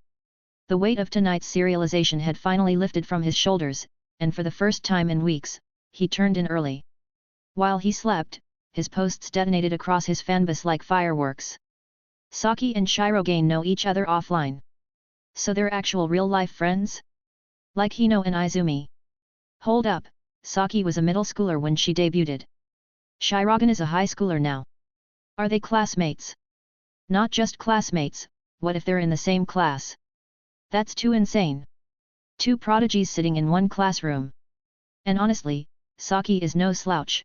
S2: The weight of tonight's serialization had finally lifted from his shoulders, and for the first time in weeks, he turned in early. While he slept, his posts detonated across his fanbase like fireworks. Saki and Shyro know each other offline. So they're actual real-life friends? Like Hino and Izumi. Hold up, Saki was a middle schooler when she debuted. Shyro is a high schooler now. Are they classmates? Not just classmates, what if they're in the same class? That's too insane. Two prodigies sitting in one classroom. And honestly, Saki is no slouch.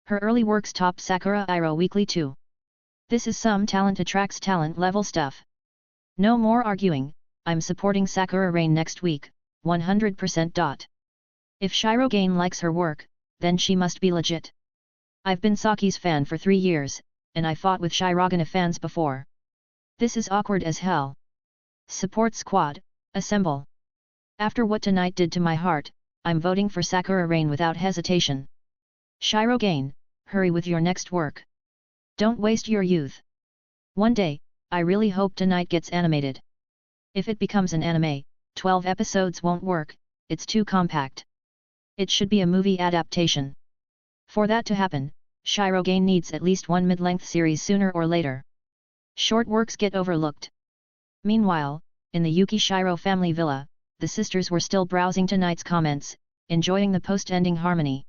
S2: Her early works top Sakura Iro Weekly too. This is some talent attracts talent level stuff. No more arguing, I'm supporting Sakura Rain next week, 100%. If Shyro likes her work, then she must be legit. I've been Saki's fan for 3 years, and I fought with Shyro fans before. This is awkward as hell. Support squad, assemble. After what tonight did to my heart, I'm voting for Sakura Rain without hesitation. Shyro, hurry with your next work. Don't waste your youth. One day, I really hope tonight gets animated. If it becomes an anime, 12 episodes won't work, it's too compact. It should be a movie adaptation. For that to happen, Shyro needs at least one mid-length series sooner or later. Short works get overlooked. Meanwhile, in the Yuki Shyro family villa, the sisters were still browsing tonight's comments, enjoying the post-ending harmony.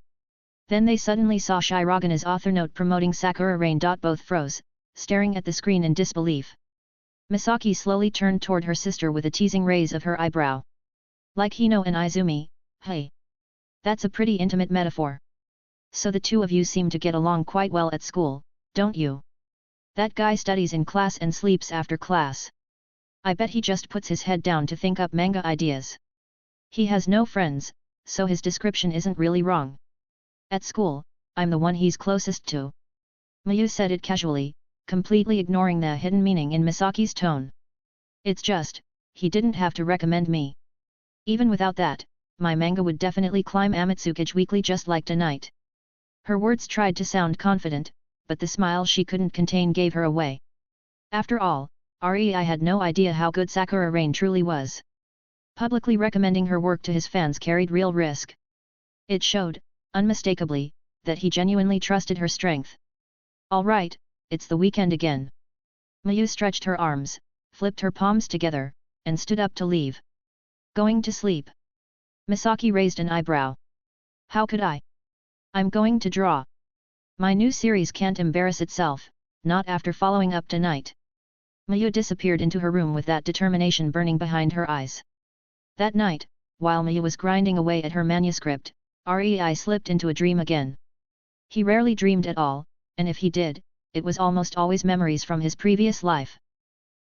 S2: Then they suddenly saw Shyro's author note promoting Sakura Rain. Both froze, staring at the screen in disbelief. Misaki slowly turned toward her sister with a teasing raise of her eyebrow. Like Hino and Izumi, hey. That's a pretty intimate metaphor. So the two of you seem to get along quite well at school, don't you? That guy studies in class and sleeps after class. I bet he just puts his head down to think up manga ideas. He has no friends, so his description isn't really wrong. At school, I'm the one he's closest to. Mayu said it casually, completely ignoring the hidden meaning in Misaki's tone. It's just, he didn't have to recommend me. Even without that, my manga would definitely climb Amatsukichi Weekly just like tonight. Her words tried to sound confident, but the smile she couldn't contain gave her away. After all, Rei had no idea how good Sakura Rain truly was. Publicly recommending her work to his fans carried real risk. It showed, unmistakably, that he genuinely trusted her strength. All right, it's the weekend again. Mayu stretched her arms, flipped her palms together, and stood up to leave. Going to sleep? Misaki raised an eyebrow. How could I? I'm going to draw. My new series can't embarrass itself, not after following up tonight. Mayu disappeared into her room with that determination burning behind her eyes. That night, while Mayu was grinding away at her manuscript, Rei slipped into a dream again. He rarely dreamed at all, and if he did, it was almost always memories from his previous life.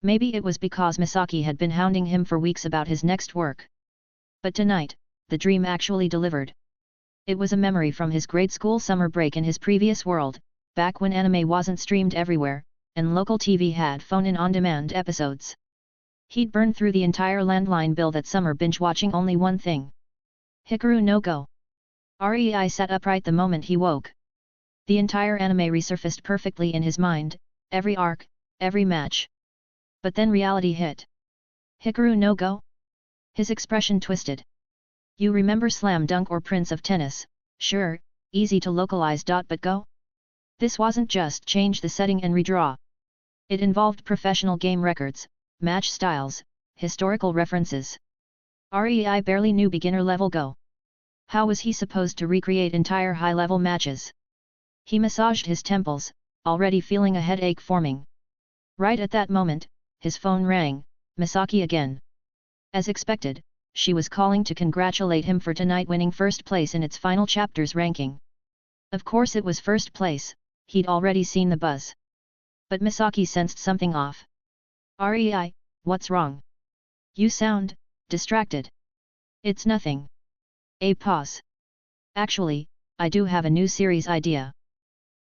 S2: Maybe it was because Misaki had been hounding him for weeks about his next work. But tonight, the dream actually delivered. It was a memory from his grade school summer break in his previous world, back when anime wasn't streamed everywhere, and local TV had phone-in on-demand episodes. He'd burned through the entire landline bill that summer binge-watching only one thing. Hikaru no Go. Rei sat upright the moment he woke. The entire anime resurfaced perfectly in his mind, every arc, every match. But then reality hit. Hikaru no Go? His expression twisted. You remember Slam Dunk or Prince of Tennis? Sure, easy to localize. But Go? This wasn't just change the setting and redraw. It involved professional game records, match styles, historical references. Rei barely knew beginner-level Go. How was he supposed to recreate entire high-level matches? He massaged his temples, already feeling a headache forming. Right at that moment, his phone rang. Misaki again. As expected, she was calling to congratulate him for tonight winning first place in its final chapter's ranking. Of course it was first place, he'd already seen the buzz. But Misaki sensed something off. "Rei, what's wrong? You sound distracted." "It's nothing." A pause. "Actually, I do have a new series idea."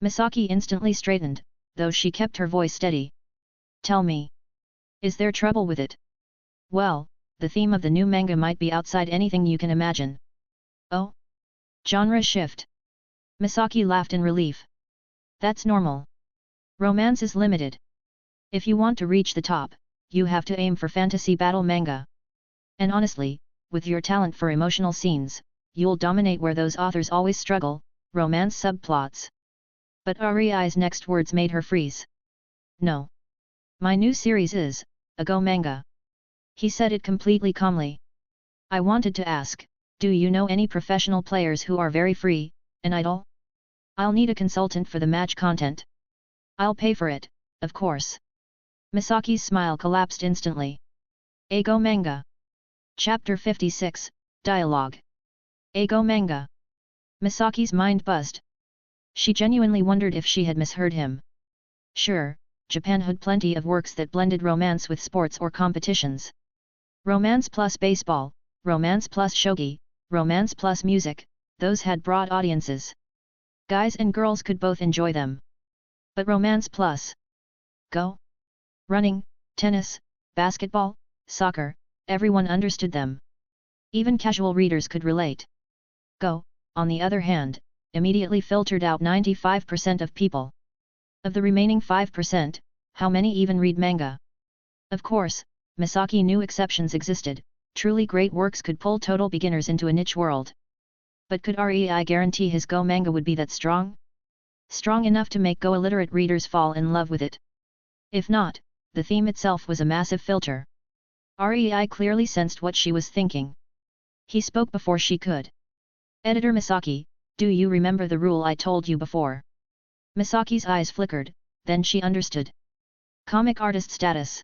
S2: Misaki instantly straightened, though she kept her voice steady. "Tell me. Is there trouble with it?" "Well, the theme of the new manga might be outside anything you can imagine." "Oh? Genre shift?" Misaki laughed in relief. "That's normal. Romance is limited. If you want to reach the top, you have to aim for fantasy battle manga. And honestly, with your talent for emotional scenes, you'll dominate where those authors always struggle, romance subplots." But Rei's next words made her freeze. "No. My new series is a go manga." He said it completely calmly. "I wanted to ask, do you know any professional players who are very free, and idle? I'll need a consultant for the match content. I'll pay for it, of course." Misaki's smile collapsed instantly. A go manga. Chapter 56, Dialogue. A go manga. Misaki's mind buzzed. She genuinely wondered if she had misheard him. Sure, Japan had plenty of works that blended romance with sports or competitions. Romance plus baseball, romance plus shogi, romance plus music, those had broad audiences. Guys and girls could both enjoy them. But romance plus go? Running, tennis, basketball, soccer, everyone understood them. Even casual readers could relate. Go, on the other hand, immediately filtered out 95% of people. Of the remaining 5%, how many even read manga? Of course, Misaki knew exceptions existed, truly great works could pull total beginners into a niche world. But could Rei guarantee his Go manga would be that strong? Strong enough to make Go illiterate readers fall in love with it? If not, the theme itself was a massive filter. Rei clearly sensed what she was thinking. He spoke before she could. "Editor Misaki, do you remember the rule I told you before?" Misaki's eyes flickered, then she understood. Comic artist status.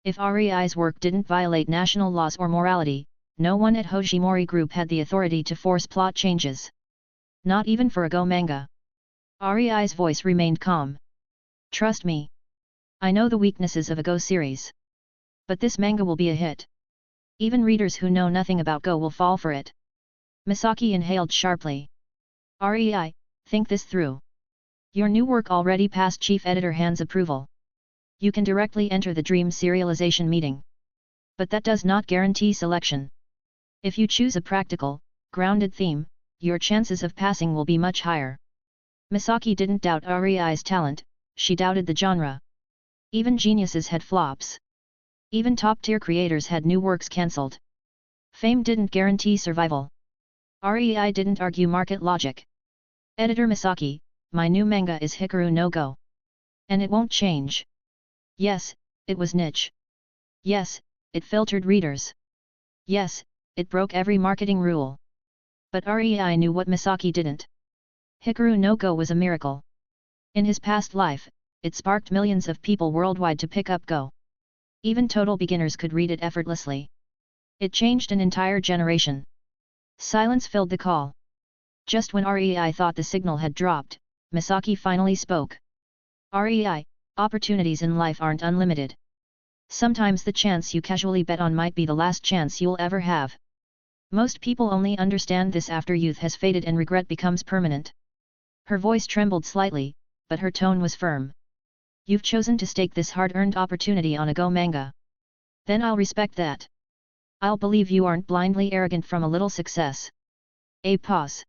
S2: If Rei's work didn't violate national laws or morality, no one at Hojimori Group had the authority to force plot changes. Not even for a Go manga. Rei's voice remained calm. "Trust me. I know the weaknesses of a Go series. But this manga will be a hit. Even readers who know nothing about Go will fall for it." Misaki inhaled sharply. "Rei, think this through. Your new work already passed Chief Editor Han's approval. You can directly enter the Dream Serialization meeting. But that does not guarantee selection. If you choose a practical, grounded theme, your chances of passing will be much higher." Misaki didn't doubt Rei's talent, she doubted the genre. Even geniuses had flops. Even top-tier creators had new works cancelled. Fame didn't guarantee survival. Rei didn't argue market logic. "Editor Misaki, my new manga is Hikaru no Go. And it won't change. Yes, it was niche. Yes, it filtered readers. Yes, it broke every marketing rule. But Rei knew what Misaki didn't. Hikaru no Go was a miracle. In his past life, it sparked millions of people worldwide to pick up Go. Even total beginners could read it effortlessly. It changed an entire generation." Silence filled the call. Just when Rei thought the signal had dropped, Misaki finally spoke. "Rei, opportunities in life aren't unlimited. Sometimes the chance you casually bet on might be the last chance you'll ever have. Most people only understand this after youth has faded and regret becomes permanent." Her voice trembled slightly, but her tone was firm. "You've chosen to stake this hard-earned opportunity on a Go manga. Then I'll respect that. I'll believe you aren't blindly arrogant from a little success." A pause.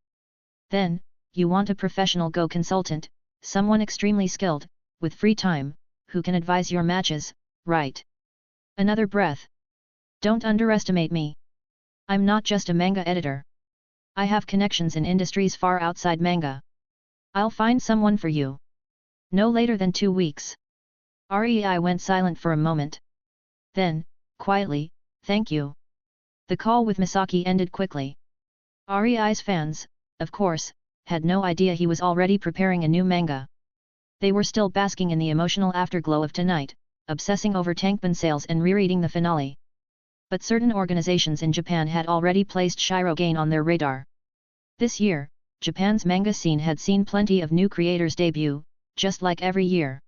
S2: "Then, you want a professional Go consultant, someone extremely skilled, with free time, who can advise your matches, right?" Another breath. "Don't underestimate me. I'm not just a manga editor. I have connections in industries far outside manga. I'll find someone for you. No later than 2 weeks." Rei went silent for a moment. Then, quietly, "Thank you." The call with Misaki ended quickly. Rei's fans, of course, had no idea he was already preparing a new manga. They were still basking in the emotional afterglow of tonight, obsessing over tankban sales and rereading the finale. But certain organizations in Japan had already placed Shyro on their radar. This year, Japan's manga scene had seen plenty of new creators debut, just like every year.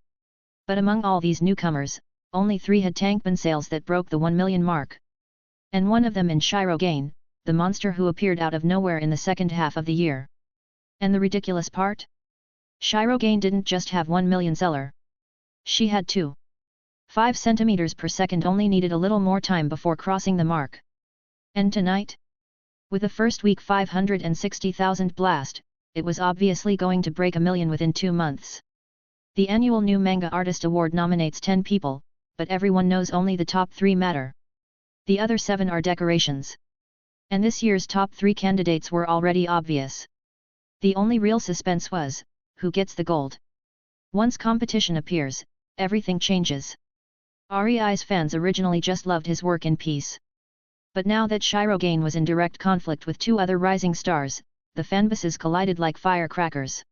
S2: But among all these newcomers, only 3 had tankban sales that broke the 1 million mark. And one of them in Shyro, the monster who appeared out of nowhere in the second half of the year. And the ridiculous part? Shyro didn't just have 1 million seller. She had 2. 5 centimeters per second only needed a little more time before crossing the mark. And tonight? With the first week 560,000 blast, it was obviously going to break 1 million within 2 months. The annual New Manga Artist Award nominates 10 people, but everyone knows only the top 3 matter. The other 7 are decorations. And this year's top 3 candidates were already obvious. The only real suspense was, who gets the gold? Once competition appears, everything changes. Rei's fans originally just loved his work in peace. But now that Shyro was in direct conflict with 2 other rising stars, the fanbases collided like firecrackers.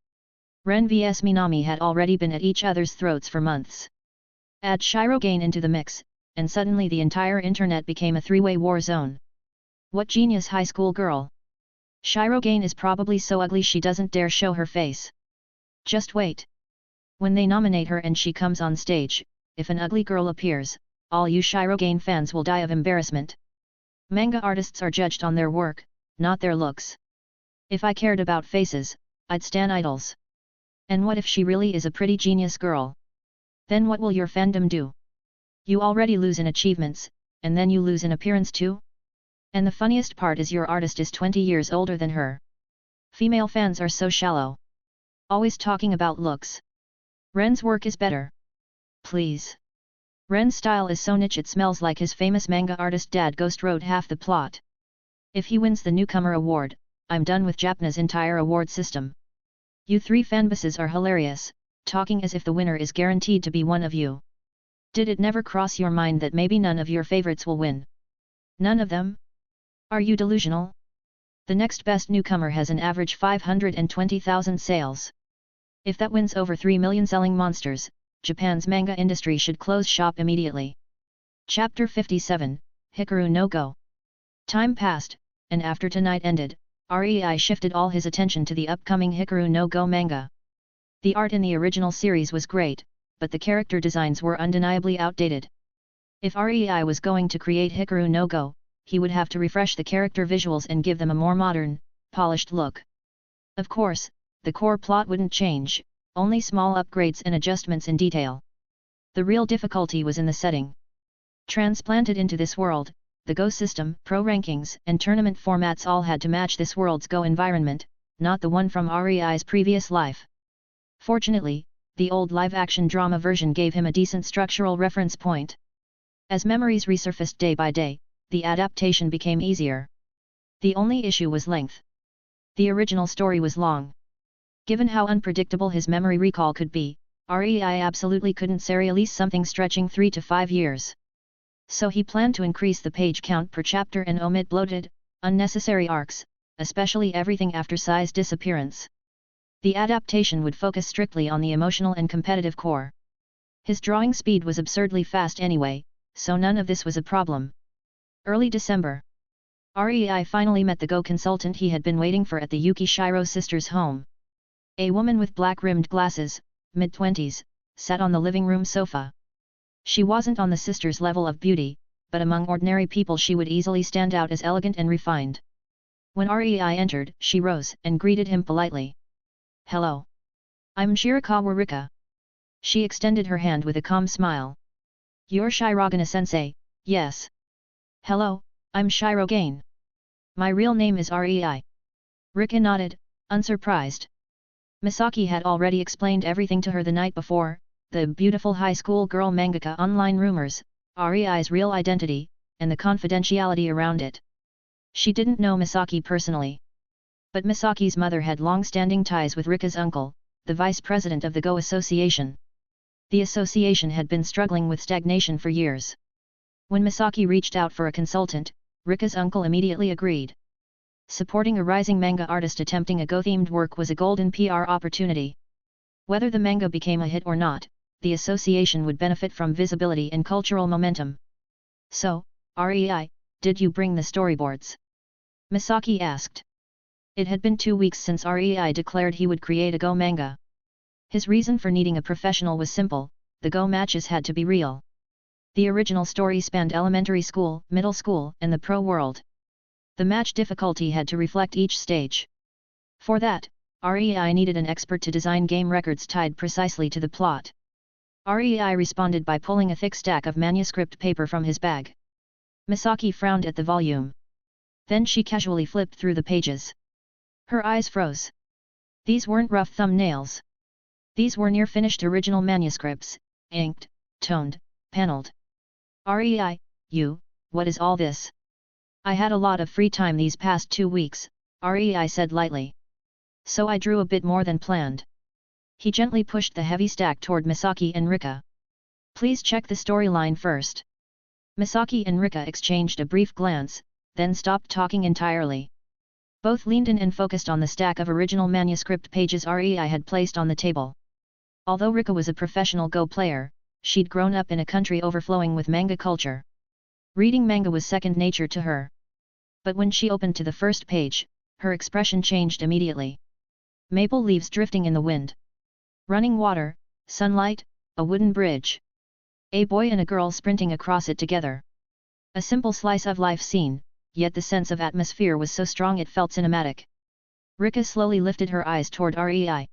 S2: Ren vs Minami had already been at each other's throats for months. Add Shyro into the mix, and suddenly the entire internet became a 3-way war zone. What genius high school girl! Shyro is probably so ugly she doesn't dare show her face. Just wait. When they nominate her and she comes on stage, if an ugly girl appears, all you Shyro fans will die of embarrassment. Manga artists are judged on their work, not their looks. If I cared about faces, I'd stan idols. And what if she really is a pretty genius girl? Then what will your fandom do? You already lose in achievements, and then you lose in appearance too? And the funniest part is your artist is 20 years older than her. Female fans are so shallow. Always talking about looks. Ren's work is better. Please. Ren's style is so niche it smells like his famous manga artist dad ghost wrote half the plot. If he wins the newcomer award, I'm done with Japan's entire award system. You 3 fanbases are hilarious, talking as if the winner is guaranteed to be one of you. Did it never cross your mind that maybe none of your favorites will win? None of them? Are you delusional? The next best newcomer has an average 520,000 sales. If that wins over 3 million selling monsters, Japan's manga industry should close shop immediately. Chapter 57, Hikaru no Go. Time passed, and after tonight ended, Rei shifted all his attention to the upcoming Hikaru no Go manga. The art in the original series was great, but the character designs were undeniably outdated. If Rei was going to create Hikaru no Go, he would have to refresh the character visuals and give them a more modern, polished look. Of course, the core plot wouldn't change, only small upgrades and adjustments in detail. The real difficulty was in the setting. Transplanted into this world, the Go system, pro rankings, and tournament formats all had to match this world's Go environment, not the one from Rei's previous life. Fortunately, the old live-action drama version gave him a decent structural reference point. As memories resurfaced day by day, the adaptation became easier. The only issue was length. The original story was long. Given how unpredictable his memory recall could be, Rei absolutely couldn't serialize something stretching 3 to 5 years. So he planned to increase the page count per chapter and omit bloated, unnecessary arcs, especially everything after Sai's disappearance. The adaptation would focus strictly on the emotional and competitive core. His drawing speed was absurdly fast anyway, so none of this was a problem. Early December. Rei finally met the Go consultant he had been waiting for at the Yuki Shyro sisters' home. A woman with black-rimmed glasses, mid-20s, sat on the living room sofa. She wasn't on the sisters' level of beauty, but among ordinary people she would easily stand out as elegant and refined. When Rei entered, she rose and greeted him politely. "Hello. I'm Shirakawa Rika." She extended her hand with a calm smile. "You're Shirogane-sensei, yes." "Hello, I'm Shyro. My real name is Rei." Rika nodded, unsurprised. Misaki had already explained everything to her the night before, the beautiful high school girl mangaka online rumors, Rei's real identity, and the confidentiality around it. She didn't know Misaki personally. But Misaki's mother had long-standing ties with Rika's uncle, the vice president of the Go Association. The association had been struggling with stagnation for years. When Misaki reached out for a consultant, Rika's uncle immediately agreed. Supporting a rising manga artist attempting a Go-themed work was a golden PR opportunity. Whether the manga became a hit or not, the association would benefit from visibility and cultural momentum. So, Rei, did you bring the storyboards? Misaki asked. It had been 2 weeks since Rei declared he would create a Go manga. His reason for needing a professional was simple: the Go matches had to be real. The original story spanned elementary school, middle school, and the pro world. The match difficulty had to reflect each stage. For that, Rei needed an expert to design game records tied precisely to the plot. Rei responded by pulling a thick stack of manuscript paper from his bag. Misaki frowned at the volume. Then she casually flipped through the pages. Her eyes froze. These weren't rough thumbnails. These were near-finished original manuscripts, inked, toned, paneled. Rei, what is all this? I had a lot of free time these past 2 weeks, Rei said lightly. So I drew a bit more than planned. He gently pushed the heavy stack toward Misaki and Rika. Please check the storyline first. Misaki and Rika exchanged a brief glance, then stopped talking entirely. Both leaned in and focused on the stack of original manuscript pages Rei had placed on the table. Although Rika was a professional Go player, she'd grown up in a country overflowing with manga culture. Reading manga was second nature to her. But when she opened to the first page, her expression changed immediately. Maple leaves drifting in the wind. Running water, sunlight, a wooden bridge. A boy and a girl sprinting across it together. A simple slice of life scene, yet the sense of atmosphere was so strong it felt cinematic. Rika slowly lifted her eyes toward Rei.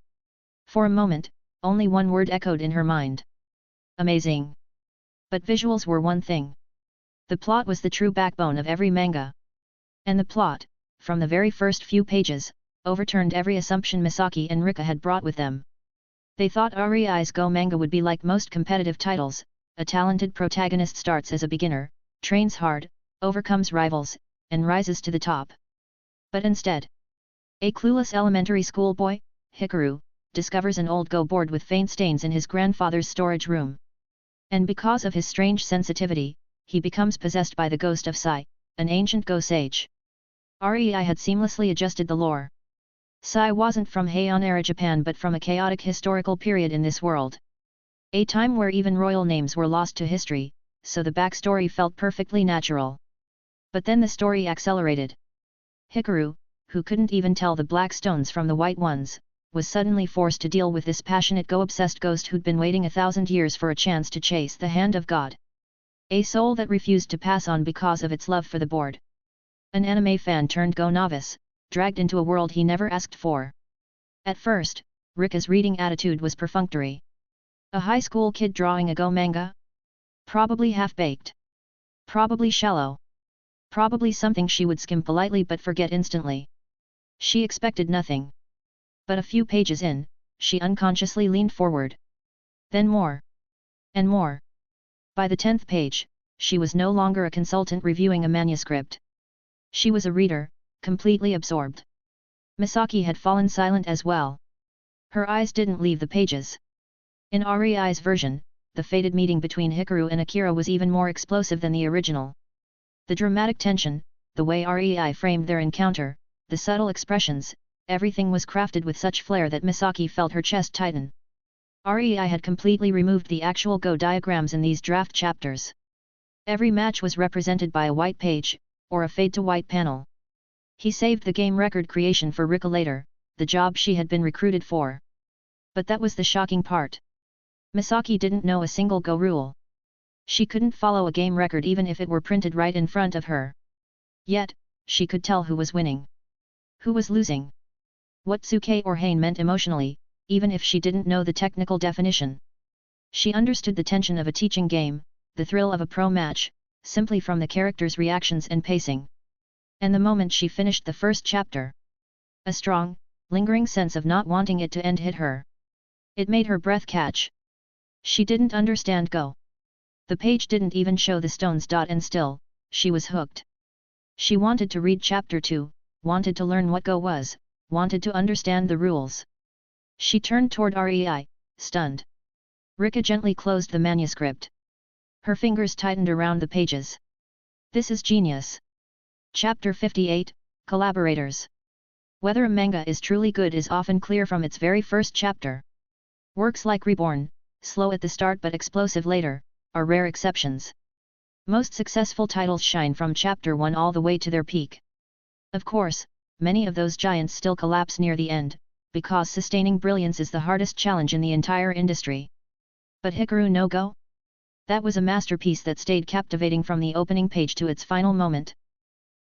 S2: For a moment, only one word echoed in her mind. Amazing. But visuals were one thing. The plot was the true backbone of every manga. And the plot, from the very first few pages, overturned every assumption Misaki and Rika had brought with them. They thought Rei's Go manga would be like most competitive titles: a talented protagonist starts as a beginner, trains hard, overcomes rivals, and rises to the top. But instead, a clueless elementary school boy, Hikaru, discovers an old Go board with faint stains in his grandfather's storage room. And because of his strange sensitivity, he becomes possessed by the ghost of Sai, an ancient Go sage. Rei had seamlessly adjusted the lore. Sai wasn't from Heian era Japan but from a chaotic historical period in this world. A time where even royal names were lost to history, so the backstory felt perfectly natural. But then the story accelerated. Hikaru, who couldn't even tell the black stones from the white ones, was suddenly forced to deal with this passionate Go-obsessed ghost who'd been waiting 1,000 years for a chance to chase the hand of God. A soul that refused to pass on because of its love for the board. An anime fan turned Go novice, dragged into a world he never asked for. At first, Rika's reading attitude was perfunctory. A high school kid drawing a Go manga? Probably half-baked. Probably shallow. Probably something she would skim politely but forget instantly. She expected nothing. But a few pages in, she unconsciously leaned forward. Then more. And more. By the 10th page, she was no longer a consultant reviewing a manuscript. She was a reader, completely absorbed. Misaki had fallen silent as well. Her eyes didn't leave the pages. In Rei's version, the fated meeting between Hikaru and Akira was even more explosive than the original. The dramatic tension, the way Rei framed their encounter, the subtle expressions, everything was crafted with such flair that Misaki felt her chest tighten. Rei had completely removed the actual Go diagrams in these draft chapters. Every match was represented by a white page, or a fade-to-white panel. He saved the game record creation for Rika later, the job she had been recruited for. But that was the shocking part. Misaki didn't know a single Go rule. She couldn't follow a game record even if it were printed right in front of her. Yet, she could tell who was winning. Who was losing. What Tsuke or Hain meant emotionally, even if she didn't know the technical definition. She understood the tension of a teaching game, the thrill of a pro match, simply from the characters' reactions and pacing. And the moment she finished the first chapter, a strong, lingering sense of not wanting it to end hit her. It made her breath catch. She didn't understand Go. The page didn't even show the stones. And still, she was hooked. She wanted to read chapter 2, wanted to learn what Go was, wanted to understand the rules. She turned toward Rei, stunned. Rika gently closed the manuscript. Her fingers tightened around the pages. This is genius. Chapter 58, Collaborators. Whether a manga is truly good is often clear from its very first chapter. Works like Reborn, slow at the start but explosive later, are rare exceptions. Most successful titles shine from Chapter 1 all the way to their peak. Of course, many of those giants still collapse near the end, because sustaining brilliance is the hardest challenge in the entire industry. But Hikaru no Go? That was a masterpiece that stayed captivating from the opening page to its final moment.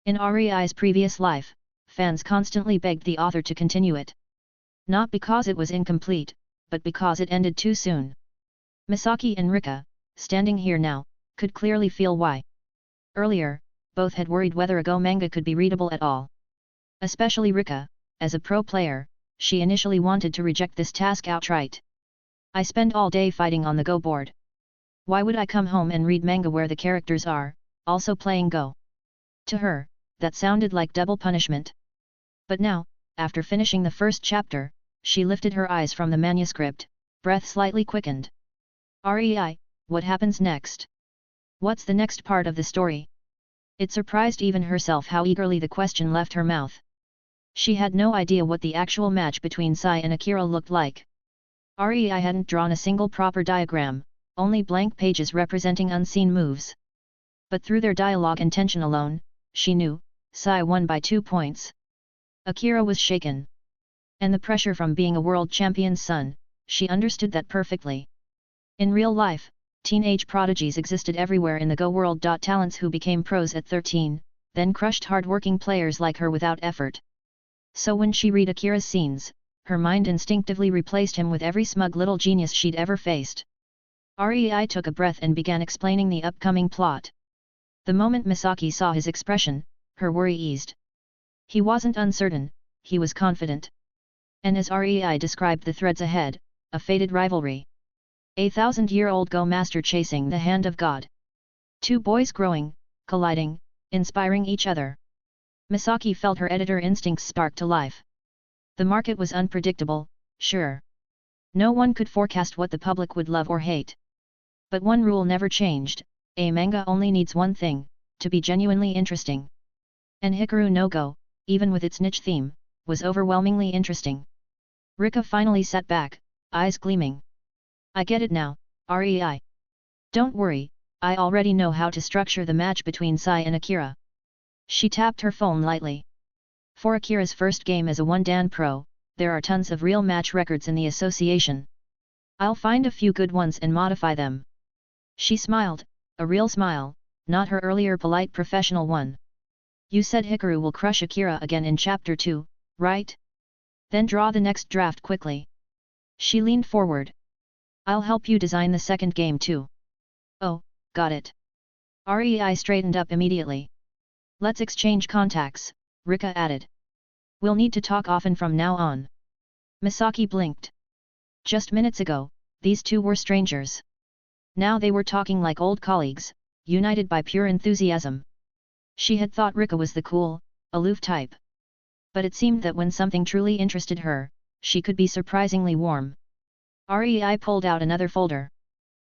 S2: In Rei's previous life, fans constantly begged the author to continue it. Not because it was incomplete, but because it ended too soon. Misaki and Rika, standing here now, could clearly feel why. Earlier, both had worried whether a Go manga could be readable at all. Especially Rika, as a pro player, she initially wanted to reject this task outright. I spend all day fighting on the Go board. Why would I come home and read manga where the characters are, also playing Go? To her, that sounded like double punishment. But now, after finishing the first chapter, she lifted her eyes from the manuscript, breath slightly quickened. Rei, what happens next? What's the next part of the story? It surprised even herself how eagerly the question left her mouth. She had no idea what the actual match between Sai and Akira looked like. Rei hadn't drawn a single proper diagram, only blank pages representing unseen moves. But through their dialogue and tension alone, she knew, Sai won by 2 points. Akira was shaken. And the pressure from being a world champion's son, she understood that perfectly. In real life, teenage prodigies existed everywhere in the Go world. Talents who became pros at 13, then crushed hard-working players like her without effort. So when she read Akira's scenes, her mind instinctively replaced him with every smug little genius she'd ever faced. Rei took a breath and began explaining the upcoming plot. The moment Misaki saw his expression, her worry eased. He wasn't uncertain, he was confident. And as Rei described the threads ahead, a fated rivalry. A 1,000-year-old Go master chasing the hand of God. Two boys growing, colliding, inspiring each other. Misaki felt her editor instincts spark to life. The market was unpredictable, sure. No one could forecast what the public would love or hate. But one rule never changed, a manga only needs one thing, to be genuinely interesting. And Hikaru no Go, even with its niche theme, was overwhelmingly interesting. Rika finally sat back, eyes gleaming. I get it now, Rei. Don't worry, I already know how to structure the match between Sai and Akira. She tapped her phone lightly. For Akira's first game as a one-dan pro, there are tons of real match records in the association. I'll find a few good ones and modify them. She smiled, a real smile, not her earlier polite professional one. You said Hikaru will crush Akira again in Chapter 2, right? Then draw the next draft quickly. She leaned forward. I'll help you design the second game too. Oh, got it. Rei straightened up immediately. Let's exchange contacts, Rika added. We'll need to talk often from now on. Misaki blinked. Just minutes ago, these two were strangers. Now they were talking like old colleagues, united by pure enthusiasm. She had thought Rika was the cool, aloof type. But it seemed that when something truly interested her, she could be surprisingly warm. Rei pulled out another folder.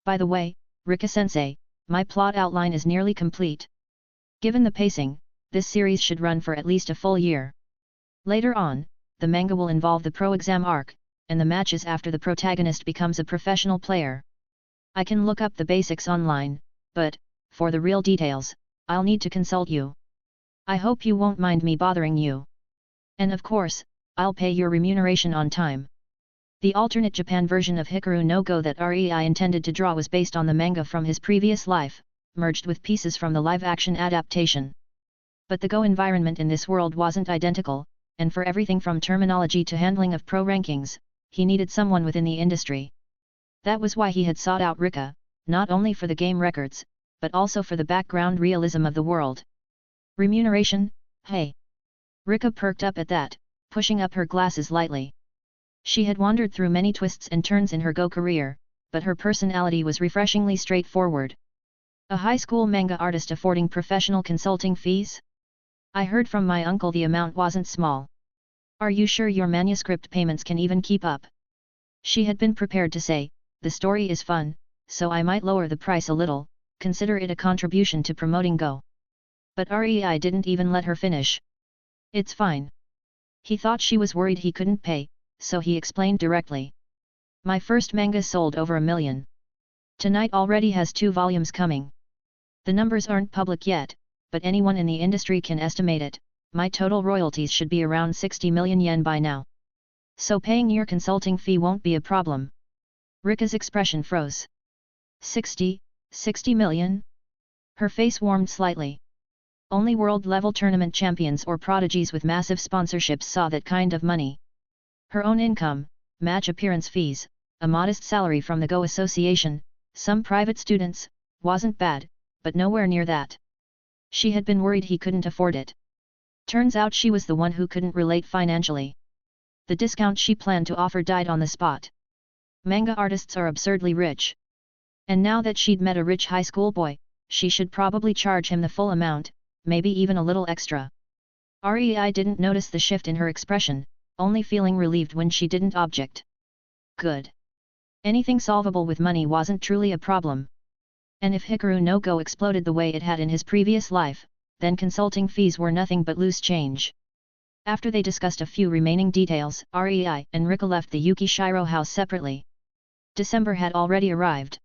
S2: By the way, Rika-sensei, my plot outline is nearly complete. Given the pacing, this series should run for at least a full year. Later on, the manga will involve the pro exam arc, and the matches after the protagonist becomes a professional player. I can look up the basics online, but, for the real details, I'll need to consult you. I hope you won't mind me bothering you. And of course, I'll pay your remuneration on time. The alternate Japan version of Hikaru no Go that Rei intended to draw was based on the manga from his previous life, merged with pieces from the live-action adaptation. But the Go environment in this world wasn't identical, and for everything from terminology to handling of pro rankings, he needed someone within the industry. That was why he had sought out Rika, not only for the game records, but also for the background realism of the world. Remuneration, hey. Rika perked up at that, pushing up her glasses lightly. She had wandered through many twists and turns in her Go career, but her personality was refreshingly straightforward. A high school manga artist affording professional consulting fees? I heard from my uncle the amount wasn't small. Are you sure your manuscript payments can even keep up? She had been prepared to say, the story is fun, so I might lower the price a little, consider it a contribution to promoting Go. But Rei didn't even let her finish. It's fine. He thought she was worried he couldn't pay, so he explained directly. My first manga sold over 1 million. Tonight already has 2 volumes coming. The numbers aren't public yet, but anyone in the industry can estimate it. My total royalties should be around 60 million yen by now. So paying your consulting fee won't be a problem. Rika's expression froze. 60 million? Her face warmed slightly. Only world-level tournament champions or prodigies with massive sponsorships saw that kind of money. Her own income, match appearance fees, a modest salary from the Go Association, some private students, wasn't bad, but nowhere near that. She had been worried he couldn't afford it. Turns out she was the one who couldn't relate financially. The discount she planned to offer died on the spot. Manga artists are absurdly rich. And now that she'd met a rich high school boy, she should probably charge him the full amount, maybe even a little extra. Rei didn't notice the shift in her expression, only feeling relieved when she didn't object. Good. Anything solvable with money wasn't truly a problem. And if Hikaru no Go exploded the way it had in his previous life, then consulting fees were nothing but loose change. After they discussed a few remaining details, Rei and Rika left the Yuki Shyro house separately. December had already arrived.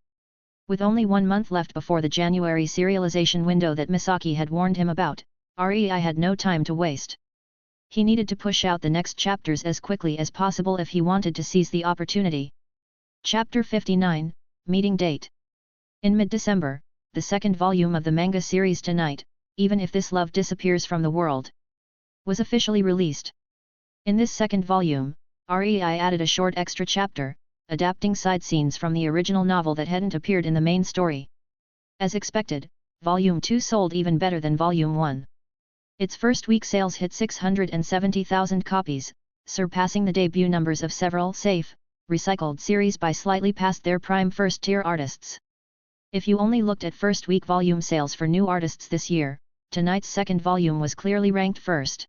S2: With only 1 month left before the January serialization window that Misaki had warned him about, Rei had no time to waste. He needed to push out the next chapters as quickly as possible if he wanted to seize the opportunity. Chapter 59, Meeting Date. In mid-December, the second volume of the manga series Tonight, Even If This Love Disappears from the World, was officially released. In this second volume, Rei added a short extra chapter, adapting side scenes from the original novel that hadn't appeared in the main story. As expected, Volume 2 sold even better than Volume 1. Its first week sales hit 670,000 copies, surpassing the debut numbers of several safe, recycled series by slightly past their prime first-tier artists. If you only looked at first week volume sales for new artists this year, Tonight's second volume was clearly ranked first.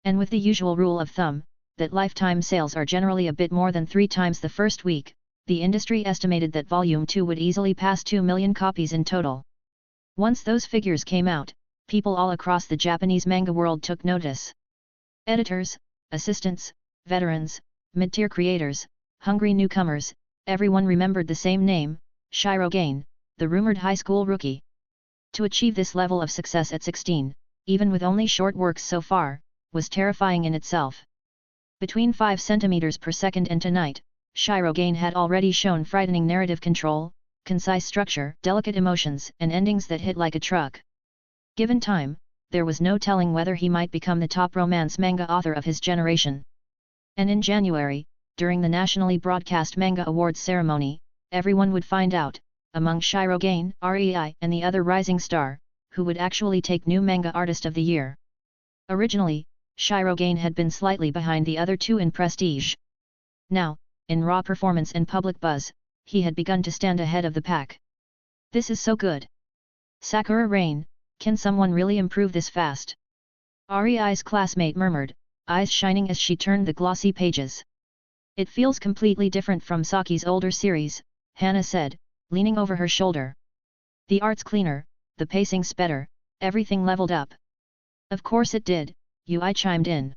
S2: And with the usual rule of thumb, that lifetime sales are generally a bit more than 3 times the first week, the industry estimated that Volume 2 would easily pass 2 million copies in total. Once those figures came out, people all across the Japanese manga world took notice. Editors, assistants, veterans, mid-tier creators, hungry newcomers, everyone remembered the same name, Shyro, the rumored high school rookie. To achieve this level of success at 16, even with only short works so far, was terrifying in itself. Between 5 centimeters per second and Tonight, Shyro had already shown frightening narrative control, concise structure, delicate emotions, and endings that hit like a truck. Given time, there was no telling whether he might become the top romance manga author of his generation. And in January, during the nationally broadcast Manga Awards ceremony, everyone would find out, among Shyro, Rei, and the other rising star, who would actually take New Manga Artist of the Year. Originally, Shyro had been slightly behind the other 2 in prestige. Now, in raw performance and public buzz, he had begun to stand ahead of the pack. This is so good. Sakura Rain, can someone really improve this fast? Rei's classmate murmured, eyes shining as she turned the glossy pages. It feels completely different from Saki's older series, Hana said, leaning over her shoulder. The art's cleaner, the pacing's better, everything leveled up. Of course it did, Ui chimed in.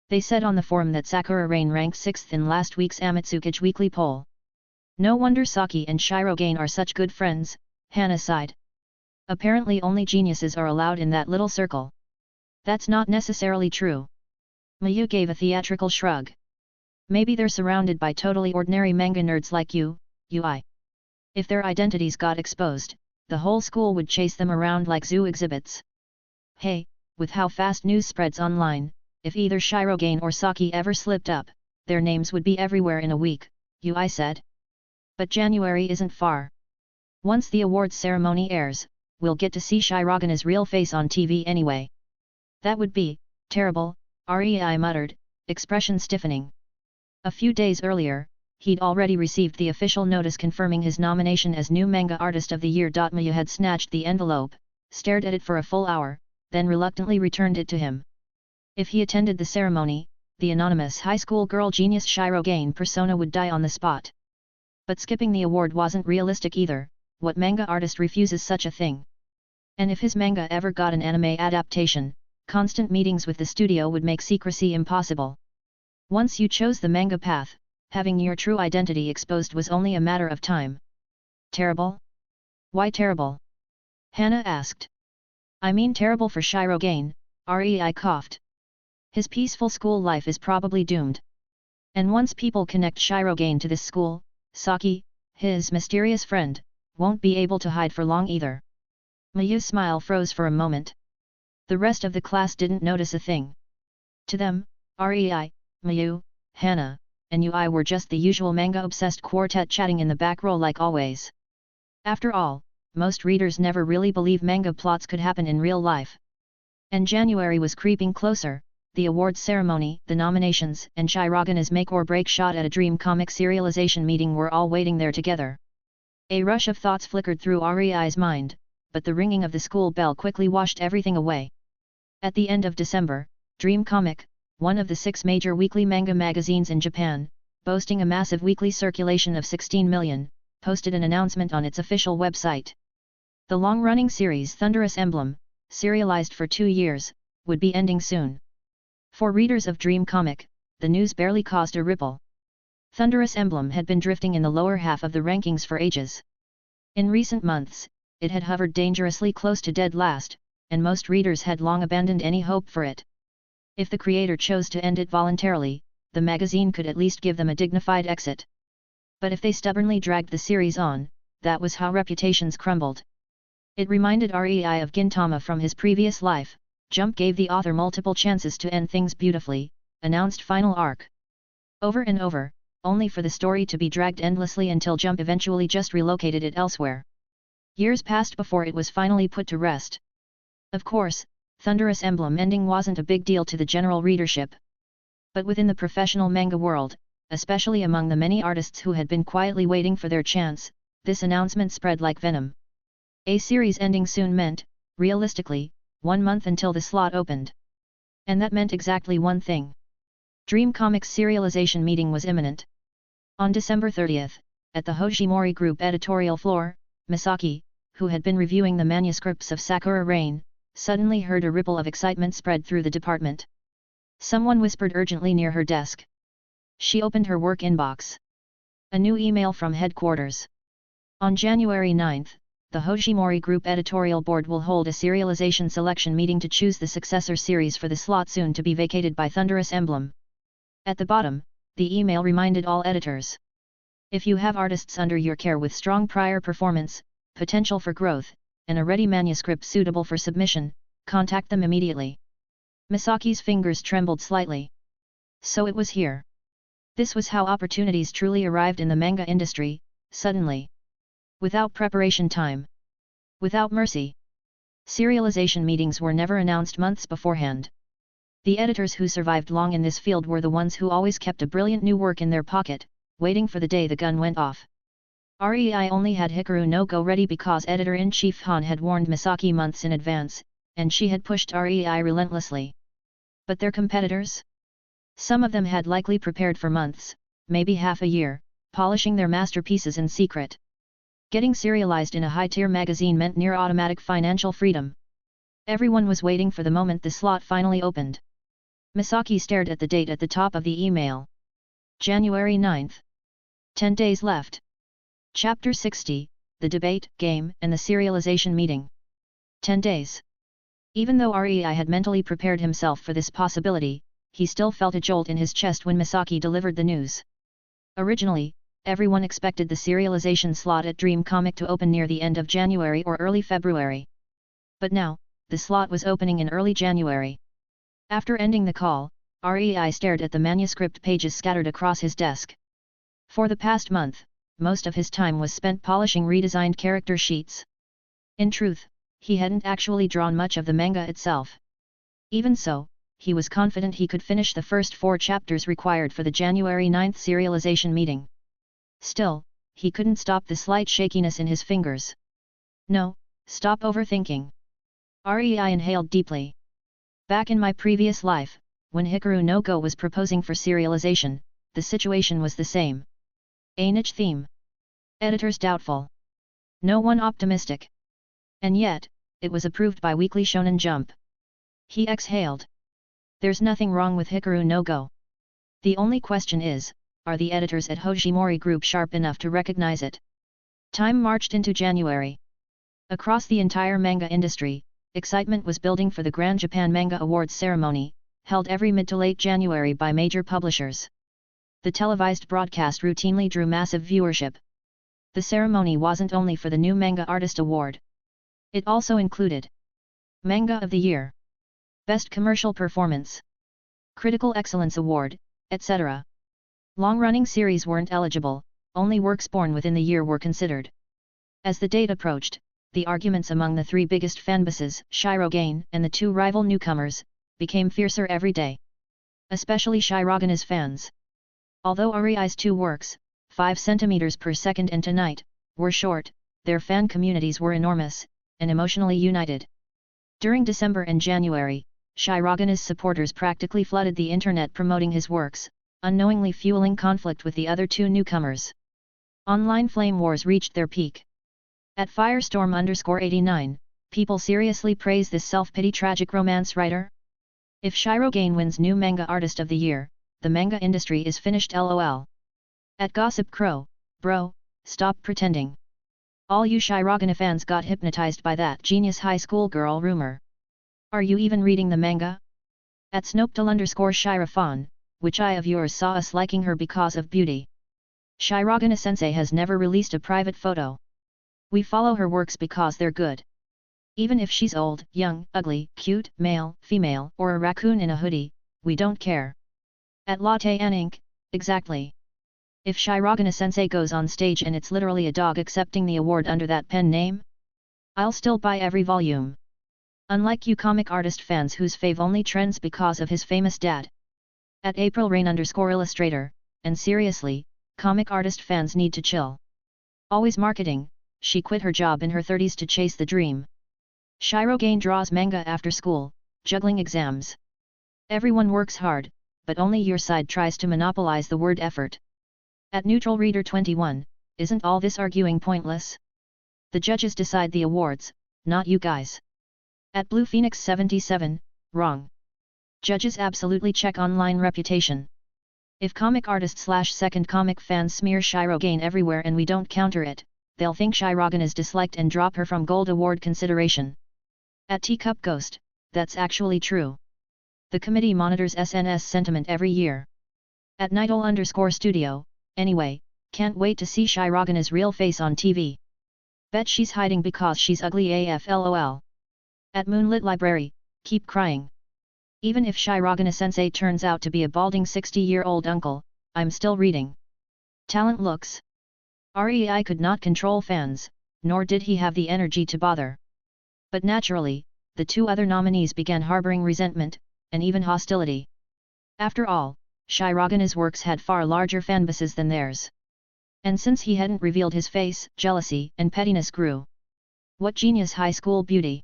S2: They said on the forum that Sakura Rain ranked 6th in last week's Amatsukage weekly poll. No wonder Saki and Shyro are such good friends, Hana sighed. Apparently only geniuses are allowed in that little circle. That's not necessarily true. Mayu gave a theatrical shrug. Maybe they're surrounded by totally ordinary manga nerds like you, Ui. If their identities got exposed, the whole school would chase them around like zoo exhibits. Hey, with how fast news spreads online, if either Shyro or Saki ever slipped up, their names would be everywhere in a week, Ui said. But January isn't far. Once the awards ceremony airs, we'll get to see Shyrogana's real face on TV anyway. That would be terrible, Rei muttered, expression stiffening. A few days earlier, he'd already received the official notice confirming his nomination as New Manga Artist of the Year. Mayu had snatched the envelope, stared at it for a full hour, then reluctantly returned it to him. If he attended the ceremony, the anonymous high school girl genius Shyro persona would die on the spot. But skipping the award wasn't realistic either. What manga artist refuses such a thing? And if his manga ever got an anime adaptation, constant meetings with the studio would make secrecy impossible. Once you chose the manga path, having your true identity exposed was only a matter of time. Terrible? Why terrible? Hannah asked. I mean terrible for Shyro Gain, Rei coughed. His peaceful school life is probably doomed. And once people connect Shyro Gain to this school, Saki, his mysterious friend, won't be able to hide for long either. Mayu's smile froze for a moment. The rest of the class didn't notice a thing. To them, Rei, Mayu, Hannah, and Ui were just the usual manga-obsessed quartet chatting in the back row like always. After all, most readers never really believe manga plots could happen in real life. And January was creeping closer, the awards ceremony, the nominations, and Shirogana's make-or-break shot at a dream comic serialization meeting were all waiting there together. A rush of thoughts flickered through Rei's mind, but the ringing of the school bell quickly washed everything away. At the end of December, Dream Comic, one of the 6 major weekly manga magazines in Japan, boasting a massive weekly circulation of 16 million, posted an announcement on its official website. The long-running series Thunderous Emblem, serialized for 2 years, would be ending soon. For readers of Dream Comic, the news barely caused a ripple. Thunderous Emblem had been drifting in the lower half of the rankings for ages. In recent months, it had hovered dangerously close to dead last, and most readers had long abandoned any hope for it. If the creator chose to end it voluntarily, the magazine could at least give them a dignified exit. But if they stubbornly dragged the series on, that was how reputations crumbled. It reminded Rei of Gintama from his previous life. Jump gave the author multiple chances to end things beautifully, announced final arc. Over and over, only for the story to be dragged endlessly until Jump eventually just relocated it elsewhere. Years passed before it was finally put to rest. Of course, Thunderous Emblem ending wasn't a big deal to the general readership. But within the professional manga world, especially among the many artists who had been quietly waiting for their chance, this announcement spread like venom. A series ending soon meant, realistically, 1 month until the slot opened. And that meant exactly one thing. Dream Comics' serialization meeting was imminent. On December 30th, at the Hojimori Group editorial floor, Misaki, who had been reviewing the manuscripts of Sakura Rain, suddenly heard a ripple of excitement spread through the department. Someone whispered urgently near her desk. She opened her work inbox. A new email from headquarters. On January 9th, the Hojimori Group editorial board will hold a serialization selection meeting to choose the successor series for the slot soon to be vacated by Thunderous Emblem. At the bottom, the email reminded all editors. If you have artists under your care with strong prior performance, potential for growth, and a ready manuscript suitable for submission, contact them immediately. Misaki's fingers trembled slightly. So it was here. This was how opportunities truly arrived in the manga industry, suddenly. Without preparation time. Without mercy. Serialization meetings were never announced months beforehand. The editors who survived long in this field were the ones who always kept a brilliant new work in their pocket, waiting for the day the gun went off. Rei only had Hikaru no Go ready because editor-in-chief Han had warned Misaki months in advance, and she had pushed Rei relentlessly. But their competitors? Some of them had likely prepared for months, maybe half a year, polishing their masterpieces in secret. Getting serialized in a high-tier magazine meant near-automatic financial freedom. Everyone was waiting for the moment the slot finally opened. Misaki stared at the date at the top of the email. January 9th. 10 days left. Chapter 60, The Debate, Game, and the Serialization Meeting. 10 days. Even though Rei had mentally prepared himself for this possibility, he still felt a jolt in his chest when Misaki delivered the news. Originally, everyone expected the serialization slot at Dream Comic to open near the end of January or early February. But now, the slot was opening in early January. After ending the call, Rei stared at the manuscript pages scattered across his desk. For the past month, most of his time was spent polishing redesigned character sheets. In truth, he hadn't actually drawn much of the manga itself. Even so, he was confident he could finish the first 4 chapters required for the January 9th serialization meeting. Still, he couldn't stop the slight shakiness in his fingers. No, stop overthinking. Rei inhaled deeply. Back in my previous life, when Hikaru no Go was proposing for serialization, the situation was the same. A niche theme. Editors doubtful. No one optimistic. And yet, it was approved by Weekly Shonen Jump. He exhaled. There's nothing wrong with Hikaru no Go. The only question is, are the editors at Hojimori Group sharp enough to recognize it? Time marched into January. Across the entire manga industry, excitement was building for the Grand Japan Manga Awards ceremony, held every mid to late January by major publishers. The televised broadcast routinely drew massive viewership. The ceremony wasn't only for the new Manga Artist Award. It also included Manga of the Year, Best Commercial Performance, Critical Excellence Award, etc. Long-running series weren't eligible, only works born within the year were considered. As the date approached, the arguments among the three biggest fanbases, Shyro and the two rival newcomers, became fiercer every day. Especially Shirogana's fans. Although Arii's two works, 5 cm per second and Tonight, were short, their fan communities were enormous, and emotionally united. During December and January, Shirogana's supporters practically flooded the internet promoting his works, unknowingly fueling conflict with the other two newcomers. Online flame wars reached their peak. At Firestorm_89, people seriously praise this self-pity tragic romance writer? If Shyro wins New Manga Artist of the Year, the manga industry is finished lol. At Gossip Crow, bro, stop pretending. All you Shirogana fans got hypnotized by that genius high school girl rumor. Are you even reading the manga? At Snoptal_Shirafan, which eye of yours saw us liking her because of beauty? Shirogana sensei has never released a private photo. We follow her works because they're good. Even if she's old, young, ugly, cute, male, female, or a raccoon in a hoodie, we don't care. At Latte and Ink, exactly. If Shirogana sensei goes on stage and it's literally a dog accepting the award under that pen name, I'll still buy every volume. Unlike you comic artist fans whose fave only trends because of his famous dad. At April Rain_Illustrator, and seriously, comic artist fans need to chill. Always marketing, she quit her job in her 30s to chase the dream. Shyro draws manga after school, juggling exams. Everyone works hard, but only your side tries to monopolize the word effort. At Neutral Reader 21, isn't all this arguing pointless? The judges decide the awards, not you guys. At Blue Phoenix 77, wrong. Judges absolutely check online reputation. If comic artist/second comic fans smear Shyro everywhere and we don't counter it, they'll think Shirogana is disliked and drop her from Gold Award consideration. At Teacup Ghost, that's actually true. The committee monitors SNS sentiment every year. At Nidal_Studio, anyway, can't wait to see Shirogana's real face on TV. Bet she's hiding because she's ugly AF lol. At Moonlit Library, keep crying. Even if Shirogana sensei turns out to be a balding 60-year-old uncle, I'm still reading. Talent looks. Rei could not control fans, nor did he have the energy to bother. But naturally, the two other nominees began harboring resentment, and even hostility. After all, Shirogana's works had far larger fanbases than theirs. And since he hadn't revealed his face, jealousy and pettiness grew. What genius high school beauty!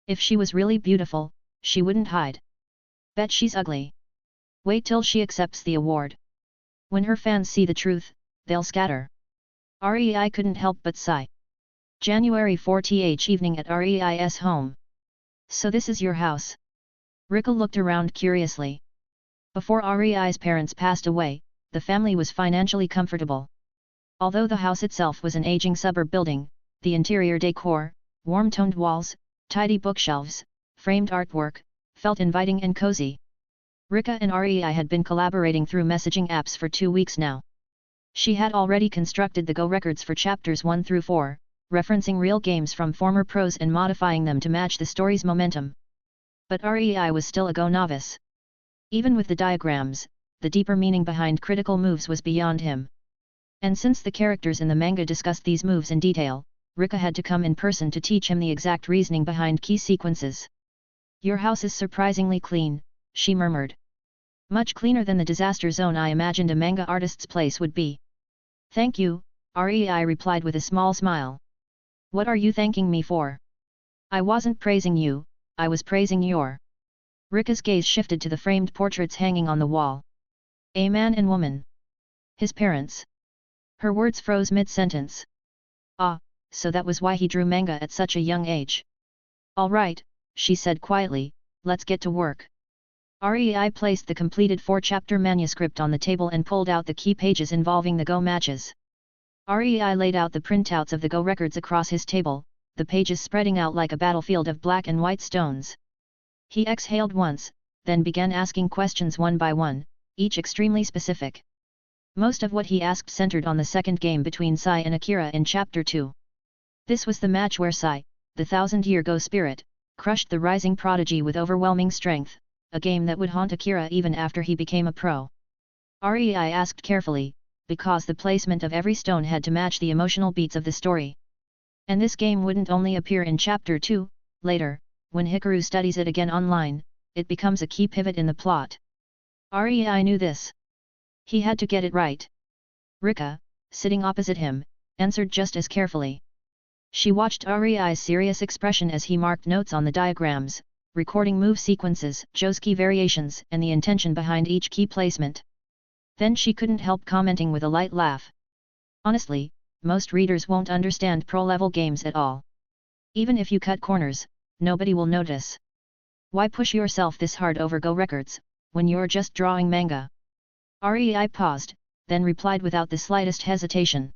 S2: If she was really beautiful, she wouldn't hide. Bet she's ugly. Wait till she accepts the award. When her fans see the truth, they'll scatter. Rei couldn't help but sigh. January 4th evening at Rei's home. So this is your house? Rika looked around curiously. Before Rei's parents passed away, the family was financially comfortable. Although the house itself was an aging suburb building, the interior decor, warm-toned walls, tidy bookshelves, framed artwork, felt inviting and cozy. Rika and Rei had been collaborating through messaging apps for 2 weeks now. She had already constructed the Go records for chapters 1 through 4, referencing real games from former pros and modifying them to match the story's momentum. But Rei was still a Go novice. Even with the diagrams, the deeper meaning behind critical moves was beyond him. And since the characters in the manga discussed these moves in detail, Rika had to come in person to teach him the exact reasoning behind key sequences. Your house is surprisingly clean, she murmured. Much cleaner than the disaster zone I imagined a manga artist's place would be. Thank you, Rei replied with a small smile. What are you thanking me for? I wasn't praising you, I was praising your... Rika's gaze shifted to the framed portraits hanging on the wall. A man and woman. His parents. Her words froze mid-sentence. Ah, so that was why he drew manga at such a young age. All right, she said quietly, let's get to work. Rei placed the completed 4-chapter manuscript on the table and pulled out the key pages involving the Go matches. Rei laid out the printouts of the Go records across his table, the pages spreading out like a battlefield of black and white stones. He exhaled once, then began asking questions one by one, each extremely specific. Most of what he asked centered on the second game between Sai and Akira in Chapter 2. This was the match where Sai, the 1000-year Go spirit, crushed the rising prodigy with overwhelming strength, a game that would haunt Akira even after he became a pro. Rei asked carefully, because the placement of every stone had to match the emotional beats of the story. And this game wouldn't only appear in Chapter 2, later, when Hikaru studies it again online, it becomes a key pivot in the plot. Rei knew this. He had to get it right. Rika, sitting opposite him, answered just as carefully. She watched Rei's serious expression as he marked notes on the diagrams, recording move sequences, Joe's key variations and the intention behind each key placement. Then she couldn't help commenting with a light laugh. Honestly, most readers won't understand pro-level games at all. Even if you cut corners, nobody will notice. Why push yourself this hard over Go records, when you're just drawing manga? Rei paused, then replied without the slightest hesitation.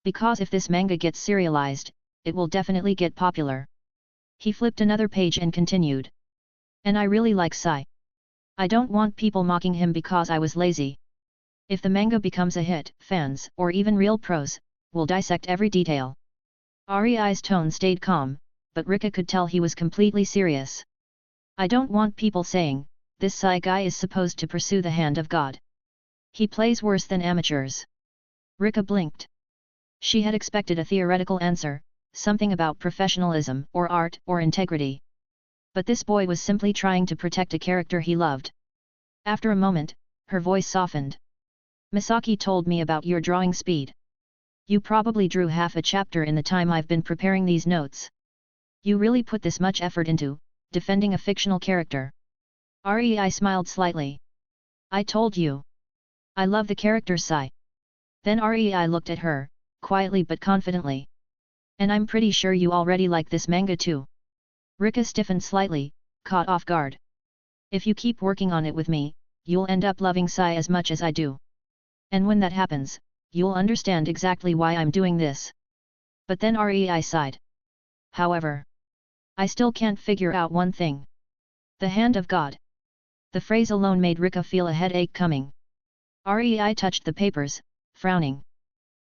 S2: Because if this manga gets serialized, it will definitely get popular. He flipped another page and continued. And I really like Sai. I don't want people mocking him because I was lazy. If the manga becomes a hit, fans, or even real pros, will dissect every detail. Rei's tone stayed calm, but Rika could tell he was completely serious. I don't want people saying, this Sai guy is supposed to pursue the hand of God. He plays worse than amateurs. Rika blinked. She had expected a theoretical answer, something about professionalism, or art, or integrity. But this boy was simply trying to protect a character he loved. After a moment, her voice softened. Misaki told me about your drawing speed. You probably drew half a chapter in the time I've been preparing these notes. You really put this much effort into defending a fictional character. Rei smiled slightly. I told you. I love the character Sai. Then Rei looked at her, quietly but confidently. And I'm pretty sure you already like this manga too. Rika stiffened slightly, caught off guard. If you keep working on it with me, you'll end up loving Sai as much as I do. And when that happens, you'll understand exactly why I'm doing this. But then Rei sighed. However, I still can't figure out one thing. The hand of God. The phrase alone made Rika feel a headache coming. Rei touched the papers, frowning.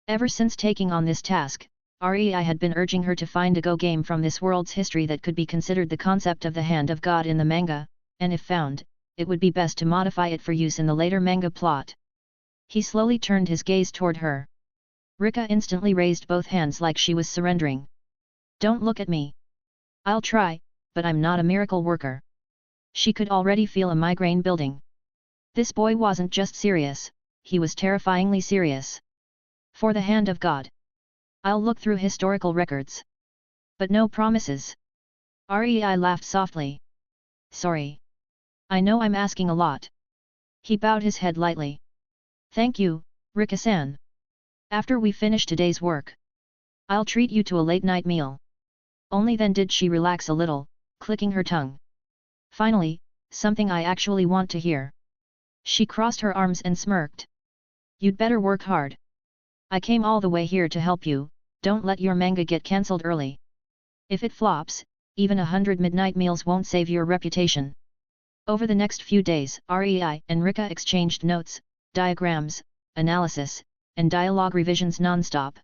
S2: Ever since taking on this task, Rei had been urging her to find a Go game from this world's history that could be considered the concept of the hand of God in the manga, and if found, it would be best to modify it for use in the later manga plot. He slowly turned his gaze toward her. Rika instantly raised both hands like she was surrendering. Don't look at me. I'll try, but I'm not a miracle worker. She could already feel a migraine building. This boy wasn't just serious, he was terrifyingly serious. For the hand of God. I'll look through historical records. But no promises. Rei laughed softly. Sorry. I know I'm asking a lot. He bowed his head lightly. Thank you, Rika-san. After we finish today's work, I'll treat you to a late-night meal. Only then did she relax a little, clicking her tongue. Finally, something I actually want to hear. She crossed her arms and smirked. You'd better work hard. I came all the way here to help you, don't let your manga get cancelled early. If it flops, even 100 midnight meals won't save your reputation. Over the next few days, Rei and Rika exchanged notes, diagrams, analysis, and dialogue revisions non-stop.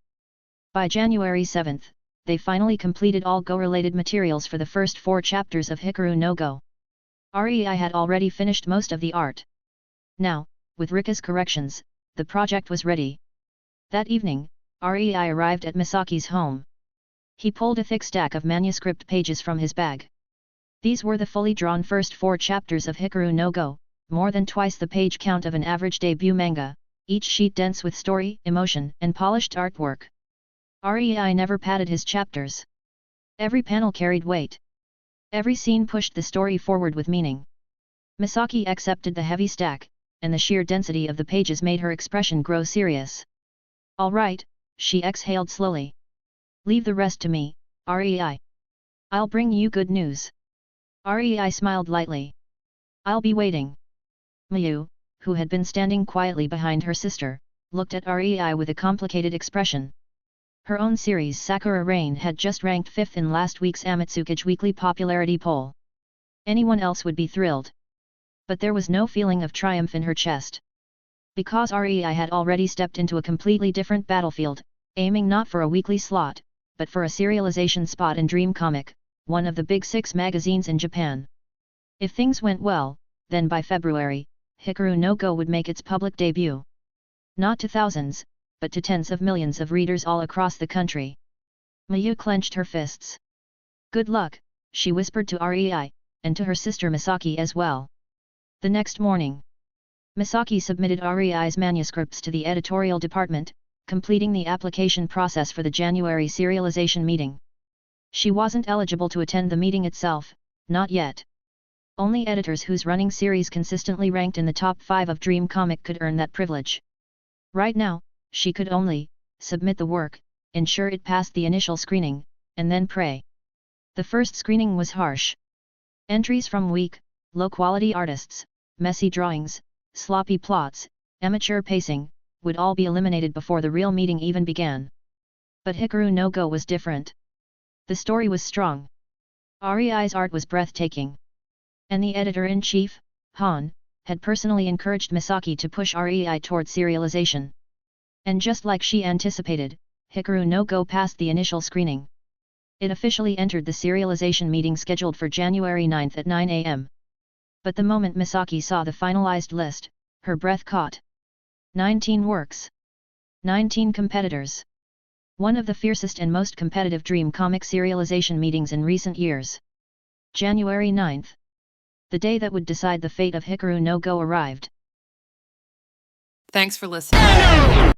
S2: By January 7th, they finally completed all Go-related materials for the first 4 chapters of Hikaru no Go. Rei had already finished most of the art. Now, with Rika's corrections, the project was ready. That evening, Rei arrived at Misaki's home. He pulled a thick stack of manuscript pages from his bag. These were the fully drawn first 4 chapters of Hikaru no Go, more than twice the page count of an average debut manga, each sheet dense with story, emotion, and polished artwork. Rei never padded his chapters. Every panel carried weight. Every scene pushed the story forward with meaning. Misaki accepted the heavy stack, and the sheer density of the pages made her expression grow serious. All right, she exhaled slowly. Leave the rest to me, Rei. I'll bring you good news. Rei smiled lightly. I'll be waiting. Miyu, who had been standing quietly behind her sister, looked at Rei with a complicated expression. Her own series Sakura Rain had just ranked 5th in last week's Amatsukage weekly popularity poll. Anyone else would be thrilled. But there was no feeling of triumph in her chest. Because Rei had already stepped into a completely different battlefield, aiming not for a weekly slot, but for a serialization spot in Dream Comic, one of the big 6 magazines in Japan. If things went well, then by February, Hikaru no Go would make its public debut. Not to thousands, but to tens of millions of readers all across the country. Miyu clenched her fists. Good luck, she whispered to Rei, and to her sister Misaki as well. The next morning, Misaki submitted Rei's manuscripts to the editorial department, completing the application process for the January serialization meeting. She wasn't eligible to attend the meeting itself, not yet. Only editors whose running series consistently ranked in the top 5 of Dream Comic could earn that privilege. Right now, she could only submit the work, ensure it passed the initial screening, and then pray. The first screening was harsh. Entries from weak, low-quality artists, messy drawings, sloppy plots, amateur pacing, would all be eliminated before the real meeting even began. But Hikaru no Go was different. The story was strong. Rei's art was breathtaking. And the editor-in-chief, Han, had personally encouraged Misaki to push Rei toward serialization. And just like she anticipated, Hikaru no Go passed the initial screening. It officially entered the serialization meeting scheduled for January 9 at 9 am. But the moment Misaki saw the finalized list, her breath caught. 19 works. 19 competitors. One of the fiercest and most competitive Dream Comic serialization meetings in recent years. January 9. The day that would decide the fate of Hikaru no Go arrived.
S3: Thanks for listening.